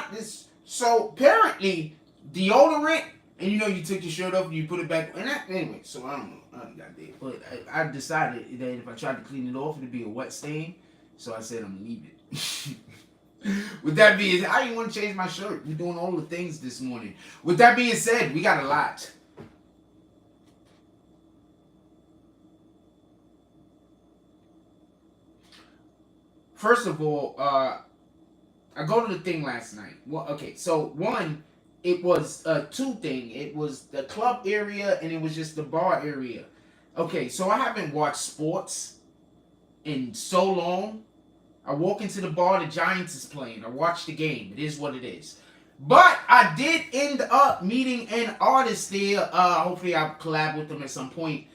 not this. So apparently, deodorant, and you know, you took your shirt off and you put it back. And anyway, so I don't know. I got there. But I decided that if I tried to clean it off, it'd be a wet stain. So I said, I'm going to leave it. With that being said, I didn't want to change my shirt. We're doing all the things this morning. With that being said, we got a lot. First of all, I go to the thing last night. Well, okay, so one, it was two thing. It was the club area and it was just the bar area. Okay, so I haven't watched sports in so long. I walk into the bar, the Giants is playing. I watch the game. It is what it is. But I did end up meeting an artist there. Hopefully I'll collab with them at some point.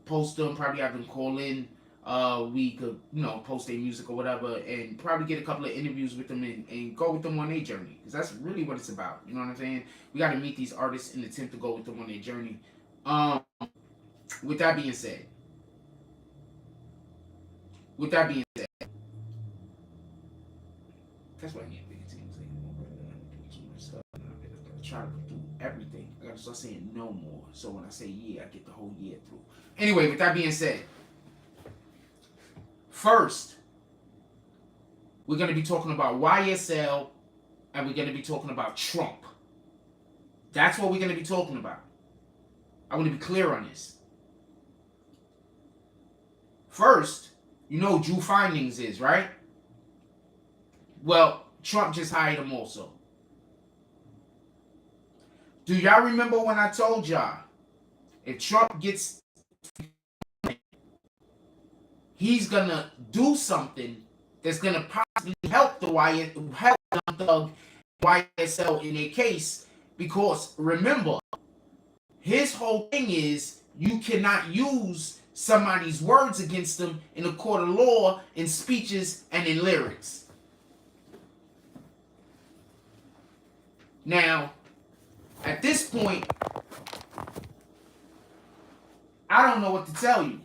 Post them, probably have them call in. We could, post their music or whatever, and probably get a couple of interviews with them and go with them on their journey. Because that's really what it's about. You know what I'm saying? We got to meet these artists and attempt to go with them on their journey. With that being said, that's why I need bigger teams. I too much stuff. I gotta try to do everything. I gotta start saying no more. So when I say yeah, I get the whole year through. Anyway, with that being said, first, we're gonna be talking about YSL and we're gonna be talking about Trump. That's what we're gonna be talking about. I want to be clear on this. First, you know who Drew Findings is, right? Well, Trump just hired him also. Do y'all remember when I told y'all, if Trump gets, he's gonna do something that's gonna possibly help Young Thug YSL in their case, because remember, his whole thing is you cannot use somebody's words against them in a court of law, in speeches, and in lyrics. Now, at this point, I don't know what to tell you.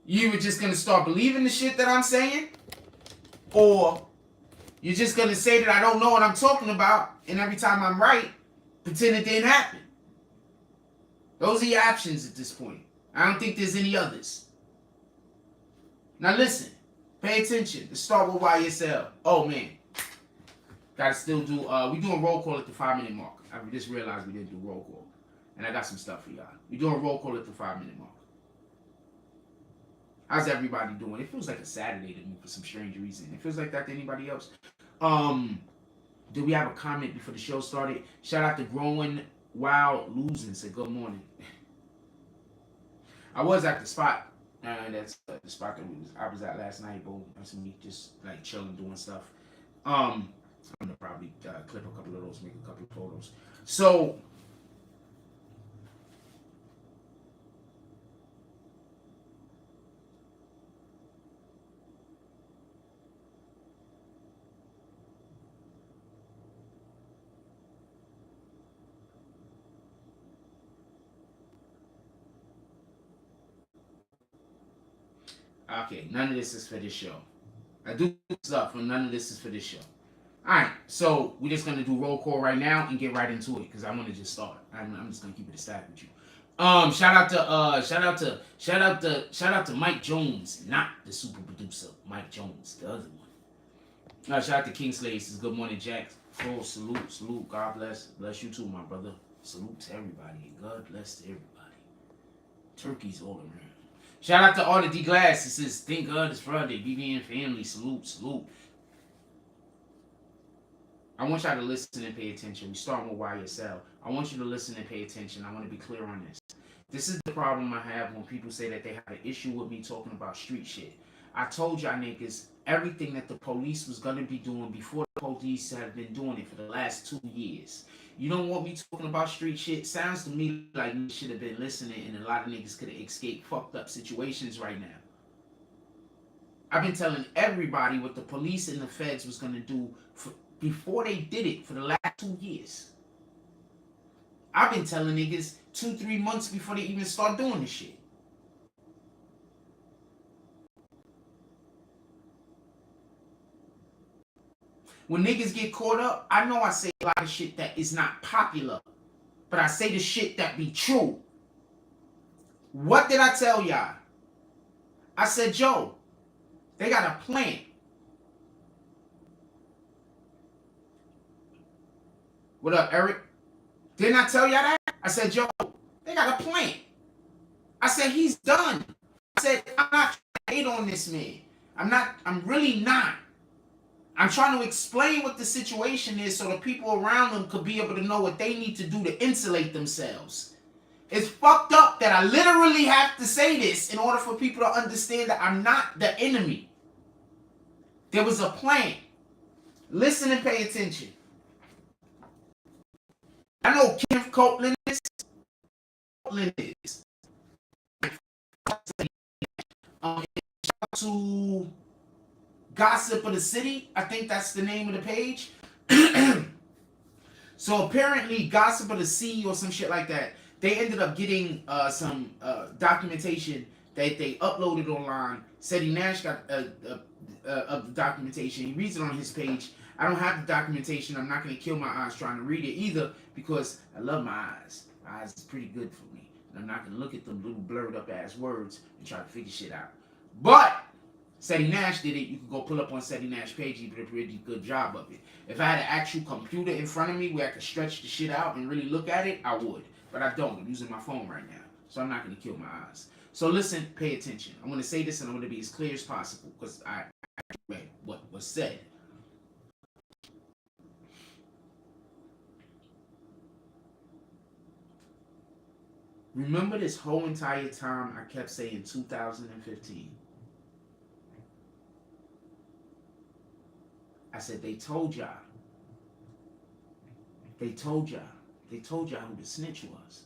You were just going to start believing the shit that I'm saying? Or you're just going to say that I don't know what I'm talking about, and every time I'm right, pretend it didn't happen. Those are your options at this point. I don't think there's any others. Now listen. Pay attention. Let's start with YSL. Oh, man. Gotta still do, we doing roll call at the 5-minute mark. I just realized we didn't do roll call. And I got some stuff for y'all. We doing roll call at the 5-minute mark. How's everybody doing? It feels like a Saturday to me for some strange reason. It feels like that to anybody else. Do we have a comment before the show started? Shout out to Growing Wild Losing. Said good morning. I was at the spot. That's the spot that I was at last night. Boom. That's me just like chilling, doing stuff. I'm gonna probably clip a couple of those, make a couple of photos. So okay, none of this is for this show. I do stuff, but none of this is for this show. Alright, so we're just gonna do roll call right now and get right into it because I want to just start. I'm just gonna keep it a stack with you. Shout out to Mike Jones, not the super producer, Mike Jones, the other one. Shout out to Kingsley. Says good morning, Jack. Full salute. God bless you too, my brother. Salute to everybody and God bless to everybody. Turkeys all around. Shout out to Artie D Glass. It says thank God it's Friday. BBN family, salute. I want y'all to listen and pay attention. We're starting with YSL. I want you to listen and pay attention. I want to be clear on this. This is the problem I have when people say that they have an issue with me talking about street shit. I told y'all niggas everything that the police was going to be doing before the police have been doing it for the last 2 years. You don't want me talking about street shit? Sounds to me like you should have been listening and a lot of niggas could have escaped fucked up situations right now. I've been telling everybody what the police and the feds was going to do before they did it for the last 2 years. I've been telling niggas 2-3 months before they even start doing this shit. When niggas get caught up, I know I say a lot of shit that is not popular, but I say the shit that be true. What did I tell y'all? I said, Joe, they got a plan. What up, Eric? Didn't I tell y'all that? I said, Joe, they got a plan. I said, he's done. I said, I'm not trying to hate on this man. I'm really not. I'm trying to explain what the situation is so the people around them could be able to know what they need to do to insulate themselves. It's fucked up that I literally have to say this in order for people to understand that I'm not the enemy. There was a plan. Listen and pay attention. I know Kenneth Copeland is. Copeland is. To Gossip of the City, I think that's the name of the page. So apparently Gossip of the Sea or some shit like that, they ended up getting some documentation that they uploaded online. Seti Nash got of the documentation. He reads it on his page. I don't have the documentation. I'm not going to kill my eyes trying to read it either because I love my eyes. My eyes is pretty good for me. And I'm not going to look at them little blurred up ass words and try to figure shit out. But Seti Nash did it. You can go pull up on Seti Nash page. He did a pretty good job of it. If I had an actual computer in front of me where I could stretch the shit out and really look at it, I would. But I don't. I'm using my phone right now. So I'm not going to kill my eyes. So listen, pay attention. I'm going to say this and I'm going to be as clear as possible because I read what was said. Remember this whole entire time I kept saying 2015. I said, they told y'all. They told y'all. They told y'all who the snitch was.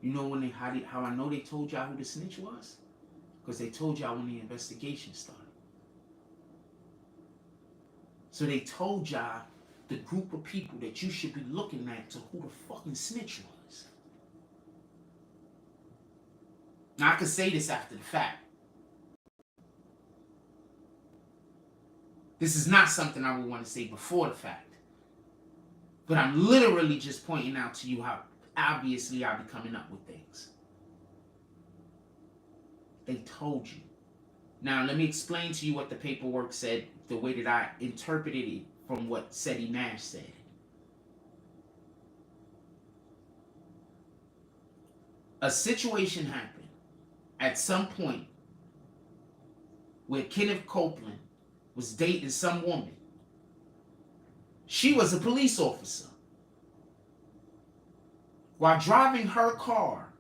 You know when how I know they told y'all who the snitch was? Because they told y'all when the investigation started. So they told y'all the group of people that you should be looking at to who the fucking snitch was. Now I could say this after the fact. This is not something I would want to say before the fact. But I'm literally just pointing out to you how obviously I be coming up with things. They told you. Now let me explain to you what the paperwork said, the way that I interpreted it from what Seti Nash said. A situation happened at some point where Kenneth Copeland was dating some woman. She was a police officer. While driving her car,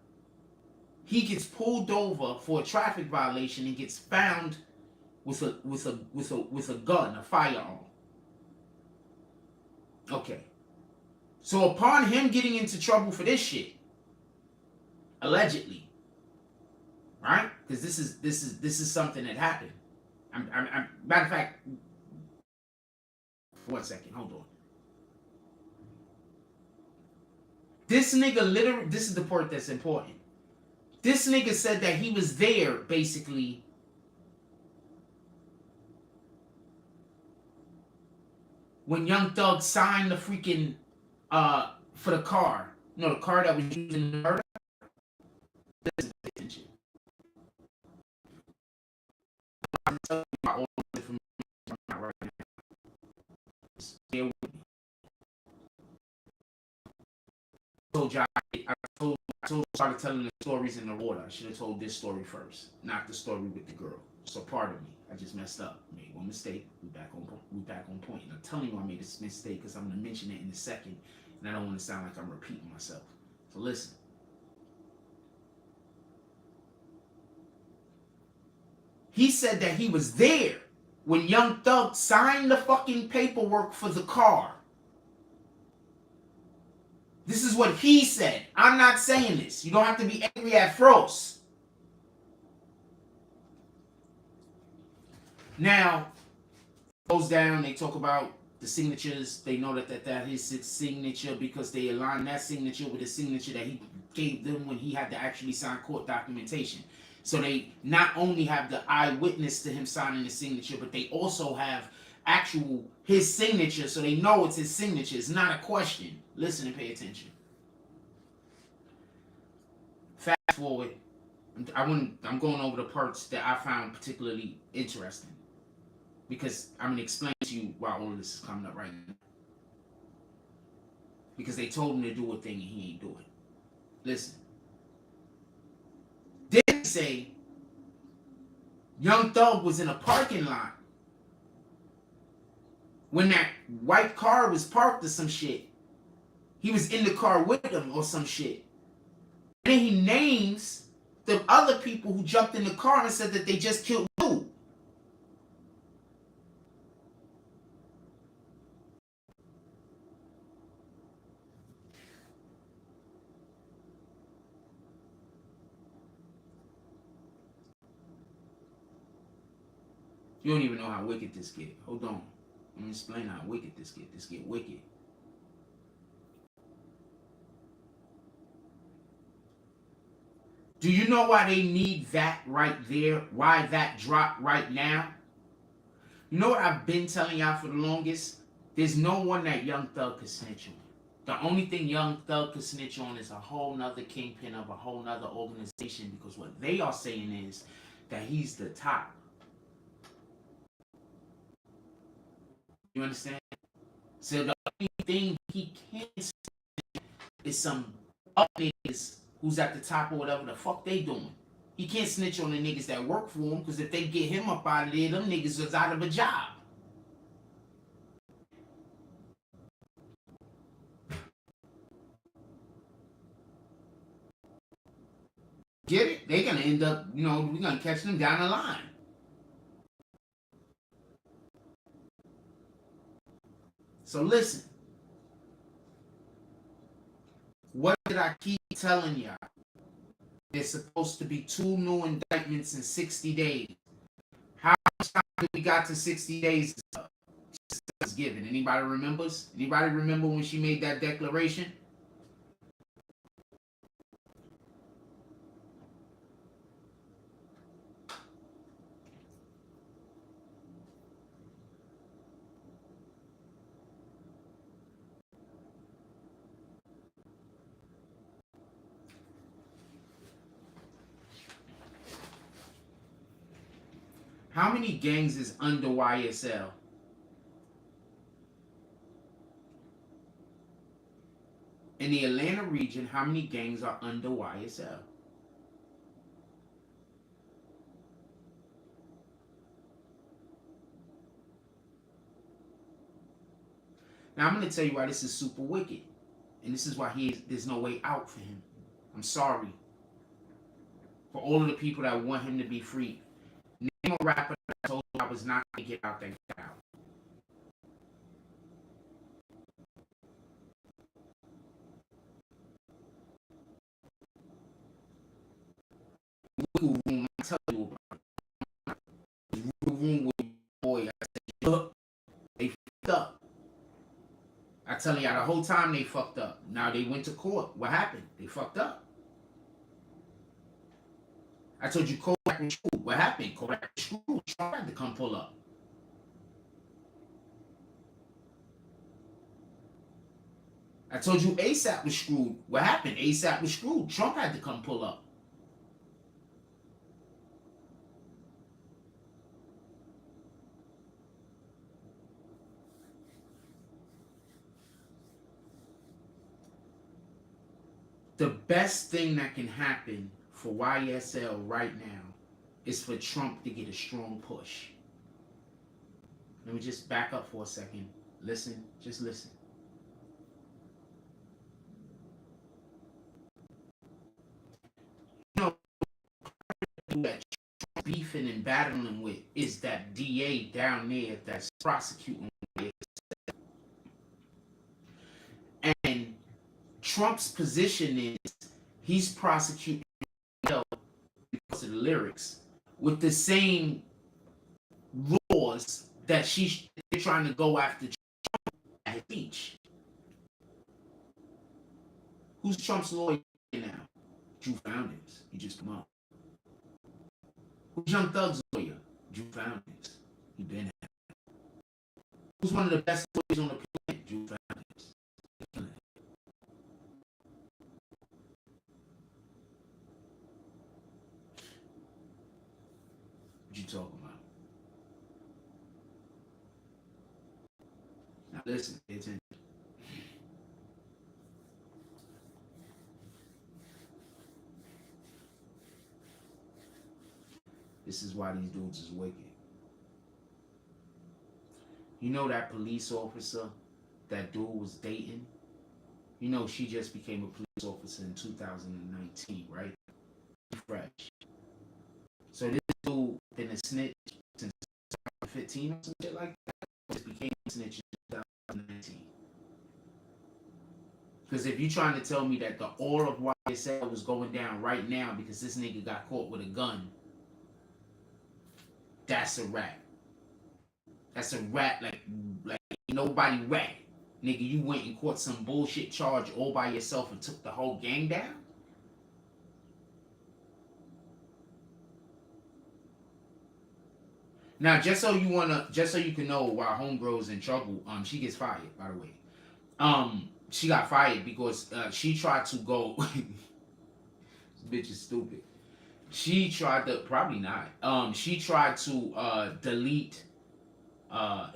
he gets pulled over for a traffic violation and gets found with a gun, a firearm. Okay. So upon him getting into trouble for this shit, allegedly, right? Because this is something that happened. Matter of fact, 1 second, hold on. This nigga literally, this is the part that's important. This nigga said that he was there, basically, when Young Thug signed the freaking, for the car. You know, the car that was used in the murder? Listen, pay attention. I'm telling you my own information right now. Stay with me. I started telling the stories in the order. I should have told this story first, not the story with the girl. So pardon me, I just messed up. I made one mistake. We back on point. And I'm telling you I made this mistake because I'm going to mention it in a second, and I don't want to sound like I'm repeating myself. So listen. He said that he was there when Young Thug signed the fucking paperwork for the car. This is what he said. I'm not saying this. You don't have to be angry at Frost. Now, goes down, they talk about the signatures. They know that is his signature because they align that signature with the signature that he gave them when he had to actually sign court documentation. So they not only have the eyewitness to him signing the signature, but they also have actual his signature, so they know it's his signature. It's not a question. Listen and pay attention. Fast forward. I'm going over the parts that I found particularly interesting because I'm going to explain to you why all of this is coming up right now. Because they told him to do a thing and he ain't do it. Listen. Didn't say Young Thug was in a parking lot when that white car was parked or some shit. He was in the car with them or some shit. And then he names the other people who jumped in the car and said that they just killed dude. You don't even know how wicked this get. Hold on. Let me explain how wicked this get. This get wicked. Do you know why they need that right there? Why that drop right now? You know what I've been telling y'all for the longest? There's no one that Young Thug could snitch on. The only thing Young Thug could snitch on is a whole nother kingpin of a whole nother organization, because what they are saying is that he's the top. You understand? So the only thing he can snitch is some up niggas who's at the top or whatever the fuck they doing. He can't snitch on the niggas that work for him, because if they get him up out of there, them niggas is out of a job. Get it? They gonna end up, we're gonna catch them down the line. So listen. What did I keep telling y'all? There's supposed to be 2 new indictments in 60 days. How much time did we got to 60 days? Is given. Anybody remembers? Anybody remember when she made that declaration? How many gangs is under YSL? In the Atlanta region, how many gangs are under YSL? Now I'm going to tell you why this is super wicked. And this is why there's no way out for him. I'm sorry. For all of the people that want him to be free. Name a rapper that I told you I was not going to get out that get out. Room, I tell you about it. Room with boy. I said, look, they fucked up. I tell you, the whole time they fucked up. Now they went to court. What happened? They fucked up. I told you Kodak was screwed. What happened? Kodak was screwed. Trump had to come pull up. I told you ASAP was screwed. What happened? ASAP was screwed. Trump had to come pull up. The best thing that can happen for YSL right now is for Trump to get a strong push. Let me just back up for a second. Listen, just listen. You know, that Trump beefing and battling with is that DA down there that's prosecuting. And Trump's position is he's prosecuting because of the lyrics with the same laws that they're trying to go after speech. Who's Trump's lawyer now? Drew Founders. He just come up. Who's Young Thug's lawyer? Drew Founders. He been at. Who's one of the best lawyers on the planet? Drew Founders. What you talking about? Now listen, pay attention. This is why these dudes is wicked. You know that police officer that dude was dating? You know she just became a police officer in 2019, right? Fresh. So this dude been a snitch since 2015 or some shit like that. Just became a snitch in 2019. Because if you trying to tell me that the all of YSL was going down right now because this nigga got caught with a gun, that's a rap. That's a rap like nobody rap. Nigga, you went and caught some bullshit charge all by yourself and took the whole gang down? Now, just so you can know why homegirl's in trouble, she gets fired, by the way. She got fired because she tried to go this bitch is stupid. She tried to probably not. She tried to delete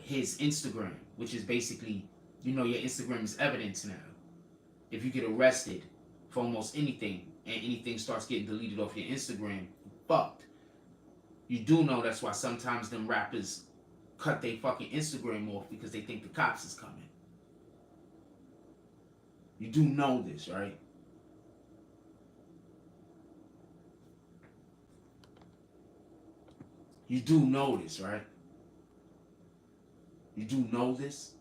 his Instagram, which is basically, you know, your Instagram is evidence now. If you get arrested for almost anything and anything starts getting deleted off your Instagram, fucked. You do know that's why sometimes them rappers cut their fucking Instagram off because they think the cops is coming. You do know this, right? You do know this, right? You do know this?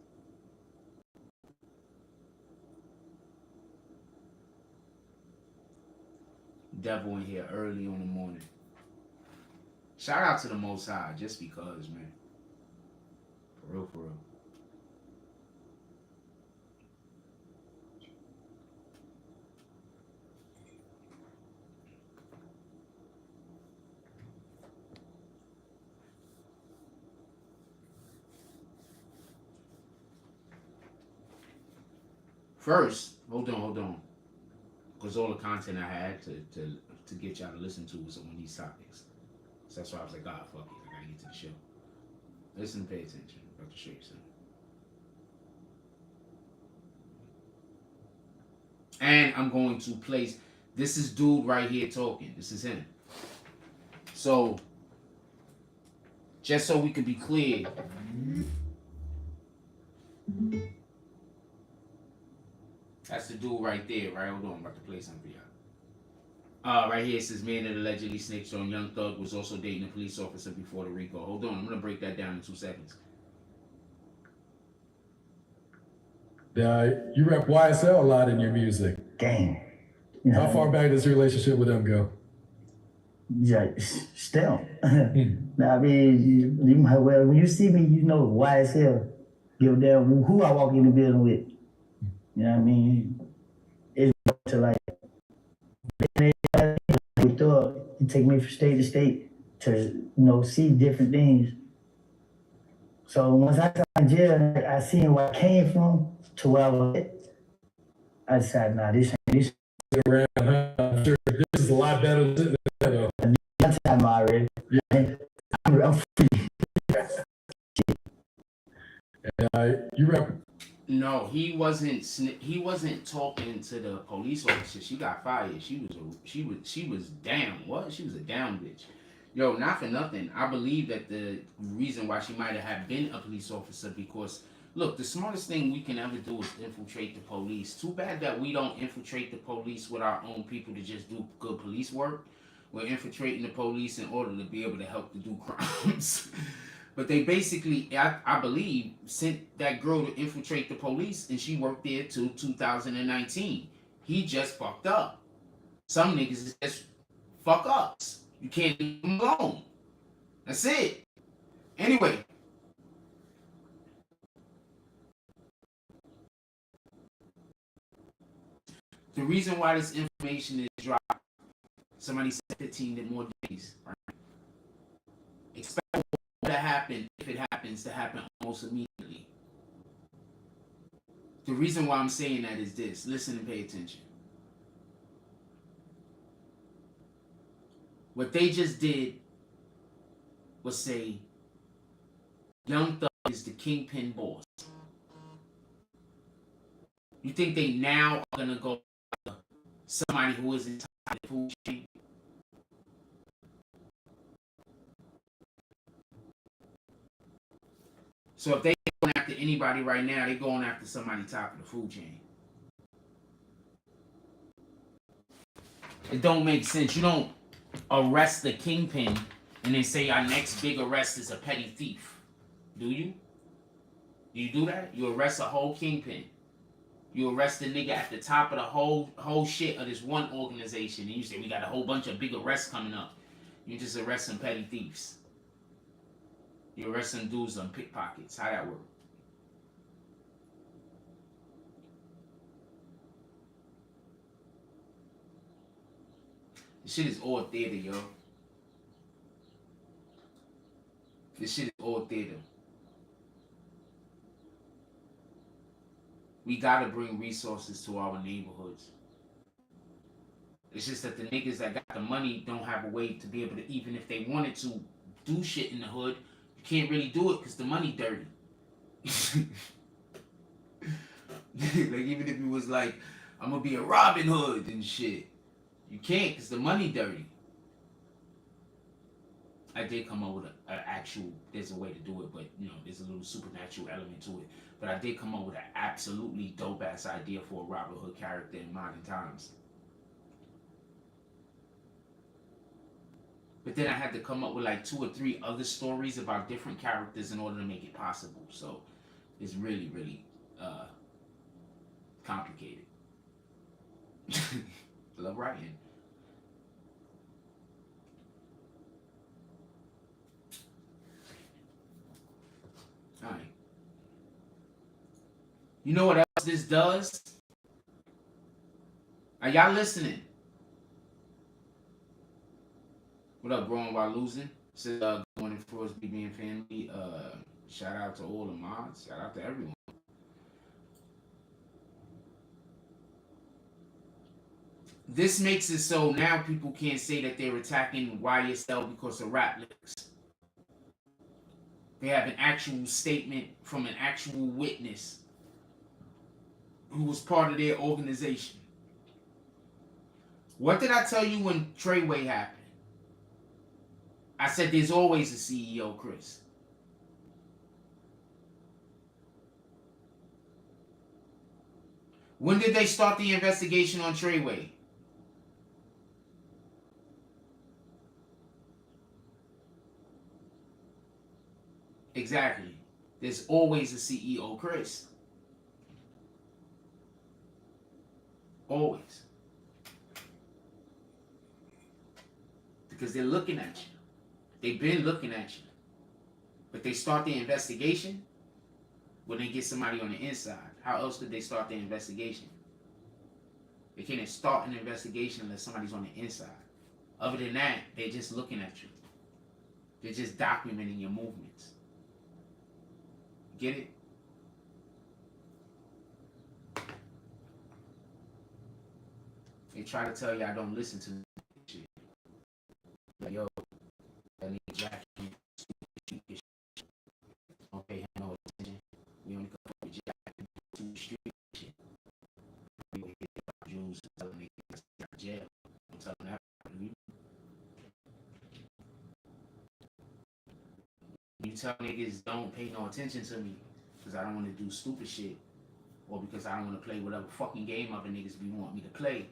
Devil in here early on the morning. Shout out to the Most High, just because, man. For real, for real. First, hold on. Because all the content I had to get y'all to listen to was on these topics. So that's why I was like, fuck it. I gotta get to the show. Listen and pay attention. I'm about to show you something. And I'm going to place, this is dude right here talking. This is him. So, just so we can be clear. That's the dude right there, right? Hold on, I'm about to play something for y'all. Right here it says, man that allegedly snitched on Young Thug was also dating a police officer before the RICO. Hold on, I'm gonna break that down in 2 seconds. You rap YSL a lot in your music. Gang. How far back does your relationship with them go? Yeah, still. I mean, well, when you see me, you know YSL. Give a damn who I walk in the building with. You know what I mean? It's to like, you take me from state to state to, see different things. So once I got in jail, I seen where I came from to where I was at. I decided, this around, I'm sure this is a lot better than that. That's time already. I'm free. You rap. No, he wasn't talking to the police officer. She got fired. She was down. What? She was a down bitch. Yo, not for nothing. I believe that the reason why she might have been a police officer because, look, the smartest thing we can ever do is infiltrate the police. Too bad that we don't infiltrate the police with our own people to just do good police work. We're infiltrating the police in order to be able to help to do crimes. But they basically, I believe, sent that girl to infiltrate the police, and she worked there till 2019. He just fucked up. Some niggas just fuck ups. You can't leave them alone. That's it. Anyway. The reason why this information is dropped, somebody said 15 more days, right? Expect what to happen, if it happens, to happen almost immediately. The reason why I'm saying that is this. Listen and pay attention. What they just did was say, Young Thug is the kingpin boss. You think they now are going to go after somebody who is inside the food chain? So if they going after anybody right now, they're going after somebody top of the food chain. It don't make sense. You don't arrest the kingpin and then say our next big arrest is a petty thief. Do you? Do you do that? You arrest a whole kingpin. You arrest the nigga at the top of the whole shit of this one organization, and you say we got a whole bunch of big arrests coming up. You just arrest some petty thieves. You arrest some dudes on pickpockets. How that work? This shit is all theater, yo. This shit is all theater. We gotta bring resources to our neighborhoods. It's just that the niggas that got the money don't have a way to be able to, even if they wanted to do shit in the hood, you can't really do it because the money dirty. Like, even if it was like, I'm gonna be a Robin Hood and shit, you can't because the money dirty. I did come up with an actual, there's a way to do it, but you know, there's a little supernatural element to it. But I did come up with an absolutely dope ass idea for a Robin Hood character in modern times. But then I had to come up with like 2 or 3 other stories about different characters in order to make it possible. So it's really, really complicated. Love writing. Alright. You know what else this does? Are y'all listening? What up, Growing While Losing? This is Good Morning for us, BBN family. Shout out to all the mods. Shout out to everyone. This makes it so now people can't say that they're attacking YSL because of rap lyrics. They have an actual statement from an actual witness who was part of their organization. What did I tell you when Treyway happened? I said there's always a CEO, Chris. When did they start the investigation on Treyway? Exactly. There's always a CEO, Chris. Always. Because they're looking at you. They've been looking at you. But they start the investigation when they get somebody on the inside. How else could they start the investigation? They can't start an investigation unless somebody's on the inside. Other than that, they're just looking at you. They're just documenting your movements. Get it? They try to tell you I don't listen to shit. Like, yo, that nigga Jack, don't pay him no attention. We only come with Jack to the street shit. We go hit the Jews telling niggas in jail. I'm telling that. You tell niggas don't pay no attention to me because I don't want to do stupid shit or because I don't want to play whatever fucking game other niggas be want me to play.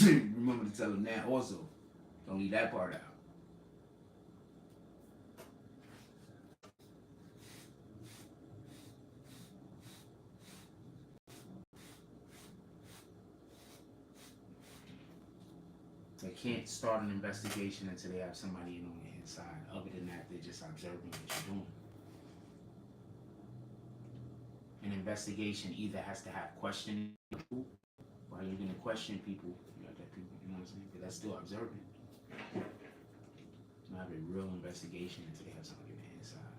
Remember to tell them that also. Don't leave that part out. They can't start an investigation until they have somebody in on the inside. Other than that, they're just observing what you're doing. An investigation either has to have questioning Why are you gonna question people? You know, that people, you know what I'm saying? Because that's still observing. Not have a real investigation until they have something on the inside.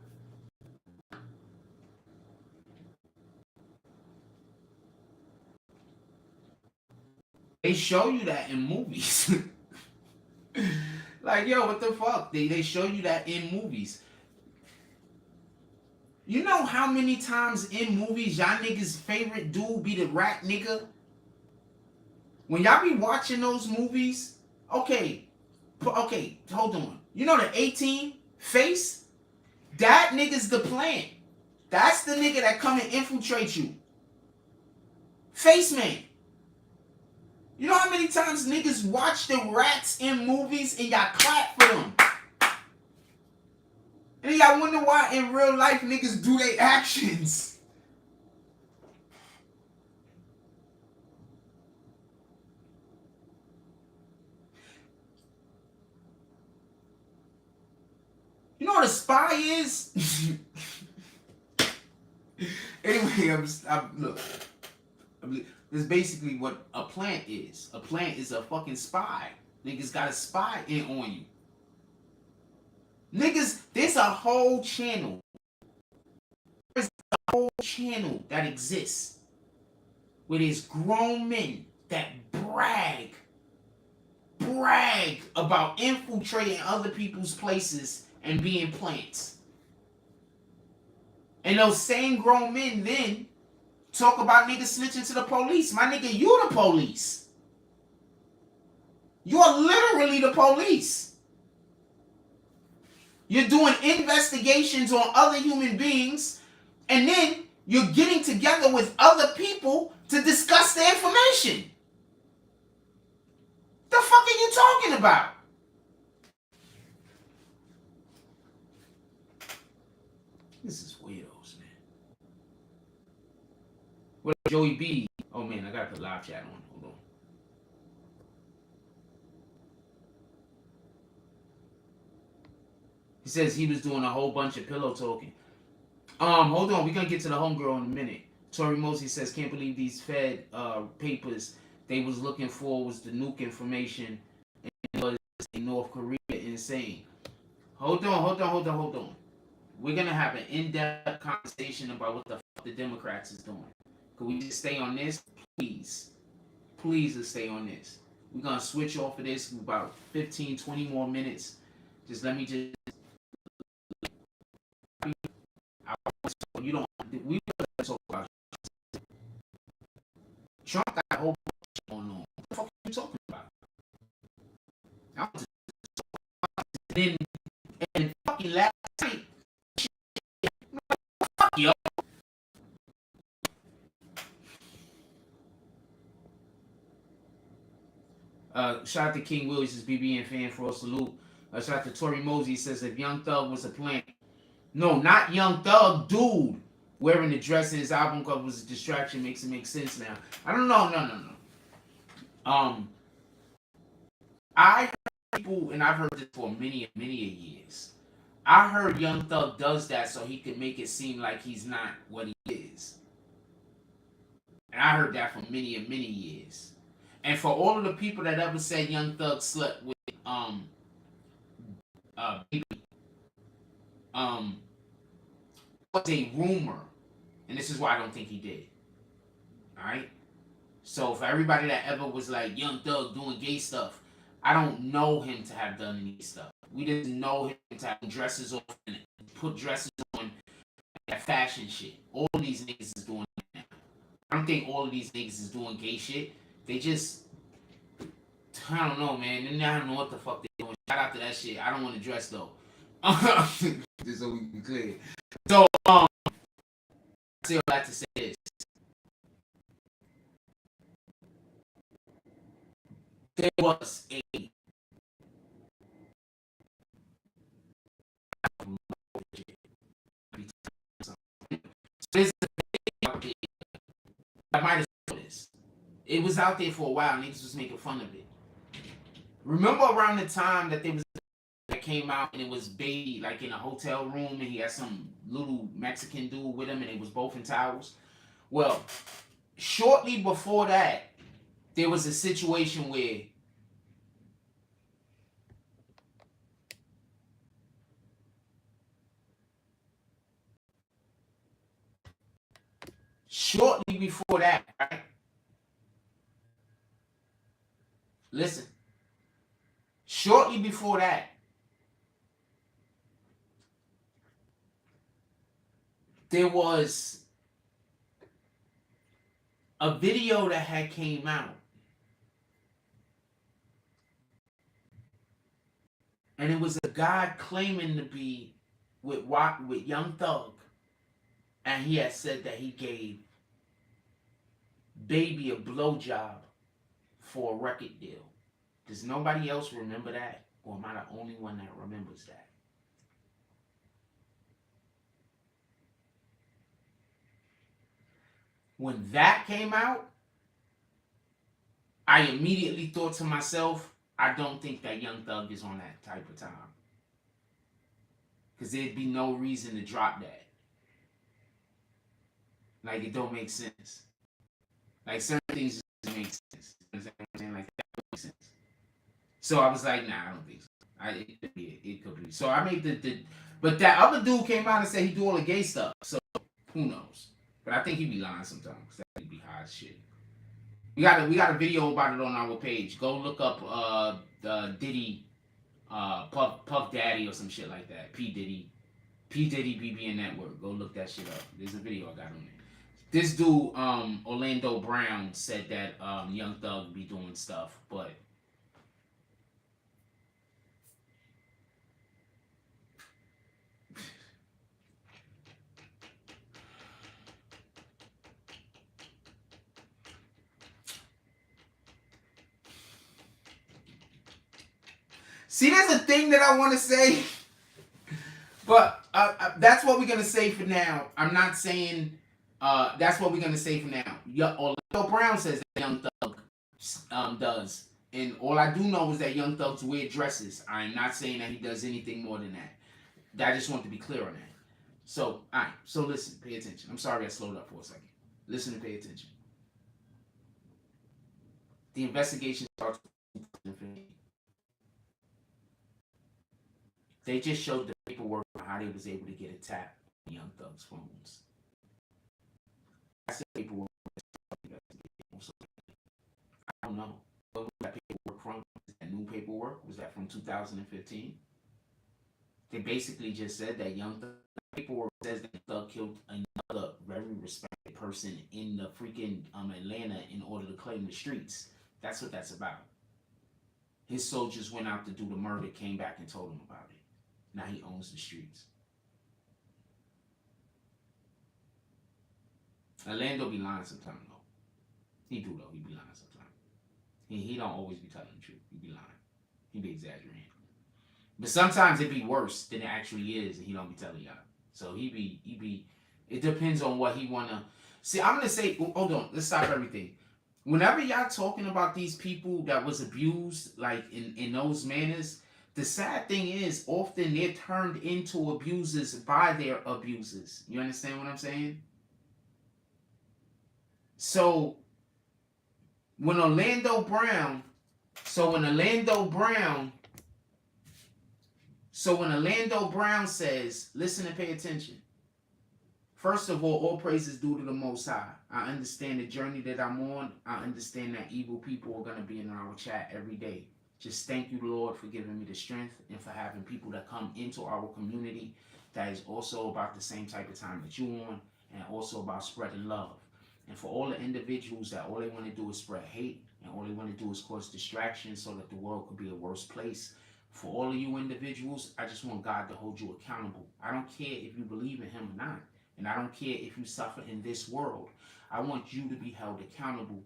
They show you that in movies. Like, yo, what the fuck? They show you that in movies. You know how many times in movies y'all niggas' favorite dude be the rat nigga? When y'all be watching those movies, okay, hold on. You know the 18 face? That nigga's the plan. That's the nigga that come and infiltrate you. Face man. You know how many times niggas watch the rats in movies and y'all clap for them? And y'all wonder why in real life niggas do their actions. You know what a spy is? Anyway, look. This is basically what a plant is. A plant is a fucking spy. Niggas got a spy in on you. Niggas, there's a whole channel. There's a whole channel that exists where there's grown men that brag about infiltrating other people's places and being plants. And those same grown men then talk about niggas snitching to the police. My nigga, you the police. You're literally the police. You're doing investigations on other human beings, and then you're getting together with other people to discuss the information. The fuck are you talking about? This is weirdos, man. What Joey B? Oh man, I gotta put live chat on. Hold on. He says he was doing a whole bunch of pillow talking. Hold on, we're gonna get to the homegirl in a minute. Tori Mosey says, can't believe these Fed papers they was looking for was the nuke information and it was in North Korea. Insane. Hold on. We're gonna have an in-depth conversation about what the fuck the Democrats is doing. Can we just stay on this? Please. Please let's stay on this. We're gonna switch off of this in about 15, 20 more minutes. Just let me just you don't we don't talk about Trump got a whole bunch going on. What the fuck are you talking about? And fucking last night, fuck yo. Shout out to King Willis, his BBN fan for a salute. Shout out to Tori Mosey, says if Young Thug was a plant. No, not Young Thug, dude. Wearing the dress in his album cover was a distraction. Makes it make sense now. I don't know. No. I heard people, and I've heard this for many years. I heard Young Thug does that so he could make it seem like he's not what he is. And I heard that for many years. And for all of the people that ever said Young Thug slept with Baby, was a rumor, and this is why I don't think he did. Alright? So for everybody that ever was like Young Thug doing gay stuff, I don't know him to have done any stuff. We didn't know him to have dresses on and put dresses on that fashion shit. All of these niggas is doing that now. I don't think all of these niggas is doing gay shit. They just, I don't know, man. And I don't know what the fuck they doing. Shout out to that shit. I don't want to dress though. Just so we can be clear. So, I still like to say this. There was a I might have said this. It was out there for a while. Niggas was making fun of it. Remember around the time that there was that came out and it was Baby like in a hotel room and he had some little Mexican dude with him and they was both in towels. Well, shortly before that, there was a situation where shortly before that, right? Listen, shortly before that, there was a video that had came out, and it was a guy claiming to be with Young Thug, and he had said that he gave Baby a blowjob for a record deal. Does nobody else remember that, or am I the only one that remembers that? When that came out, I immediately thought to myself, I don't think that Young Thug is on that type of time. Because there'd be no reason to drop that. Like, it don't make sense. Like, certain things just make sense. You know what I'm saying? Like, that makes sense. So I was like, nah, I don't think so. It could be. It could be. So I made the but that other dude came out and said he do all the gay stuff. So who knows? But I think he be lying sometimes. That he be high as shit. We got a video about it on our page. Go look up Diddy, Puff Daddy or some shit like that. P Diddy BBNNETWORK. Go look that shit up. There's a video I got on there. This dude, Orlando Brown, said that Young Thug be doing stuff, but see, there's a thing that I want to say, but that's what we're gonna say for now. I'm not saying that's what we're gonna say for now. Orlando Brown says that Young Thug does, and all I do know is that Young Thug's wear dresses. I'm not saying that he does anything more than that. I just want to be clear on that. So, all right. So listen, pay attention. I'm sorry I slowed up for a second. Listen and pay attention. The investigation starts. They just showed the paperwork on how they was able to get a tap on Young Thug's phones. That's the paperwork. I don't know. Where was that paperwork from? Was that new paperwork? Was that from 2015? They basically just said that Young Thug paperwork says that Thug killed another very respected person in the freaking Atlanta in order to claim the streets. That's what that's about. His soldiers went out to do the murder, came back and told him about it. Now he owns the streets. Orlando be lying sometimes though. He do though. He be lying sometimes. He don't always be telling the truth. He be lying. He be exaggerating. But sometimes it be worse than it actually is, and he don't be telling y'all. So he be. It depends on what he wanna. See, I'm gonna say. Hold on. Let's stop everything. Whenever y'all talking about these people that was abused, like in those manners, the sad thing is often they're turned into abusers by their abusers. You understand what I'm saying? So when Orlando Brown says, listen and pay attention. First of all praise is due to the Most High. I understand the journey that I'm on. I understand that evil people are going to be in our chat every day. Just thank you, Lord, for giving me the strength and for having people that come into our community that is also about the same type of time that you on, and also about spreading love. And for all the individuals that all they want to do is spread hate, and all they want to do is cause distraction so that the world could be a worse place. For all of you individuals, I just want God to hold you accountable. I don't care if you believe in him or not. And I don't care if you suffer in this world. I want you to be held accountable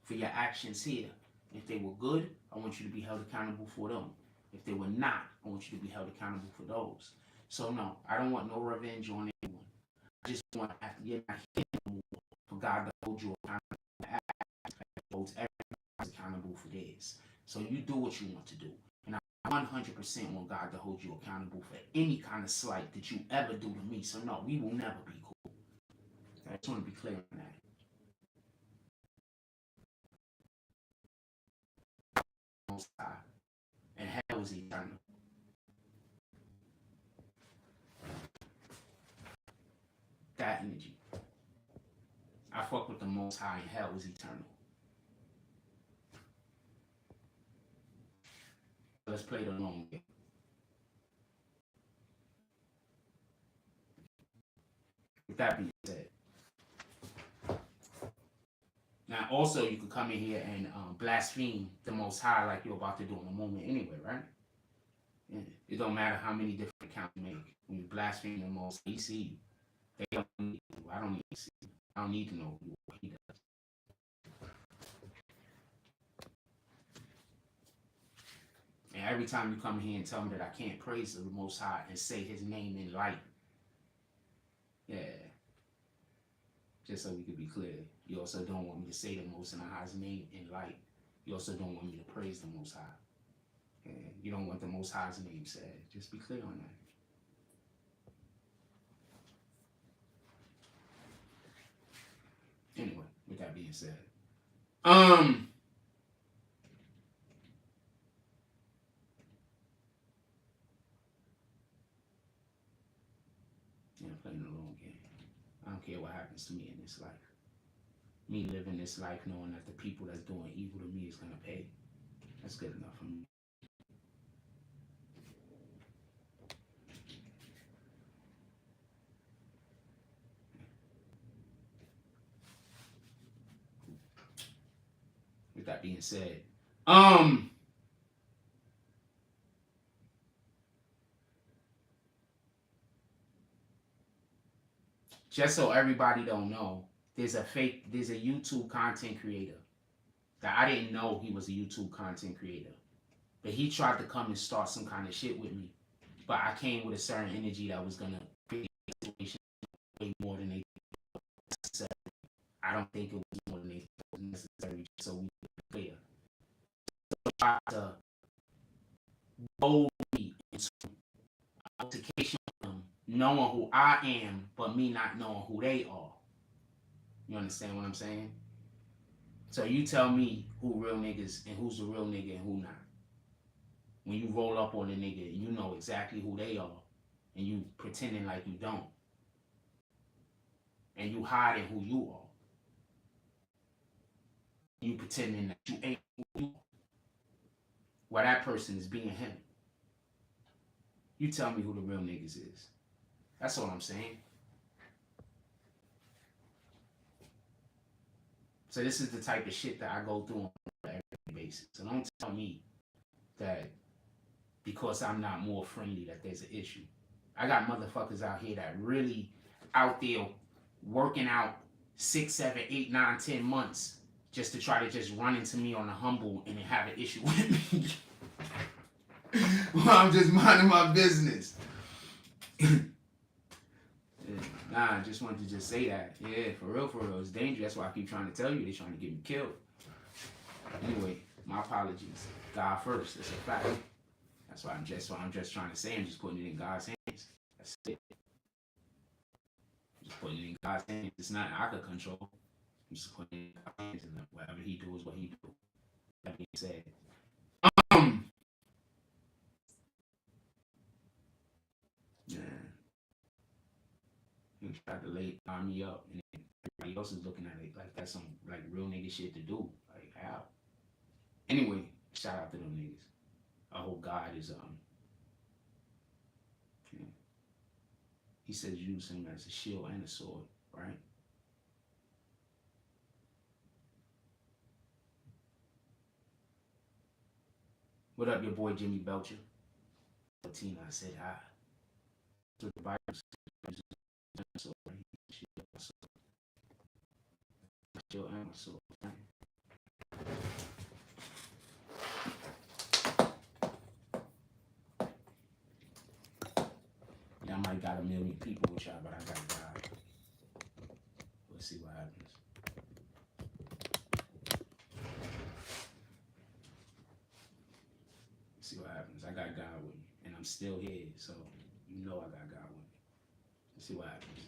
for your actions here. If they were good, I want you to be held accountable for them. If they were not, I want you to be held accountable for those. So no, I don't want no revenge on anyone. I just want, after you're not here no more, for God to hold you accountable for actions, holds everybody accountable for theirs. So you do what you want to do. And I 100% want God to hold you accountable for any kind of slight that you ever do to me. So no, we will never be cool. I just want to be clear on that. Most High, and hell is eternal. That energy. I fuck with the Most High, and hell is eternal. Let's play the long game. With that being said, now also you could come in here and blaspheme the Most High like you're about to do in a moment anyway, right? Yeah. It don't matter how many different accounts you make. When you blaspheme the Most High, he see you. They don't need you. I don't need to see you. I don't need to know what he does. And every time you come here and tell me that I can't praise the Most High and say his name in light, yeah, just so we could be clear, you also don't want me to say the Most High's name in light. You also don't want me to praise the Most High. Yeah, you don't want the Most High's name said. Just be clear on that. Anyway, with that being said, yeah, playing the long game. I don't care what happens to me in this life. Me living this life knowing that the people that's doing evil to me is gonna pay. That's good enough for me. With that being said, just so everybody don't know, there's a YouTube content creator that I didn't know he was a YouTube content creator. But he tried to come and start some kind of shit with me. But I came with a certain energy that was gonna create a situation way more than they said. I don't think it was more than they thought was necessary, so we were clear. So I tried to mold me into altercation with them, knowing who I am, but me not knowing who they are. You understand what I'm saying? So you tell me who real niggas and who's the real nigga and who not. When you roll up on a nigga, you know exactly who they are, and you pretending like you don't, and you hiding who you are. You pretending that you ain't who you are. While that person is being him. You tell me who the real niggas is. That's all I'm saying. So this is the type of shit that I go through on a everyday basis. So don't tell me that because I'm not more friendly that there's an issue. I got motherfuckers out here that really out there working out 6, 7, 8, 9, 10 months just to try to just run into me on the humble and have an issue with me. Well, I'm just minding my business. Nah, I just wanted to just say that. Yeah, for real, it's dangerous. That's why I keep trying to tell you they're trying to get me killed. Anyway, my apologies. God first. That's a fact. That's why I'm just trying to say. I'm just putting it in God's hands. That's it. I'm just putting it in God's hands. It's not I could control. I'm just putting it in God's hands, and whatever He do is what He do. That being said, yeah. He tried to line me up, and everybody else is looking at it like that's some like real nigga shit to do. Like how? Anyway, shout out to them niggas. I hope God is yeah. He says use him as a shield and a sword, right? What up, your boy Jimmy Belcher? Tina, I said hi. So the Bible says shield and a sword, right? Yeah, I might got 1 million people with y'all, but I got God. We'll see what happens. See what happens. I got God with me, and I'm still here, so you know I got God with me. Let's see what happens.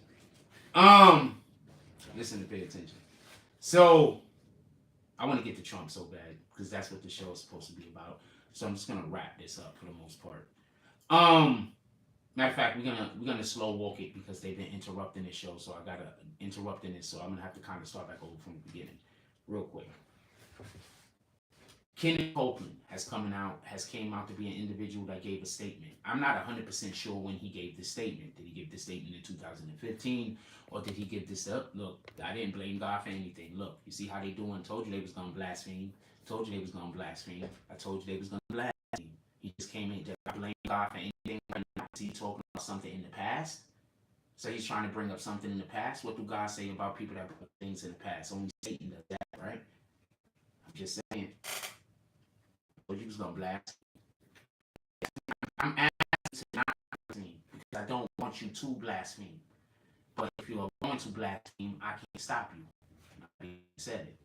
Listen to pay attention. So I want to get to Trump so bad because that's what the show is supposed to be about. So I'm just gonna wrap this up for the most part. Matter of fact, we're gonna slow walk it because they've been interrupting this show, so I gotta interrupting it, so I'm gonna have to kind of start back over from the beginning, real quick. Kenneth Copeland came out to be an individual that gave a statement. I'm not 100% sure when he gave this statement. Did he give this statement in 2015, or did he give this up? Look, I didn't blame God for anything. Look, you see how they doing? Told you they was gonna blaspheme. Told you they was gonna blaspheme. I told you they was gonna blaspheme. He just came in to blame God for anything. Is he talking about something in the past? So he's trying to bring up something in the past. What do God say about people that put things in the past? Only Satan does that, right? I'm just saying. You was gonna blast. I'm asking to not blaspheme because I don't want you to blaspheme. But if you are going to blaspheme, I can't stop you. I said it.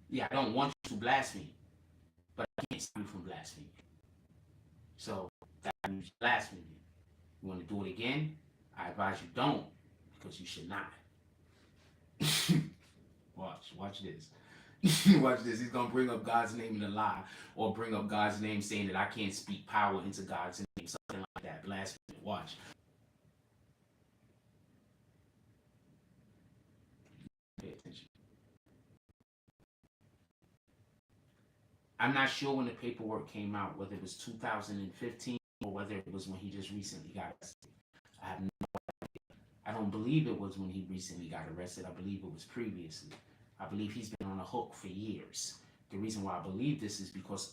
Yeah, I don't want you to blaspheme, but I can't stop you from blaspheming. So that means blasphemy. You want to do it again? I advise you don't, because you should not. Watch this. Watch this. He's gonna bring up God's name in a lie, or bring up God's name saying that I can't speak power into God's name, something like that. Blasphemy. Watch. Pay attention. I'm not sure when the paperwork came out, whether it was 2015 or whether it was when he just recently got arrested. I have no idea. I don't believe it was when he recently got arrested. I believe it was previously. I believe he's been on the hook for years. The reason why I believe this is because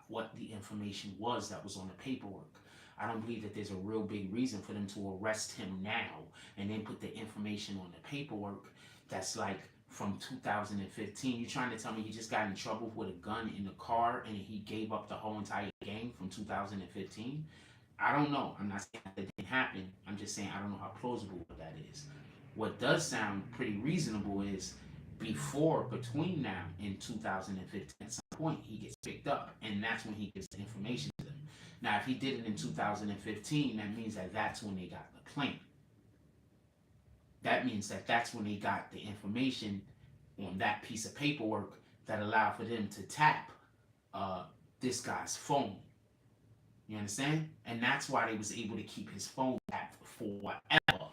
what the information was that was on the paperwork. I don't believe that there's a real big reason for them to arrest him now and then put the information on the paperwork that's like from 2015. You're trying to tell me he just got in trouble with a gun in the car and he gave up the whole entire gang from 2015? I don't know. I'm not saying that didn't happen. I'm just saying I don't know how plausible that is. What does sound pretty reasonable is between now and 2015, at some point he gets picked up, and that's when he gives the information to them. Now, if he did it in 2015, that means that that's when they got the claim. That means that that's when they got the information on that piece of paperwork that allowed for them to tap this guy's phone. You understand? And that's why they was able to keep his phone tapped forever.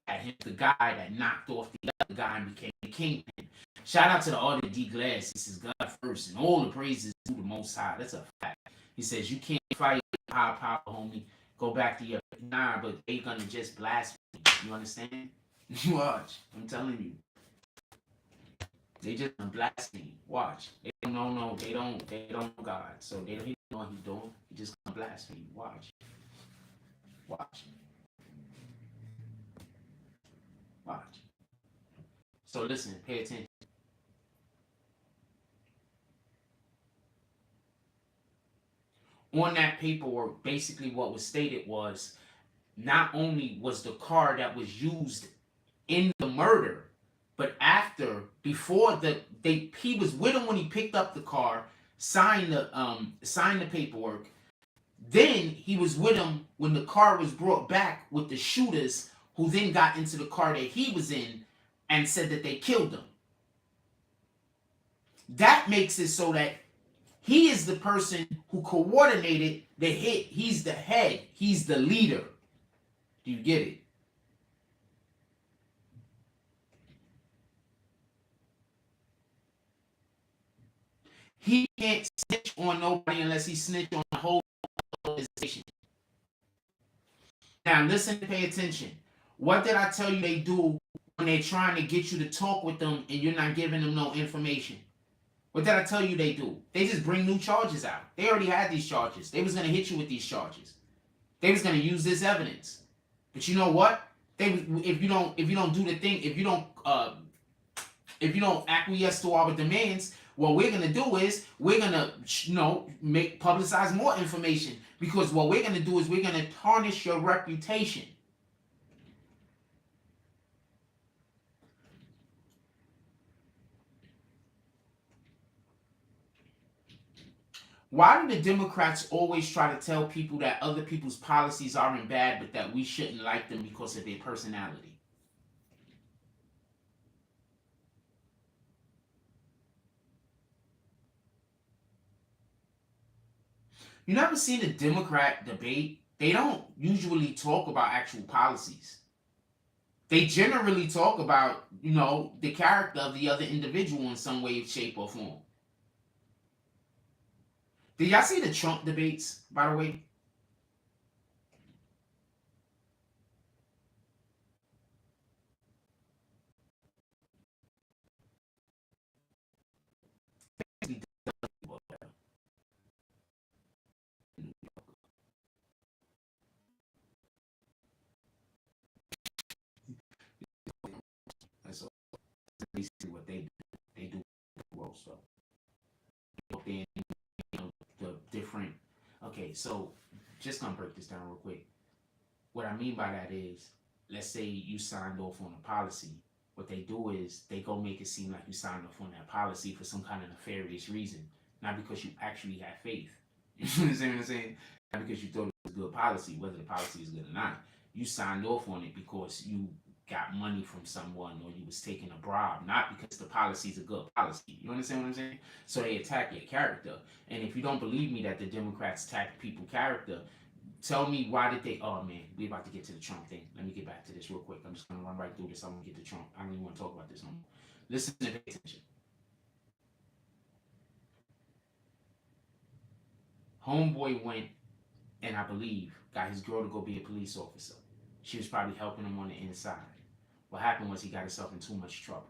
At him, the guy that knocked off the other guy and became the kingpin. Shout out to the author D. Glass. He says God first and all the praises to the Most High. That's a fact. He says you can't fight high power, homie. Go back to your but they gonna just blaspheme. You understand? Watch. I'm telling you. They just blaspheme. Watch. They don't know. They don't know God. So they don't know what he's doing. He just gonna blaspheme. Watch. Watch. Watch. So listen, pay attention. On that paperwork, basically what was stated was not only was the car that was used in the murder, but before he was with him when he picked up the car, signed the paperwork. Then he was with him when the car was brought back with the shooters, who then got into the car that he was in and said that they killed him. That makes it so that he is the person who coordinated the hit. He's the head. He's the leader. Do you get it? He can't snitch on nobody unless he snitch on the whole organization. Now listen and pay attention. What did I tell you they do when they're trying to get you to talk with them and you're not giving them no information? What did I tell you they do? They just bring new charges out. They already had these charges. They was going to hit you with these charges. They was going to use this evidence. But you know what? If you don't do the thing, if you don't acquiesce to our demands, what we're going to do is we're going to publicize more information, because what we're going to do is we're going to tarnish your reputation. Why do the Democrats always try to tell people that other people's policies aren't bad, but that we shouldn't like them because of their personality? You never see the Democrat debate. They don't usually talk about actual policies. They generally talk about, the character of the other individual in some way, shape, or form. Did y'all see the Trump debates, by the way? That's basically what they do. They do well stuff. The different. Okay, so just gonna break this down real quick. What I mean by that is, let's say you signed off on a policy. What they do is they go make it seem like you signed off on that policy for some kind of nefarious reason, not because you actually have faith. You understand what I'm saying? Not because you thought it was good policy, whether the policy is good or not. You signed off on it because you got money from someone or you was taking a bribe, not because the policy is a good policy. You understand what I'm saying? So they attack your character. And if you don't believe me that the Democrats attack people's character, tell me why did they? Oh man, we about to get to the Trump thing. Let me get back to this real quick. I'm just gonna run right through this. I'm gonna get to Trump. I don't even want to talk about this no more. Listen and pay attention. Homeboy went and I believe got his girl to go be a police officer. She was probably helping him on the inside. What happened was he got himself in too much trouble.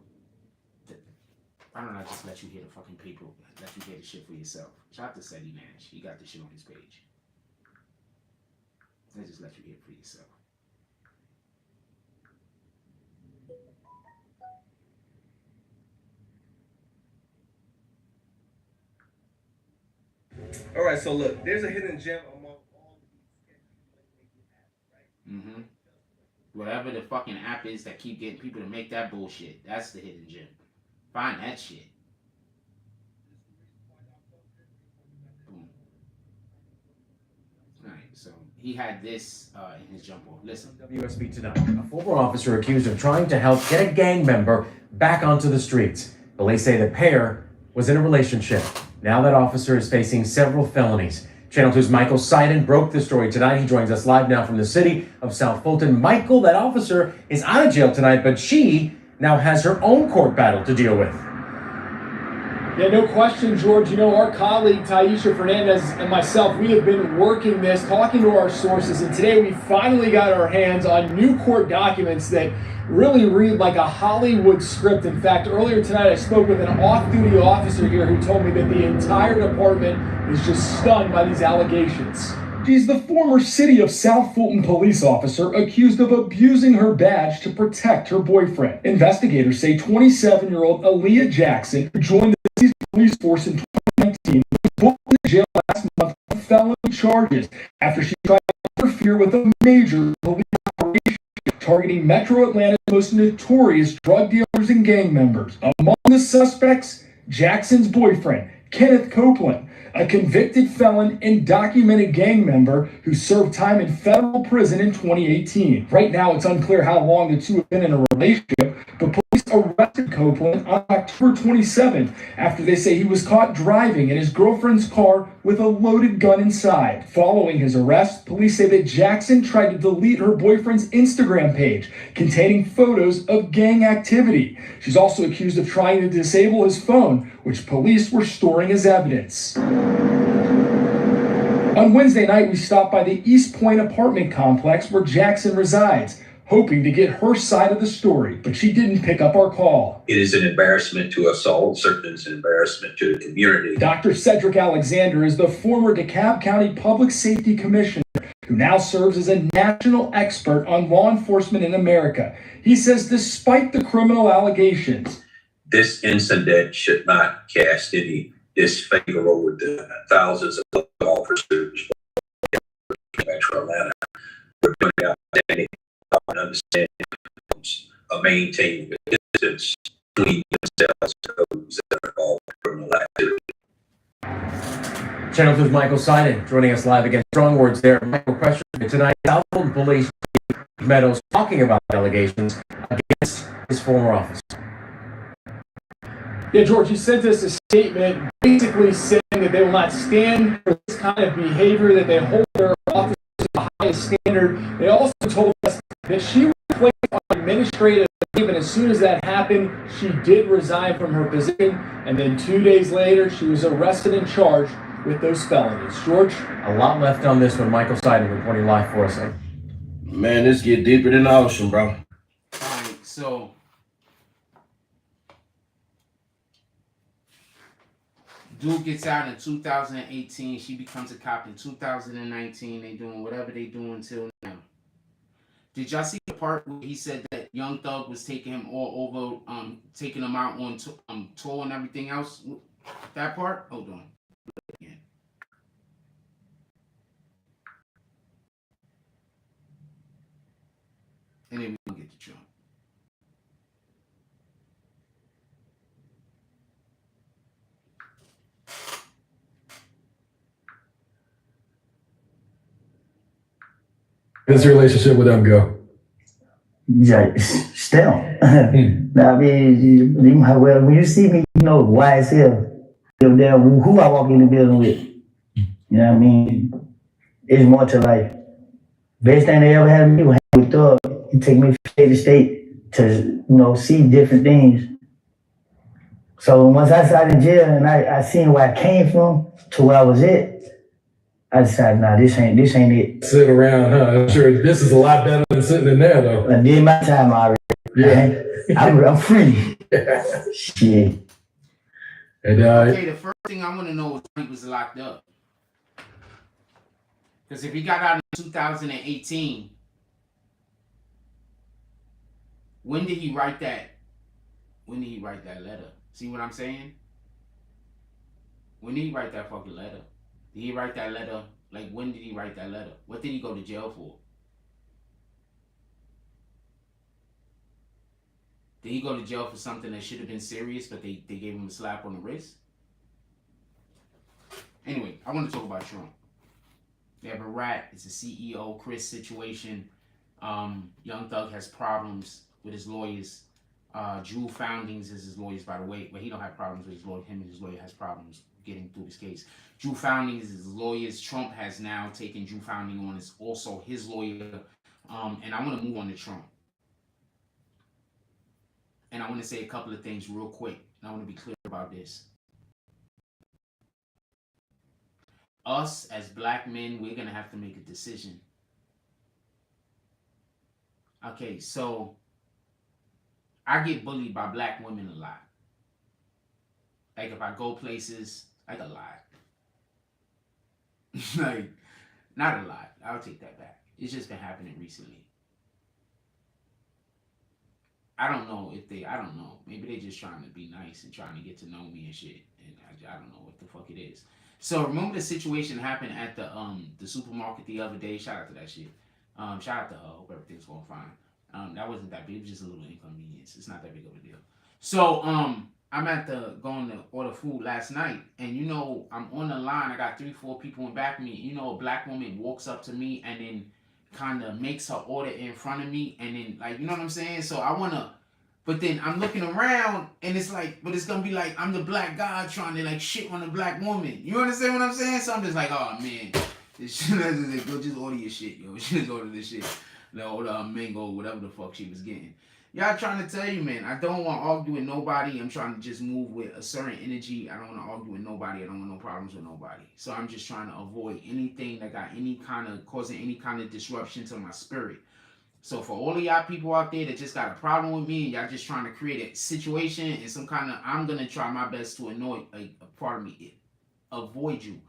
I don't know, just let you hear the fucking paper, let you hear the shit for yourself. Shout out to Seti Nash. He got the shit on his page. Let's just let you hear it for yourself. All right, so look, there's a hidden gem among all these right? Whatever the fucking app is that keep getting people to make that bullshit, that's the hidden gem. Find that shit. Boom. Alright, so he had this in his jump off. Listen. WSB tonight. A former officer accused of trying to help get a gang member back onto the streets. Police say the pair was in a relationship. Now that officer is facing several felonies. Channel 2's Michael Seiden broke the story tonight. He joins us live now from the city of South Fulton. Michael, that officer is out of jail tonight, but she now has her own court battle to deal with. Yeah, no question, George. You know, our colleague Taisha Fernandez and myself, we have been working this, talking to our sources, and today we finally got our hands on new court documents that really read like a Hollywood script. In fact, earlier tonight I spoke with an off-duty officer here who told me that the entire department is just stunned by these allegations. She's the former City of South Fulton police officer accused of abusing her badge to protect her boyfriend. Investigators say 27-year-old Aaliyah Jackson, who joined the city's police force in 2019, was booked in jail last month on felony charges after she tried to interfere with a major police operation targeting Metro Atlanta's most notorious drug dealers and gang members. Among the suspects, Jackson's boyfriend, Kenneth Copeland, a convicted felon and documented gang member who served time in federal prison in 2018. Right now, it's unclear how long the two have been in a relationship, but police arrested Copeland on October 27th after they say he was caught driving in his girlfriend's car with a loaded gun inside. Following his arrest, police say that Jackson tried to delete her boyfriend's Instagram page containing photos of gang activity. She's also accused of trying to disable his phone, which police were storing as evidence. On Wednesday night, we stopped by the East Point apartment complex where Jackson resides, hoping to get her side of the story, but she didn't pick up our call. It is an embarrassment to us all. Certainly it's an embarrassment to the community. Dr. Cedric Alexander is the former DeKalb County Public Safety Commissioner who now serves as a national expert on law enforcement in America. He says despite the criminal allegations, this incident should not cast any disfavor over the thousands of officers in Metro Atlanta. We're doing outstanding and understanding of maintaining the distance between themselves and those that are involved in criminal activity. Channel 2's Michael Seiden joining us live again. Strong words there. Michael, question tonight. South Fulton Police Chief Meadows talking about allegations against his former officer. Yeah, George, he sent us a statement basically saying that they will not stand for this kind of behavior, that they hold their officers to the highest standard. They also told us that she was placed on administrative leave, and as soon as that happened, she did resign from her position, and then 2 days later, she was arrested and charged with those felonies. George? A lot left on this one. Michael Seidel reporting live for us. Man, this get deeper than the ocean, bro. All right, so dude gets out in 2018. She becomes a cop in 2019. They doing whatever they do until now. Did y'all see the part where he said that Young Thug was taking him all over, taking him out on tour and everything else? That part? Hold on. Again. And then we can get to Trump. How's the relationship with them go? Yeah, still. I mean, well, when you see me, you know, YSL, who I walk in the building with. You know what I mean? It's more to life. Best thing they ever had me was hang with Thug. He take me from state to state to, you know, see different things. So once I started in jail and I seen where I came from to where I was at, I decided, nah, this ain't it. Sit around, huh? I'm sure this is a lot better than sitting in there, though. I did my time already. Yeah. I'm free. Shit. And Okay, the first thing I want to know is when he was locked up. Because if he got out in 2018, when did he write that? When did he write that letter? See what I'm saying? When did he write that fucking letter? Did he write that letter? Like, when did he write that letter? What did he go to jail for? Did he go to jail for something that should have been serious, but they gave him a slap on the wrist? Anyway, I want to talk about Trump. They have a rat. It's a CEO KHRIS situation. Young Thug has problems with his lawyers. Drew Foundings is his lawyers, by the way, but he don't have problems with his lawyer. Him and his lawyer has problems getting through this case. Drew Foundings is his lawyers. Trump has now taken Drew Founding on as also his lawyer. And I want to move on to Trump. And I want to say a couple of things real quick. And I want to be clear about this. Us as black men, we're going to have to make a decision. Okay, so I get bullied by black women a lot. Like if I go places, like a lot. Like, not a lot. I'll take that back. It's just been happening recently. I don't know. Maybe they're just trying to be nice and trying to get to know me and shit. And I don't know what the fuck it is. So remember the situation happened at the supermarket the other day. Shout out to that shit. Shout out to her. Hope everything's going fine. That wasn't that big. It was just a little inconvenience. It's not that big of a deal. So I'm at going to order food last night, and you know I'm on the line. I got 3-4 people in back of me. You know, a black woman walks up to me and then kind of makes her order in front of me, and then like, you know what I'm saying? So I wanna, but then I'm looking around and it's like, but it's gonna be like I'm the black guy trying to like shit on a black woman. You understand what I'm saying? So I'm just like, oh man, this shit. Go just order your shit, yo. Just order this shit. Order mango, whatever the fuck she was getting. Y'all trying to tell you, man, I don't want to argue with nobody. I'm trying to just move with a certain energy. I don't want to argue with nobody. I don't want no problems with nobody. So I'm just trying to avoid anything that got any kind of, causing any kind of disruption to my spirit. So for all of y'all people out there that just got a problem with me and y'all just trying to create a situation and some kind of, I'm going to try my best to avoid you,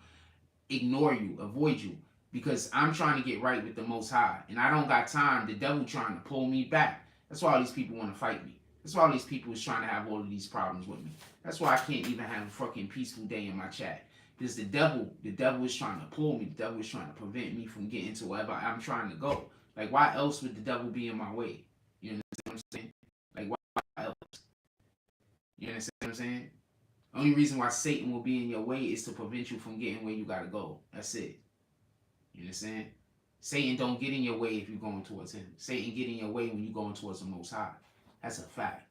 ignore you, avoid you. Because I'm trying to get right with the Most High. And I don't got time. The devil trying to pull me back. That's why all these people want to fight me. That's why all these people is trying to have all of these problems with me. That's why I can't even have a fucking peaceful day in my chat. Because the devil is trying to pull me. The devil is trying to prevent me from getting to wherever I'm trying to go. Like, why else would the devil be in my way? You understand what I'm saying? Like, why else? You understand what I'm saying? Only reason why Satan will be in your way is to prevent you from getting where you got to go. That's it. You understand? Satan don't get in your way if you're going towards him. Satan get in your way when you're going towards the Most High. That's a fact.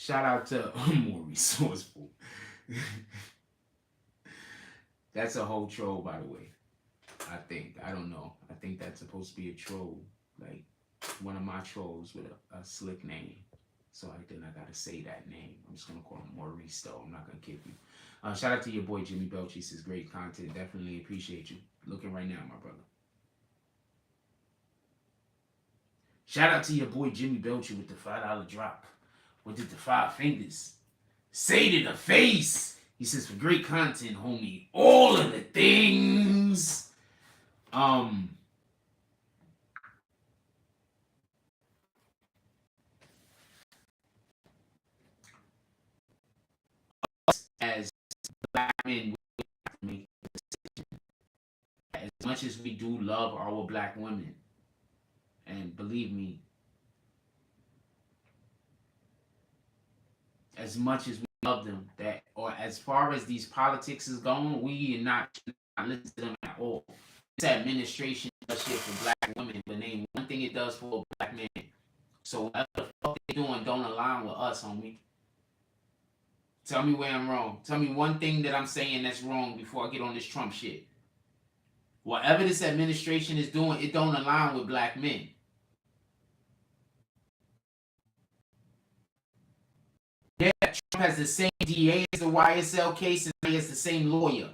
Shout out to more resourceful. That's a whole troll, by the way. I think. I don't know. I think that's supposed to be a troll. Like one of my trolls with a slick name. So I gotta say that name. I'm just gonna call him Maurice though. I'm not gonna kick you. Shout out to your boy Jimmy Belch. He says great content. Definitely appreciate you. Looking right now, my brother. Shout out to your boy Jimmy Belcher with the $5 drop. What did the 5 fingers say to the face? He says for great content, homie. All of the things. As black men, we have to make a decision. As much as we do love our black women, and believe me, as much as we love them, that or as far as these politics is going, we are not listen to them at all. This administration does shit for black women, but name one thing it does for a black man. So whatever the fuck they doing don't align with us, homie. Tell me where I'm wrong. Tell me one thing that I'm saying that's wrong before I get on this Trump shit. Whatever this administration is doing, it don't align with black men. Yeah, Trump has the same DA as the YSL case, and he has the same lawyer.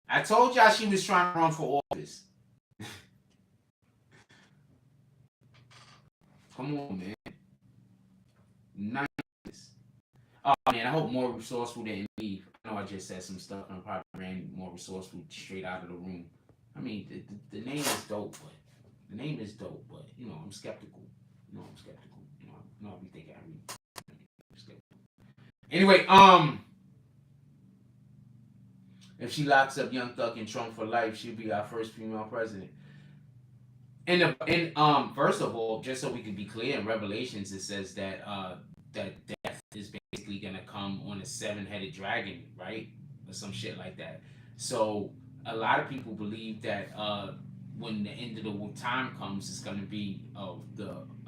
I told y'all she was trying to run for office. Come on, man. Nice. Oh, man, I hope more resourceful didn't leave. I know I just said some stuff and I probably ran more resourceful straight out of the room. I mean, the name is dope, but you know, I'm skeptical. I'm skeptical. I'll be thinking I'm skeptical. Anyway, if she locks up Young Thug and Trump for life, she'll be our first female president. And first of all, just so we can be clear, in Revelations it says that that death is basically gonna come on a 7-headed dragon, right, or some shit like that. So a lot of people believe that when the end of the time comes, it's gonna be a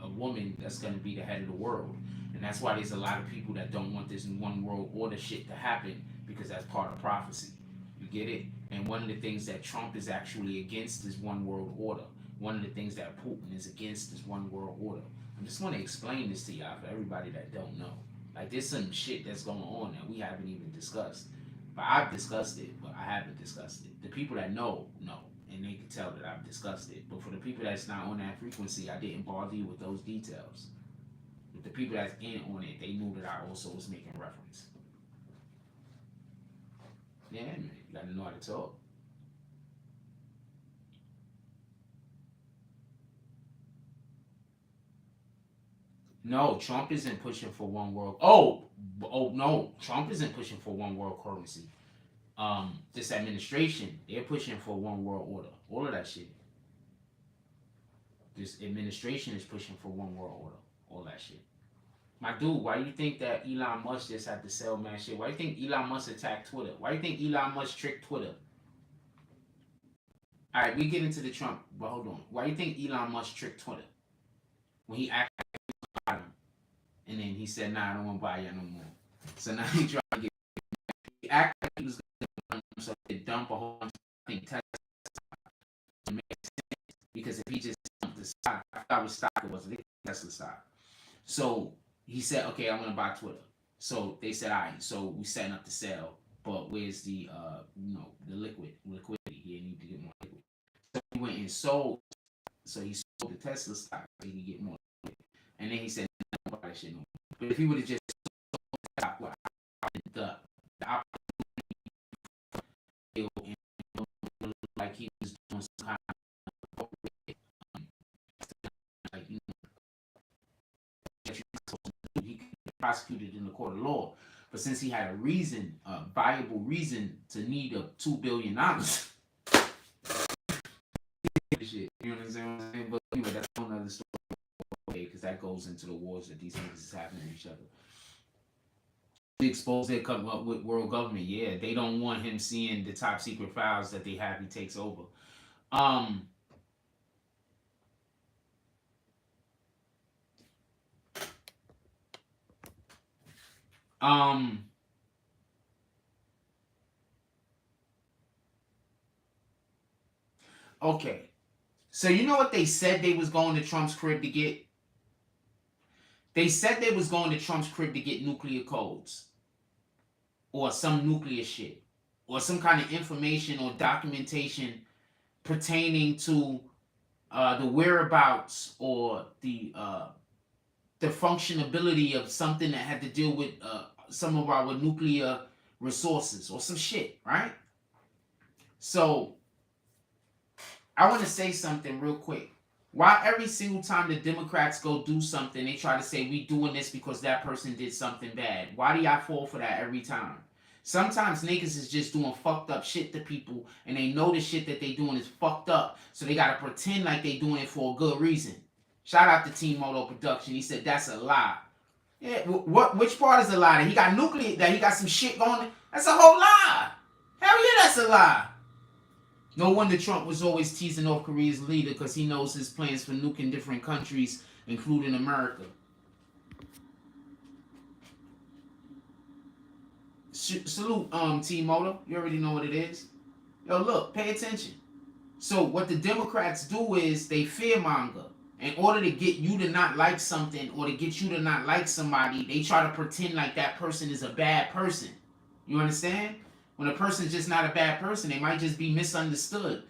woman that's gonna be the head of the world, and that's why there's a lot of people that don't want this one world order shit to happen, because that's part of prophecy. You get it? And one of the things that Trump is actually against is one world order. One of the things that Putin is against is one world order. I just want to explain this to y'all for everybody that don't know. Like, there's some shit that's going on that we haven't even discussed. But I've discussed it, but I haven't discussed it. The people that know, and they can tell that I've discussed it. But for the people that's not on that frequency, I didn't bother you with those details. But the people that's in on it, they knew that I also was making reference. Yeah, man, you gotta know how to talk. No, Trump isn't pushing for one world. Oh no, Trump isn't pushing for one world currency. This administration, they're pushing for one world order. All of that shit. This administration is pushing for one world order. All that shit. My dude, why you think that Elon Musk just had to sell mad shit? Why you think Elon Musk attacked Twitter? Why you think Elon Musk tricked Twitter? All right, we get into the Trump, but hold on. Why you think Elon Musk tricked Twitter when he acted buy them, and then he said, "Nah, I don't want to buy you no more." So now he tried to get. He acted like he was going to so they dump a whole bunch of Tesla because if he just dumped the stock, I forgot what stock it was. I think Tesla stock. So he said, "Okay, I'm going to buy Twitter." So they said, "All right." So we setting up to sell, but where's the the liquidity? He need to get more liquid. So he went and sold. So he sold the Tesla stock so he could get more liquid. And then he said, "I don't buy that shit no more." But if he would have just sold the stock, well, the opportunity like he was doing some kind of like he could be prosecuted in the court of law. But since he had a reason, a viable reason to need $2 billion, shit, you know what I'm saying? But anyway, that's another story, because that goes into the wars that these niggas is having with each other. They expose their come up with world government. Yeah, they don't want him seeing the top secret files that they have. He takes over. Okay. So you know what they said they was going to Trump's crib to get? They said they was going to Trump's crib to get nuclear codes. Or some nuclear shit. Or some kind of information or documentation pertaining to the whereabouts or the functionability of something that had to deal with some of our nuclear resources or some shit, right? So I want to say something real quick. Why every single time the Democrats go do something, they try to say we doing this because that person did something bad? Why do y'all fall for that every time? Sometimes niggas is just doing fucked up shit to people, and they know the shit that they doing is fucked up, so they gotta pretend like they doing it for a good reason. Shout out to Team Moto Production. He said that's a lie. Yeah, which part is a lie? That he got nuclear, that he got some shit going? That's a whole lie. Hell yeah, that's a lie. No wonder Trump was always teasing North Korea's leader, because he knows his plans for nuking different countries, including America. Salute, T-Moto. You already know what it is. Yo, look, pay attention. So what the Democrats do is they fearmonger. In order to get you to not like something or to get you to not like somebody, they try to pretend like that person is a bad person. You understand? When a person's just not a bad person, they might just be misunderstood.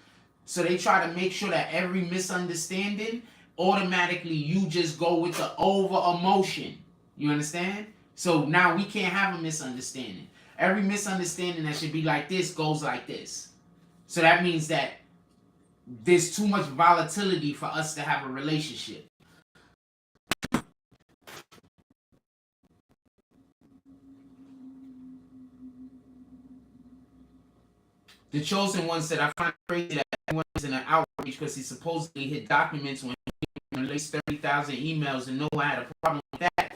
So they try to make sure that every misunderstanding, automatically you just go with the over emotion. You understand? So now we can't have a misunderstanding. Every misunderstanding that should be like this goes like this. So that means that there's too much volatility for us to have a relationship. The Chosen One said, I find it crazy that everyone is in an outrage because he supposedly hid documents when he released 30,000 emails and no one had a problem with that.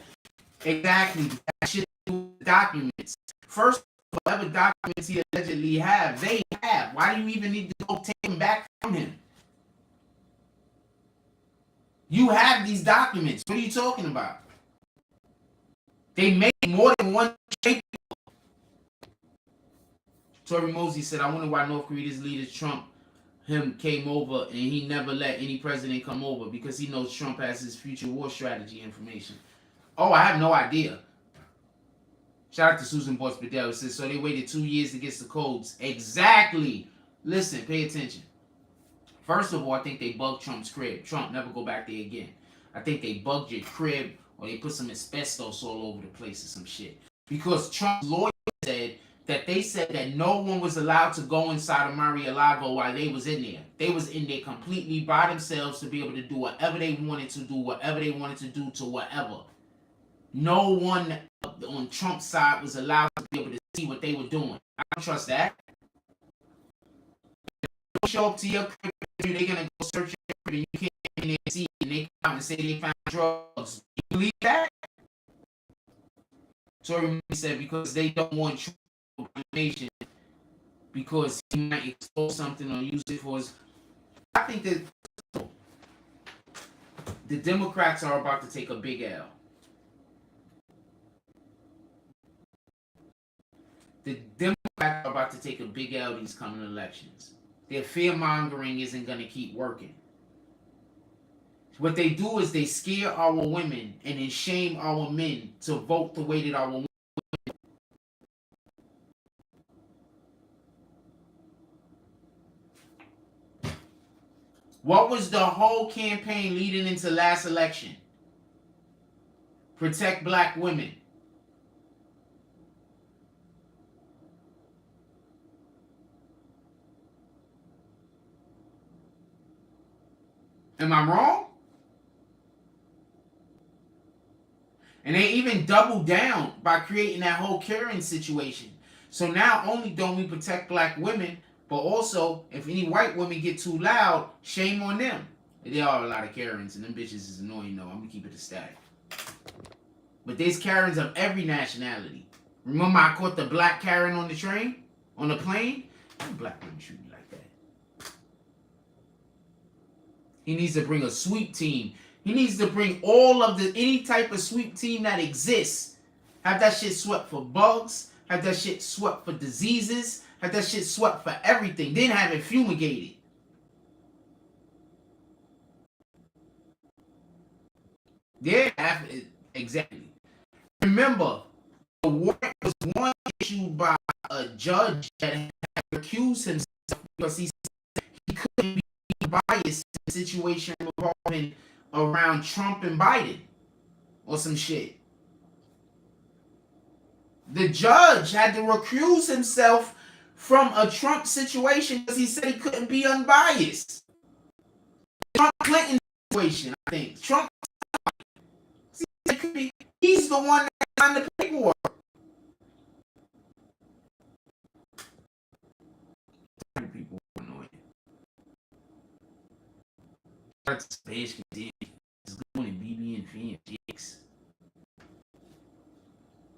Exactly. That shit do documents. First, whatever documents he allegedly have, they have. Why do you even need to go take them back from him? You have these documents. What are you talking about? They make more than one shape. Tory Mosey said, I wonder why North Korea's leader Trump came over and he never let any president come over, because he knows Trump has his future war strategy information. Oh, I have no idea. Shout out to Susan Boyce Bedell, who says, so they waited 2 years to get the codes. Exactly. Listen, pay attention. First of all, I think they bugged Trump's crib. Trump, never go back there again. I think they bugged your crib, or they put some asbestos all over the place or some shit. Because Trump's lawyer said that they said that no one was allowed to go inside of Mar-a-Lago while they was in there. They was in there completely by themselves to be able to do whatever they wanted to do, whatever they wanted to do to whatever. No one on Trump's side was allowed to be able to see what they were doing. I don't trust that. They show up to your crib, they're gonna go search your crib and you can't see it, and they come out and say they found drugs. You believe that? Tory said because they don't want Trump information, because he might expose something or use it for his. I think that the Democrats are about to take a big L. The Democrats are about to take a big L these coming elections. Their fear-mongering isn't going to keep working. What they do is they scare our women and then shame our men to vote the way that our women. What was the whole campaign leading into last election? Protect black women. Am I wrong? And they even doubled down by creating that whole Karen situation. So now only don't we protect black women, but also if any white women get too loud, shame on them. There are a lot of Karens, and them bitches is annoying though. I'm gonna keep it a stack. But there's Karens of every nationality. Remember I caught the black Karen on the train? On the plane? Black women shoot me like that. He needs to bring a sweep team. He needs to bring all of any type of sweep team that exists Have that shit swept for bugs. Have that shit swept for diseases. Have that shit swept for everything. Then have it fumigated. Yeah, exactly. Remember, the warrant was one issued by a judge that had accused himself because he said he couldn't be biased in the situation revolving around Trump and Biden or some shit. The judge had to recuse himself from a Trump situation because he said he couldn't be unbiased. Trump Clinton situation, I think. Trump, he's the one that signed the paperwork. People annoying. Space is going in BBNNETWORK.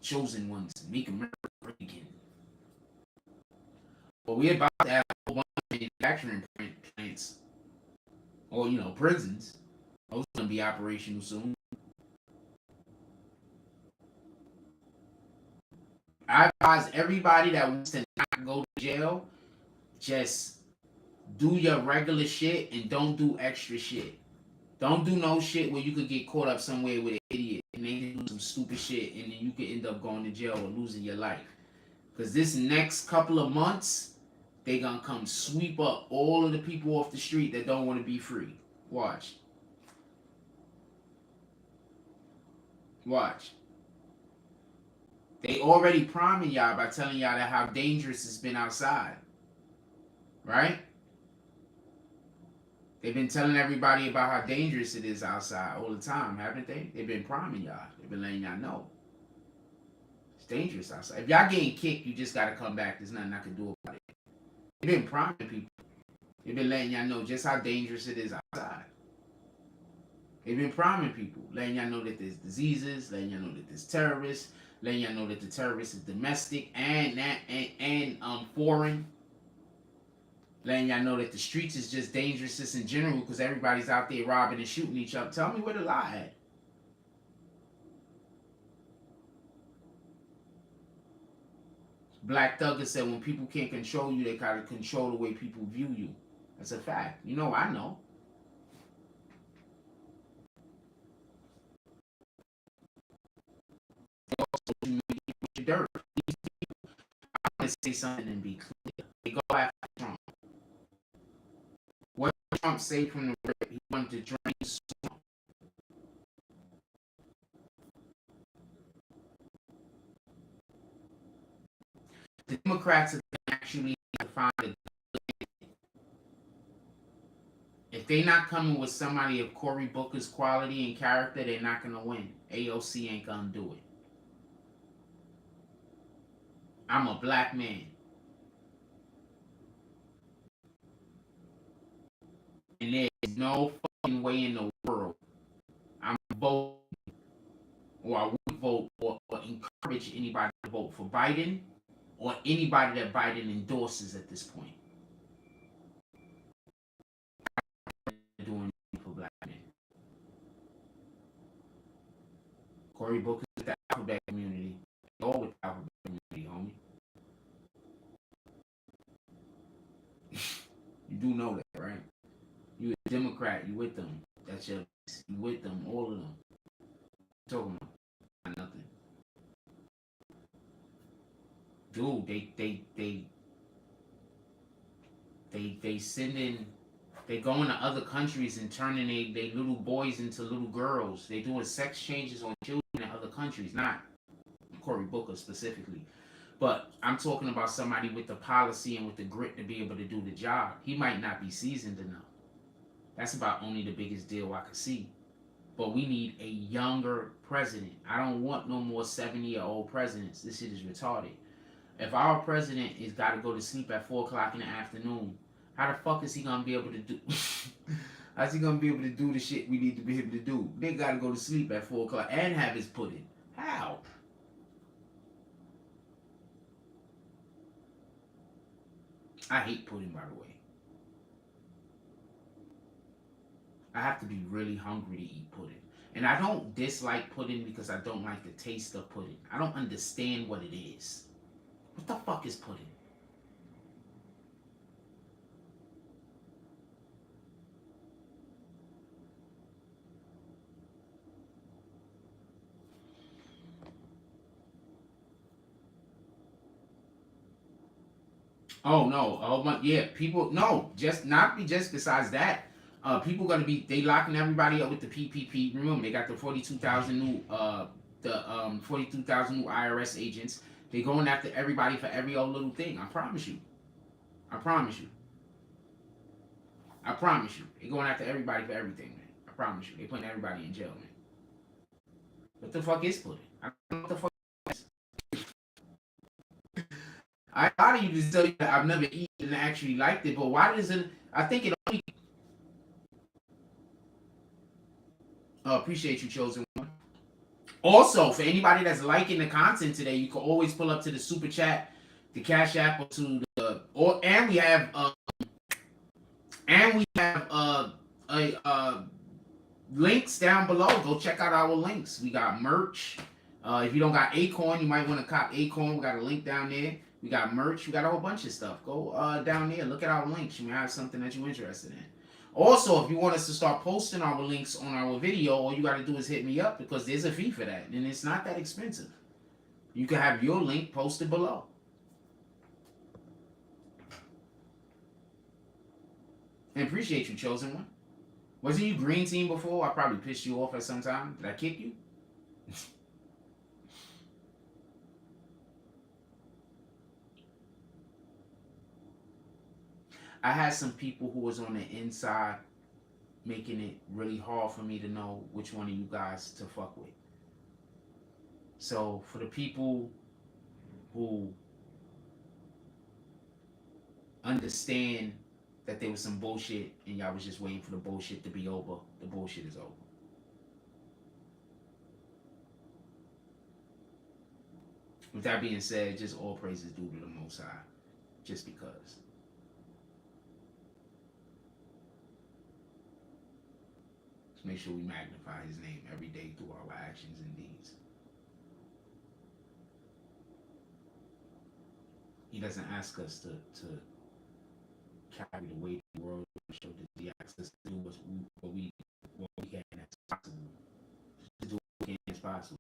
Chosen ones, make America great again. But we're about to have a whole bunch of manufacturing plants, or prisons. Those are gonna be operational soon. I advise everybody that wants to not go to jail, just do your regular shit and don't do extra shit. Don't do no shit where you could get caught up somewhere with an idiot and they do some stupid shit and then you could end up going to jail or losing your life. Because this next couple of months, they gonna come sweep up all of the people off the street that don't want to be free. Watch. Watch. They already priming y'all by telling y'all that how dangerous it's been outside. Right? They've been telling everybody about how dangerous it is outside all the time, haven't they? They've been priming y'all. They've been letting y'all know. It's dangerous outside. If y'all getting kicked, you just gotta come back. There's nothing I can do about it. They've been priming people. They've been letting y'all know just how dangerous it is outside. They've been priming people, letting y'all know that there's diseases, letting y'all know that there's terrorists, letting y'all know that the terrorist is domestic and foreign. Letting y'all know that the streets is just dangerous just in general because everybody's out there robbing and shooting each other. Tell me where the lie at. Black Thugger said when people can't control you, they gotta control the way people view you. That's a fact. I know. Also, you dirt. These people, I want to say something and be clear. They go after Trump. What did Trump say from the rip? He wanted to drain the swamp. The Democrats have actually to find a if they're not coming with somebody of Cory Booker's quality and character, they're not gonna win. AOC ain't gonna do it. I'm a black man. And there's no fucking way in the world I'm voting or I would vote or encourage anybody to vote for Biden or anybody that Biden endorses at this point. Doing for black men. Cory Booker with the alphabet community. All with the alphabet community, homie. You do know that, right? You a Democrat, you with them. That's your you with them, all of them. Talking about nothing. Dude, they sending they going to other countries and turning they little boys into little girls. They doing sex changes on children in other countries, not Cory Booker specifically. But I'm talking about somebody with the policy and with the grit to be able to do the job. He might not be seasoned enough. That's about only the biggest deal I could see. But we need a younger president. I don't want no more 70-year-old presidents. This shit is retarded. If our president is got to go to sleep at 4 o'clock in the afternoon, how the fuck is he going to be able to do? How's he going to be able to do the shit we need to be able to do? They got to go to sleep at 4 o'clock and have his pudding. How? I hate pudding, by the way. I have to be really hungry to eat pudding. And I don't dislike pudding because I don't like the taste of pudding. I don't understand what it is. What the fuck is pudding? Oh no! Oh my, yeah. People, no, just not be just besides that. People gonna be they locking everybody up with the PPP. Remember, they got the 42,000 new 42,000 new IRS agents. They going after everybody for every old little thing. I promise you. I promise you. I promise you. They going after everybody for everything, man. I promise you. They putting everybody in jail, man. What the fuck is pudding? I don't know what the fuck. I thought you just tell you that I've never eaten and actually liked it, but why does it? I think it only. Appreciate you, chosen one. Also, for anybody that's liking the content today, you can always pull up to the super chat, the Cash App, or to the and we have links down below. Go check out our links. We got merch. If you don't got Acorn, you might want to cop Acorn. We got a link down there. We got merch. We got a whole bunch of stuff. Go down there. Look at our links. You may have something that you're interested in. Also, if you want us to start posting our links on our video, all you got to do is hit me up because there's a fee for that. And it's not that expensive. You can have your link posted below. And appreciate you, chosen one. Wasn't you green team before? I probably pissed you off at some time. Did I kick you? I had some people who was on the inside making it really hard for me to know which one of you guys to fuck with. So for the people who understand that there was some bullshit and y'all was just waiting for the bullshit to be over, the bullshit is over. With that being said, just all praises due to the Most High, just because. Let's make sure we magnify His name every day through our actions and deeds. He doesn't ask us to carry the weight of the world, show that He asks us to do what we can as possible. To do what we can as possible.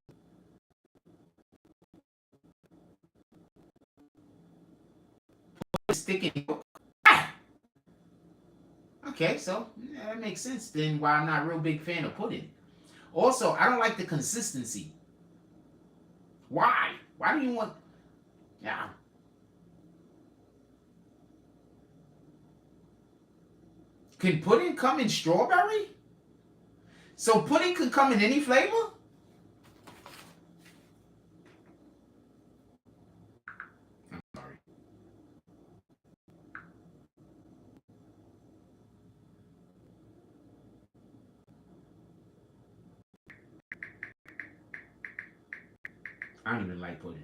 Stick in. Okay, so that makes sense then why I'm not a real big fan of pudding. Also, I don't like the consistency. Why? Why do you want... Yeah. Can pudding come in strawberry? So pudding could come in any flavor? I'm sorry. I don't even like pudding.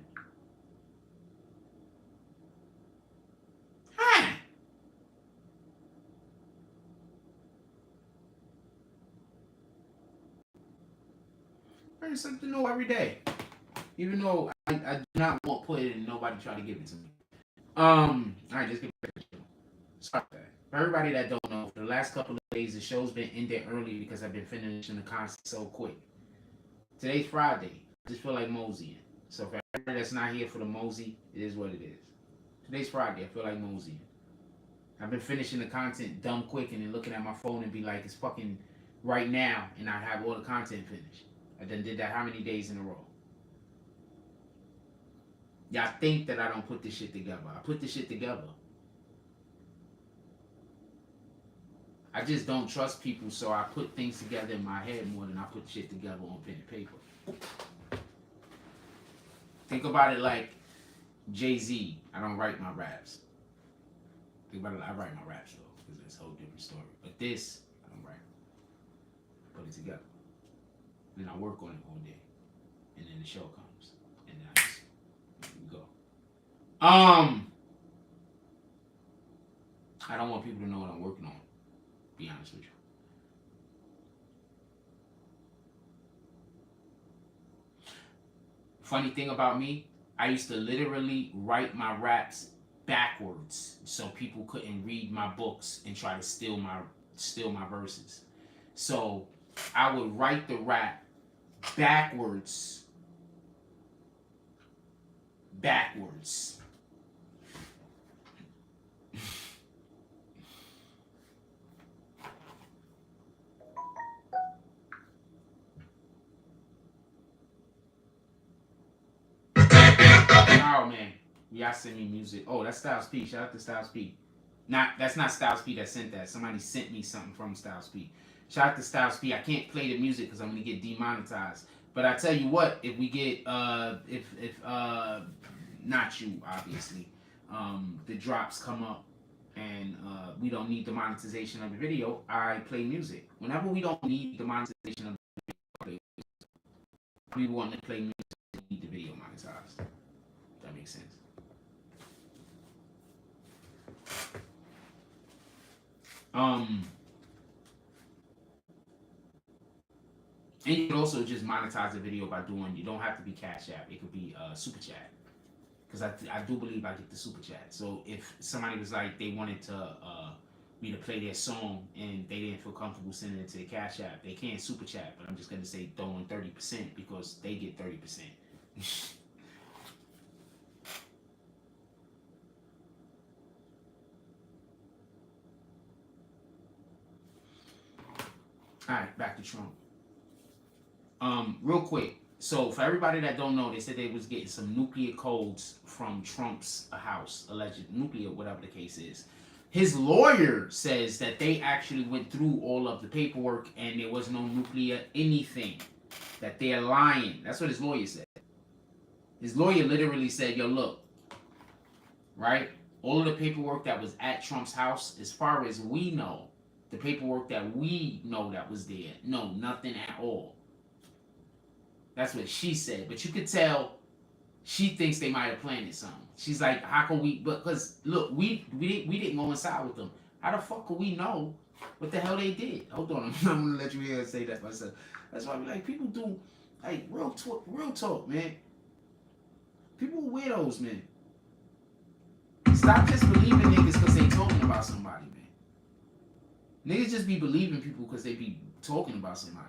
Huh. Learn something new every day. Even though I do not want pudding and nobody try to give it to me. Alright, just get back to the show. Sorry for that. For everybody that don't know, for the last couple of days, the show's been ended early because I've been finishing the content so quick. Today's Friday. I just feel like moseying. So for everybody that's not here for the mosey, it is what it is. Today's Friday. I feel like moseying. I've been finishing the content dumb quick and then looking at my phone and be like, it's fucking right now, and I have all the content finished. I done did that how many days in a row? Y'all think that I don't put this shit together. I put this shit together. I just don't trust people, so I put things together in my head more than I put shit together on pen and paper. Think about it like Jay-Z. I don't write my raps. Think about it, I write my raps though, because that's a whole different story. But this, I don't write. I put it together. Then I work on it all day. And then the show comes. And then I just, here we go. I don't want people to know what I'm working on. Be honest with you. Funny thing about me, I used to literally write my raps backwards so people couldn't read my books and try to steal my verses. So I would write the rap backwards. Oh man, y'all send me music. Oh, that's Styles P. Shout out to Styles P. That's not Styles P that sent that. Somebody sent me something from Styles P. Shout out to Styles P. I can't play the music because I'm gonna get demonetized. But I tell you what, if we get if not you obviously, the drops come up and we don't need the monetization of the video, I play music. Whenever we don't need the monetization of the video, we want to play music to need the video monetized. That makes sense. And you can also just monetize the video by doing, you don't have to be Cash App, it could be Super Chat. Because I do believe I get the Super Chat. So if somebody was like, they wanted to me to play their song and they didn't feel comfortable sending it to the Cash App, they can Super Chat, but I'm just going to say throw in 30% because they get 30%. All right, back to Trump. Real quick. So for everybody that don't know, they said they was getting some nuclear codes from Trump's house, alleged nuclear, whatever the case is. His lawyer says that they actually went through all of the paperwork and there was no nuclear anything. That they're lying. That's what his lawyer said. His lawyer literally said, yo, look, right? All of the paperwork that was at Trump's house, as far as we know, the paperwork that we know that was there, no, nothing at all. That's what she said. But you could tell she thinks they might have planted something. She's like, how can we, because look, we didn't go inside with them. How the fuck could we know what the hell they did? Hold on, I'm gonna let you hear her say that myself. That's why I be like, people do, like, real talk, man. People are weirdos, man. Stop just believing niggas because they talking about somebody, man. Niggas just be believing people because they be talking about somebody.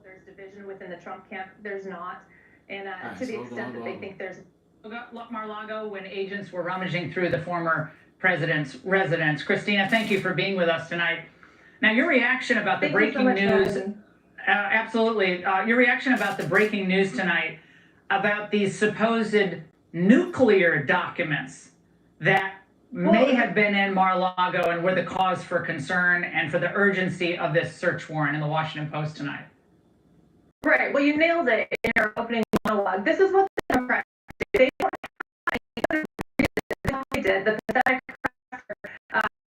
There's division within the Trump camp. There's not. And to the extent that they think there's... Mar-a-Lago, when agents were rummaging through the former president's residence. Christina, thank you for being with us tonight. Now, your reaction about the breaking news... absolutely. Your reaction about the breaking news tonight about these supposed nuclear documents that may have been in Mar-a-Lago and were the cause for concern and for the urgency of this search warrant in the Washington Post tonight. Right. Well, you nailed it in your opening monologue. This is what the Democrats do. They did. The pathetic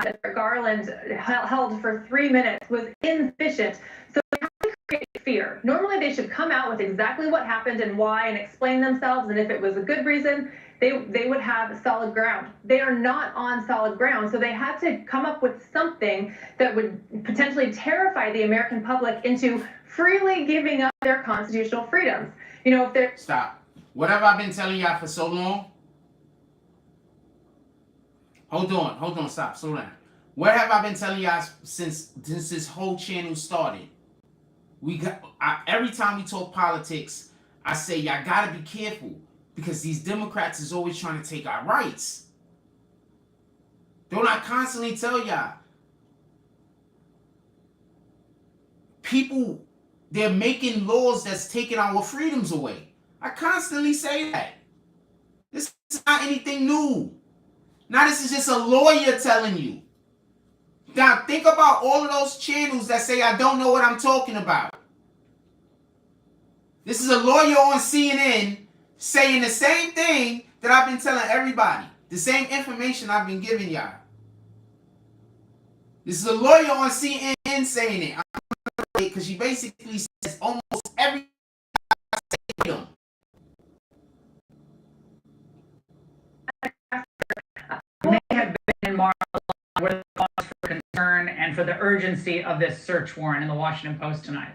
that Garland held for 3 minutes was insufficient. So they have to create fear. Normally, they should come out with exactly what happened and why and explain themselves. And if it was a good reason, they would have solid ground. They are not on solid ground. So they had to come up with something that would potentially terrify the American public into freely giving up their constitutional freedoms. You know, if they're... Stop. What have I been telling y'all for so long? Hold on, stop, slow down. What have I been telling y'all since this whole channel started? Every time we talk politics, I say y'all gotta be careful because these Democrats is always trying to take our rights. Don't I constantly tell y'all? People, they're making laws that's taking our freedoms away. I constantly say that. This is not anything new. Now this is just a lawyer telling you. Now think about all of those channels that say I don't know what I'm talking about. This is a lawyer on CNN saying the same thing that I've been telling everybody. The same information I've been giving y'all. This is a lawyer on CNN saying it. Because she basically says almost every freedom. May have been in Mar-a-Lago were the cause for concern and for the urgency of this search warrant in the Washington Post tonight.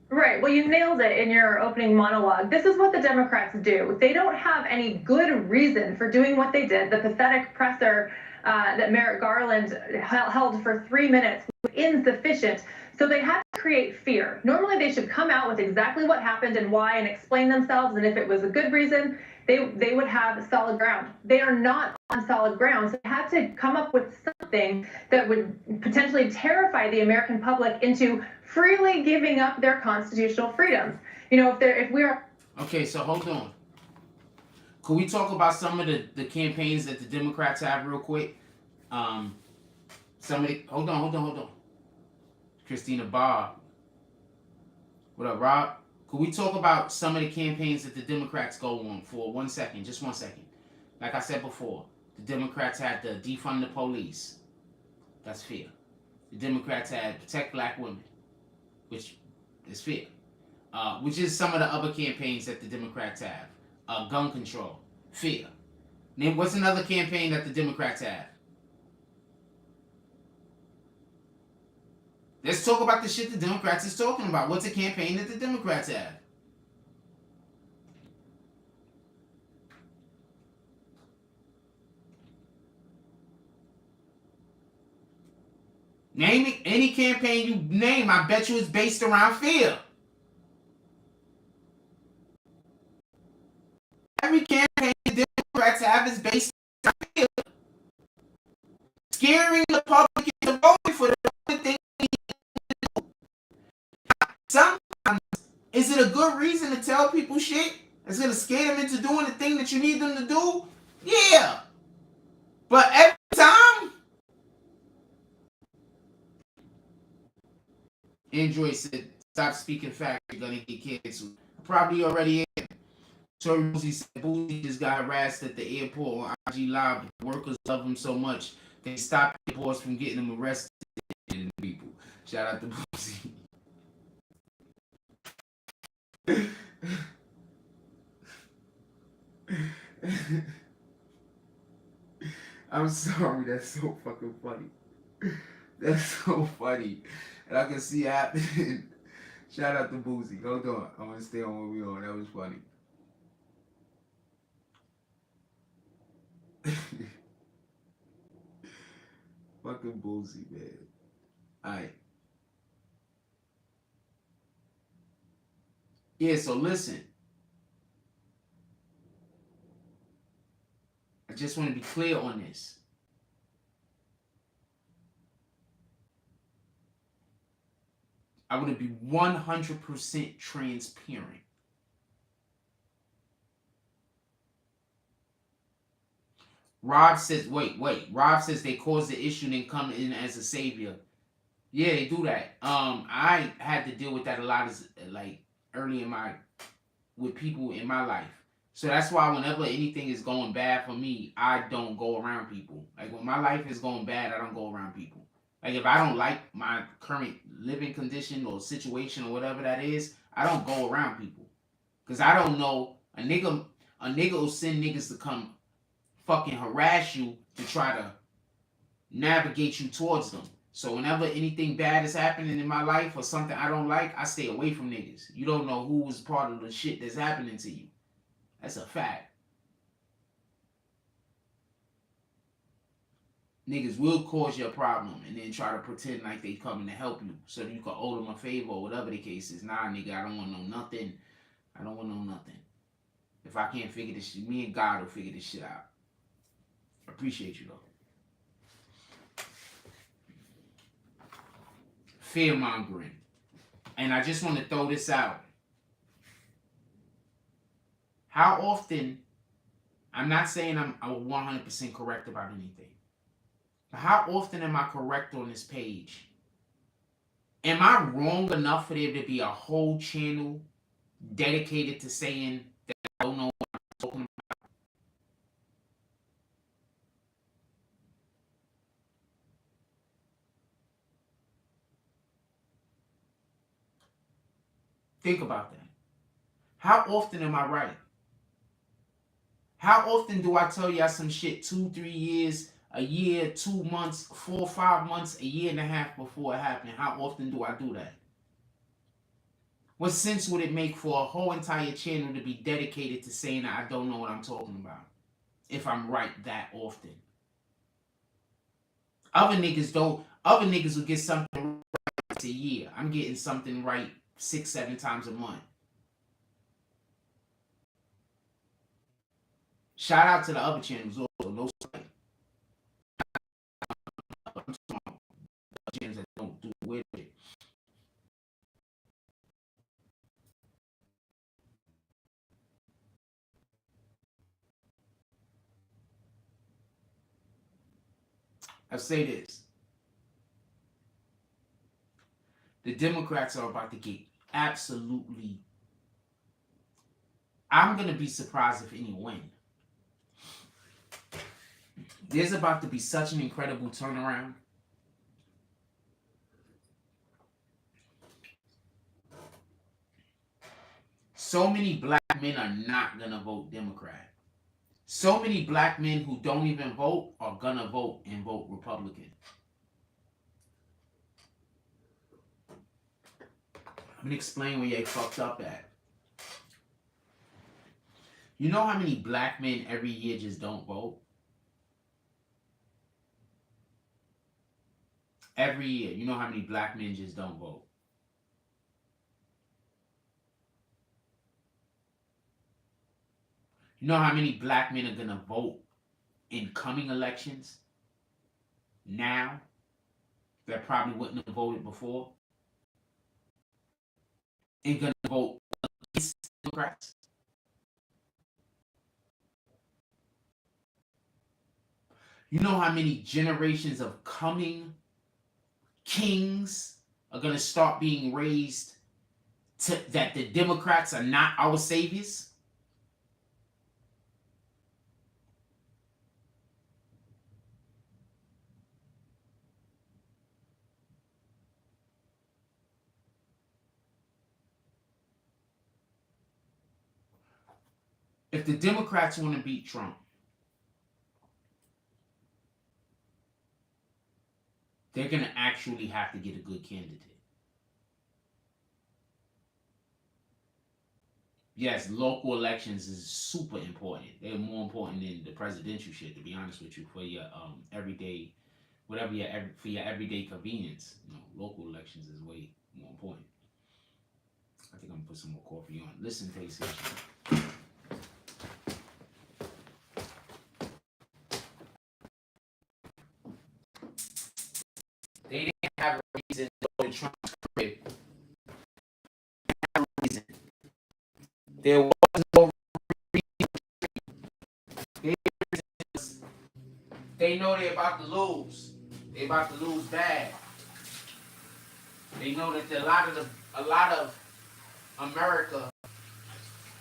Right. right. Well, you nailed it in your opening monologue. This is what the Democrats do. They don't have any good reason for doing what they did. The pathetic presser that Merrick Garland held for 3 minutes was insufficient. So they had to create fear. Normally, they should come out with exactly what happened and why and explain themselves. And if it was a good reason, they would have solid ground. They are not on solid ground. So they had to come up with something that would potentially terrify the American public into freely giving up their constitutional freedoms. You know, if we are... Okay, so hold on. Could we talk about some of the campaigns that the Democrats have real quick? Hold on. Christina Bob. What up, Rob? Could we talk about some of the campaigns that the Democrats go on for 1 second? Just 1 second. Like I said before, the Democrats had to defund the police. That's fair. The Democrats had protect black women, which is fair. Which is some of the other campaigns that the Democrats have. Gun control. Fair. Then what's another campaign that the Democrats have? Let's talk about the shit the Democrats is talking about. What's a campaign that the Democrats have? Name it, any campaign you name, I bet you it's based around fear. Every campaign the Democrats have is based on fear. Scaring the public into voting for the only thing. Sometimes, is it a good reason to tell people shit that's going to scare them into doing the thing that you need them to do? Yeah. But every time, Android said, stop speaking facts, you're going to get canceled. Probably already am. Tori Boozy said, Boozy just got harassed at the airport on IG Live. The workers love him so much, they stopped airports from getting him arrested. People. Shout out to Boozy. I'm sorry, that's so fucking funny. That's so funny. And I can see happening. Shout out to Boozy. Hold on. I'm gonna stay on what we on. That was funny. Fucking Boozy, man. Alright. Yeah, so listen. I just want to be clear on this. I want to be 100% transparent. Rob says, wait. Rob says they caused the issue and then come in as a savior. Yeah, they do that. I had to deal with that a lot as like early with people in my life. So that's why whenever anything is going bad for me, I don't go around people. Like when my life is going bad, I don't go around people. Like if I don't like my current living condition or situation or whatever that is, I don't go around people. Cause I don't know, a nigga will send niggas to come fucking harass you to try to navigate you towards them. So whenever anything bad is happening in my life or something I don't like, I stay away from niggas. You don't know who was part of the shit that's happening to you. That's a fact. Niggas will cause you a problem and then try to pretend like they coming to help you so that you can owe them a favor or whatever the case is. Nah, nigga, I don't want no nothing. I don't want no nothing. If I can't figure this shit, me and God will figure this shit out. I appreciate you, though. Fear-mongering. And I just want to throw this out. How often, I'm not saying I'm 100% correct about anything. But how often am I correct on this page? Am I wrong enough for there to be a whole channel dedicated to saying that I don't know what I'm talking about? Think about that. How often am I right? How often do I tell y'all some shit 2, 3 years, a year, 2 months, 4, 5 months, a year and a half before it happened? How often do I do that? What sense would it make for a whole entire channel to be dedicated to saying that I don't know what I'm talking about if I'm right that often? Other niggas don't. Other niggas will get something right a year. I'm getting something right 6-7 times a month. Shout out to the other channels also. No slight. I'm talking about channels that don't do with it. I say this. The Democrats are about to get absolutely. I'm going to be surprised if any win. There's about to be such an incredible turnaround. So many black men are not going to vote Democrat. So many black men who don't even vote are going to vote and vote Republican. I'm going to explain where you fucked up at. You know how many black men every year just don't vote? Every year, you know how many black men just don't vote? You know how many black men are going to vote in coming elections now that probably wouldn't have voted before? And going to vote against Democrats? You know how many generations of coming kings are going to start being raised to that the Democrats are not our saviors? If the Democrats want to beat Trump, they're going to actually have to get a good candidate. Yes, local elections is super important. They're more important than the presidential shit, to be honest with you, for your everyday, whatever your for your everyday convenience. You know, local elections is way more important. I think I'm gonna put some more coffee on. Listen, Casey. They didn't have a reason to go to Trump's crib. There was no reason. They know they're about to lose. They're about to lose bad. They know that a lot of America,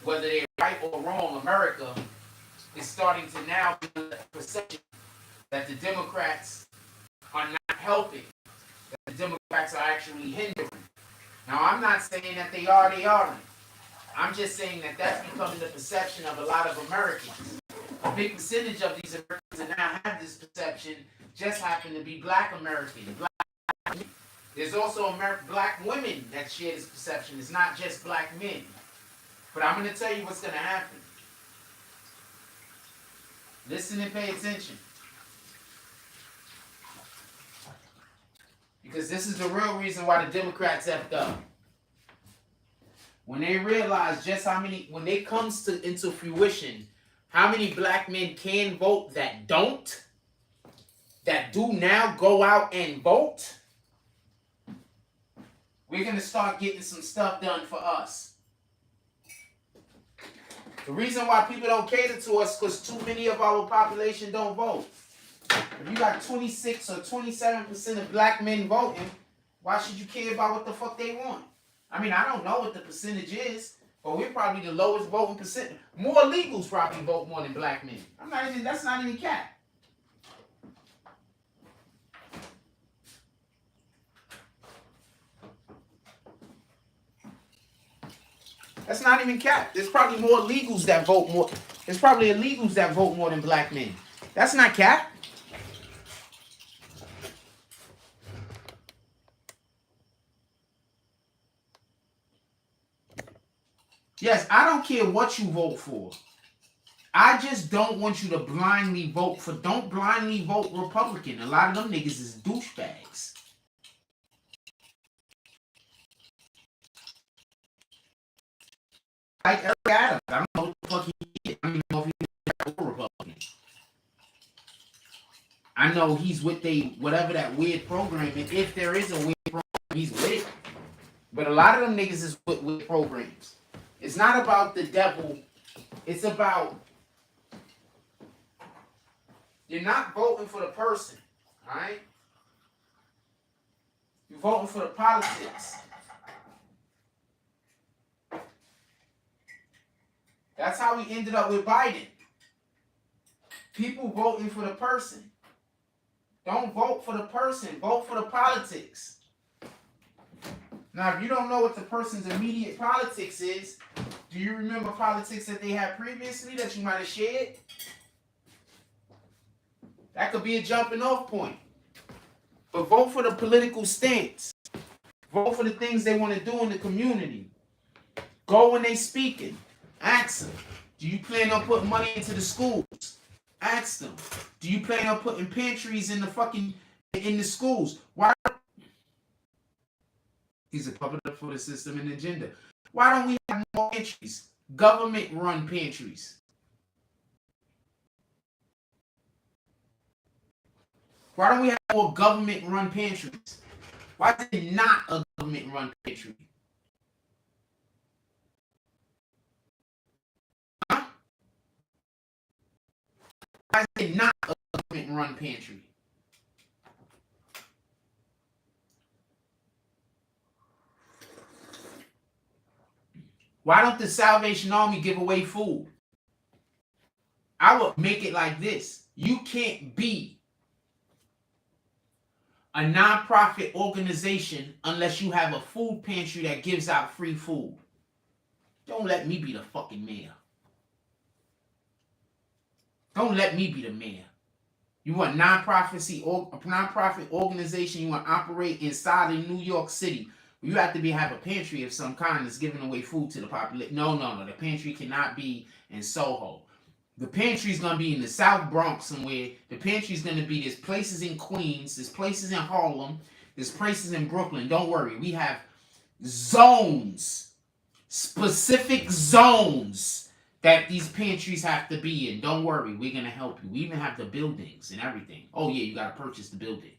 whether they're right or wrong, America is starting to now be the perception that the Democrats are not helping, that the Democrats are actually hindering. Now, I'm not saying that they aren't. I'm just saying that that's becoming the perception of a lot of Americans. A big percentage of these Americans that now have this perception just happen to be black Americans. There's also black women that share this perception. It's not just black men. But I'm going to tell you what's going to happen. Listen and pay attention. Because this is the real reason why the Democrats effed up. When they realize just how many, when it comes into fruition, how many black men can vote that don't, that do now go out and vote, we're going to start getting some stuff done for us. The reason why people don't cater to us is because too many of our population don't vote. If you got 26 or 27% of black men voting, why should you care about what the fuck they want? I mean, I don't know what the percentage is, but we're probably the lowest voting percent. More illegals probably vote more than black men. That's not even cap. That's not even cap. There's probably more illegals that vote more. There's probably illegals that vote more than black men. That's not cap. Yes, I don't care what you vote for. I just don't want you to blindly vote for. Don't blindly vote Republican. A lot of them niggas is douchebags. Like Eric Adams. I don't know what the fuck he is. I don't even know if he's a Republican. I know he's with whatever that weird program, and if there is a weird program, he's with it. But a lot of them niggas is with weird programs. It's not about the devil. It's about you're not voting for the person, all right? You're voting for the politics. That's how we ended up with Biden. People voting for the person. Don't vote for the person. Vote for the politics. Now, if you don't know what the person's immediate politics is, do you remember politics that they had previously that you might have shared? That could be a jumping off point. But vote for the political stance. Vote for the things they want to do in the community. Go when they speaking. Ask them, do you plan on putting money into the schools? Ask them, do you plan on putting pantries in the schools? Why? He's a puppet for the system and agenda. Why don't we have more pantries? Government-run pantries. Why don't we have more government-run pantries? Why is it not a government-run pantry? Huh? Why is it not a government-run pantry? Why don't the Salvation Army give away food? I would make it like this. You can't be a nonprofit organization unless you have a food pantry that gives out free food. Don't let me be the fucking mayor. Don't let me be the mayor. You want a nonprofit organization, you want to operate inside of New York City. You have to have a pantry of some kind that's giving away food to the population. No. The pantry cannot be in Soho. The pantry's going to be in the South Bronx somewhere. The pantry's going to be, there's places in Queens, there's places in Harlem, there's places in Brooklyn. Don't worry. We have zones, specific zones that these pantries have to be in. Don't worry. We're going to help you. We even have the buildings and everything. Oh, yeah, you got to purchase the building.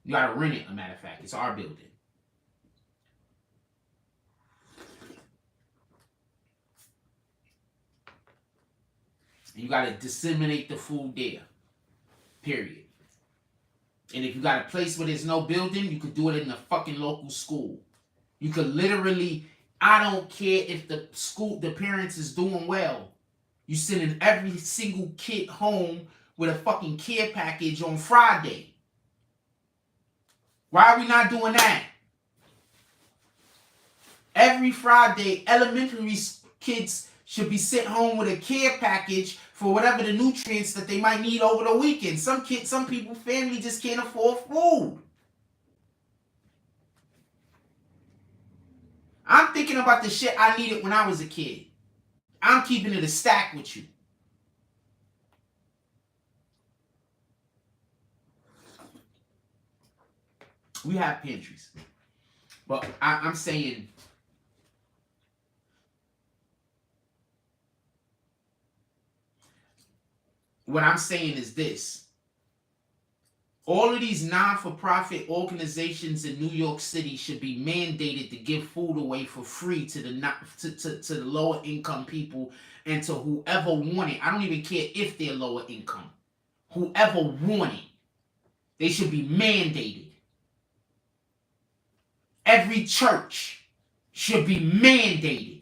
You got to rent it, a matter of fact. It's our building. And you got to disseminate the food there. Period. And if you got a place where there's no building, you could do it in the fucking local school. You could literally, I don't care if the parents is doing well. You sending every single kid home with a fucking care package on Friday. Why are we not doing that? Every Friday, elementary kids should be sent home with a care package for whatever the nutrients that they might need over the weekend. Some people, family just can't afford food. I'm thinking about the shit I needed when I was a kid. I'm keeping it a stack with you. We have pantries. But I'm saying, what I'm saying is this. All of these non-for-profit organizations in New York City should be mandated to give food away for free to the lower income people and to whoever want it. I don't even care if they're lower income. Whoever want it, they should be mandated. Every church should be mandated.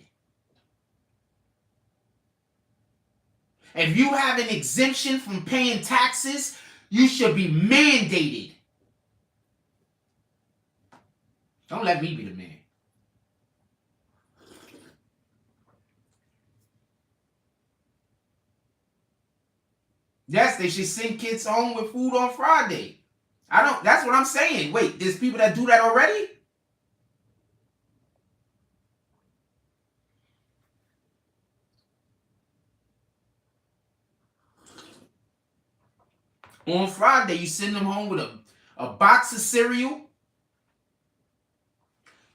If you have an exemption from paying taxes, you should be mandated. Don't let me be the man. Yes, they should send kids home with food on Friday. That's what I'm saying. Wait, there's people that do that already? On Friday, you send them home with a box of cereal.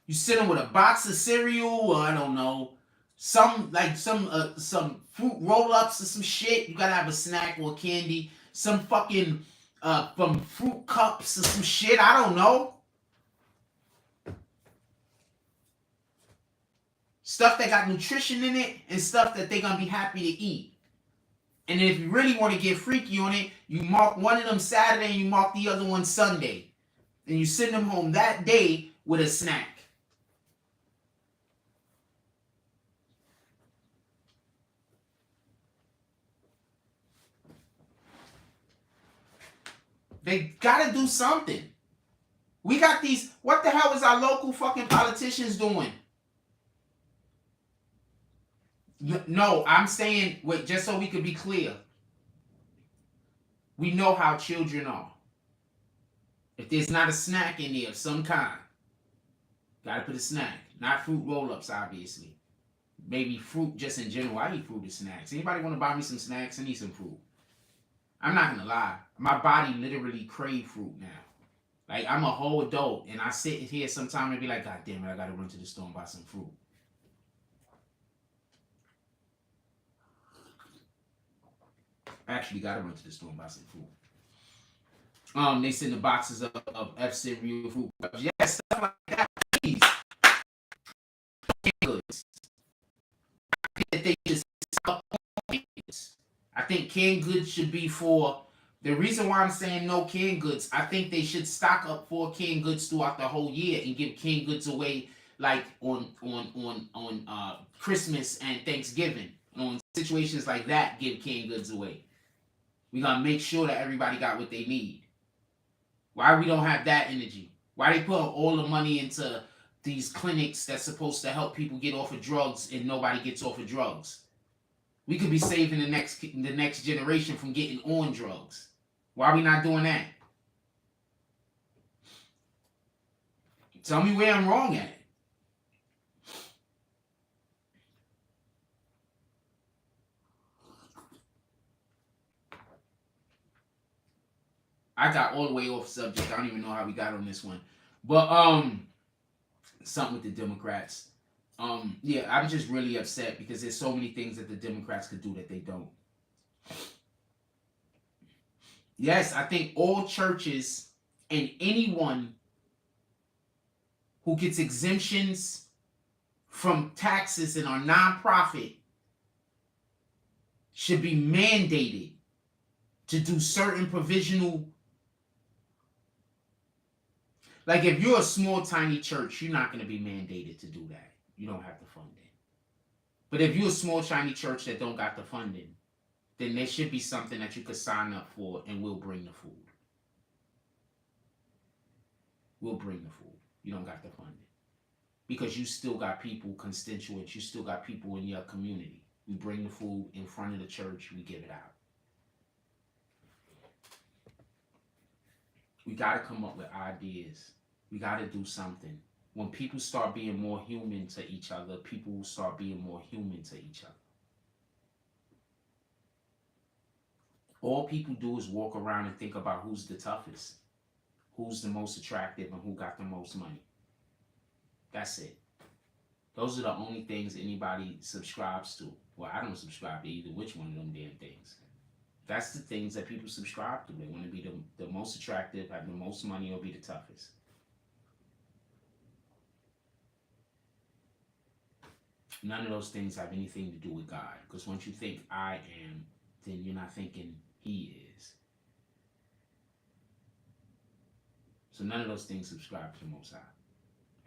You send them with a box of cereal, or I don't know, some fruit roll-ups or some shit. You gotta have a snack or candy. Some fucking from fruit cups or some shit. I don't know. Stuff that got nutrition in it and stuff that they're gonna be happy to eat. And if you really want to get freaky on it, you mark one of them Saturday and you mark the other one Sunday. And you send them home that day with a snack. They gotta do something. We got these, what the hell is our local fucking politicians doing? No, I'm saying, wait, just so we could be clear. We know how children are. If there's not a snack in there of some kind, gotta put a snack. Not fruit roll-ups, obviously. Maybe fruit just in general. I eat fruit as snacks. Anybody want to buy me some snacks? I need some fruit. I'm not gonna lie. My body literally craves fruit now. Like, I'm a whole adult, and I sit here sometime and be like, God damn it, I gotta run to the store and buy some fruit. I actually gotta run to the store and buy some fruit. They send the boxes of F cereal, fruit. Yeah, stuff like that. Please. Goods. They just I think canned goods should be for the reason why I'm saying no canned goods. I think they should stock up for canned goods throughout the whole year and give canned goods away like on Christmas and Thanksgiving. On situations like that, give canned goods away. We gotta make sure that everybody got what they need. Why we don't have that energy? Why they put all the money into these clinics that's supposed to help people get off of drugs and nobody gets off of drugs? We could be saving the next generation from getting on drugs. Why are we not doing that? Tell me where I'm wrong at. I got all the way off subject. I don't even know how we got on this one. But something with the Democrats. Yeah, I'm just really upset because there's so many things that the Democrats could do that they don't. Yes, I think all churches and anyone who gets exemptions from taxes and are nonprofit should be mandated to do certain provisional. Like if you're a small, tiny church, you're not going to be mandated to do that. You don't have the funding. But if you're a small, tiny church that don't got the funding, then there should be something that you could sign up for and we'll bring the food. We'll bring the food. You don't got the funding. Because you still got people, constituents, you still got people in your community. We bring the food in front of the church, we give it out. We got to come up with ideas. We got to do something. When people start being more human to each other, people will start being more human to each other. All people do is walk around and think about who's the toughest, who's the most attractive, and who got the most money. That's it. Those are the only things anybody subscribes to. Well, I don't subscribe to either which one of them damn things. That's the things that people subscribe to. They want to be the most attractive, have the most money, or be the toughest. None of those things have anything to do with God. Because once you think I am, then you're not thinking He is. So none of those things subscribe to the Most High.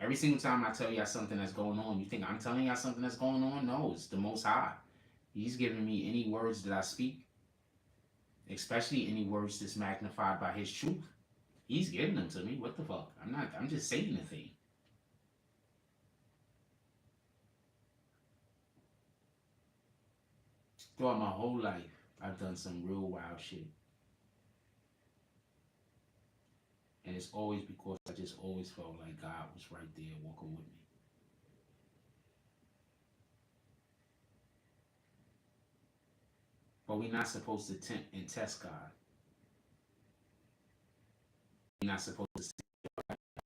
Every single time I tell y'all something that's going on, you think I'm telling y'all something that's going on? No, it's the Most High. He's giving me any words that I speak, especially any words that's magnified by His truth. He's giving them to me. What the fuck? I'm just saying the thing. Throughout my whole life, I've done some real wild shit. And it's always because I just always felt like God was right there walking with me. But we're not supposed to tempt and test God. you're not supposed to say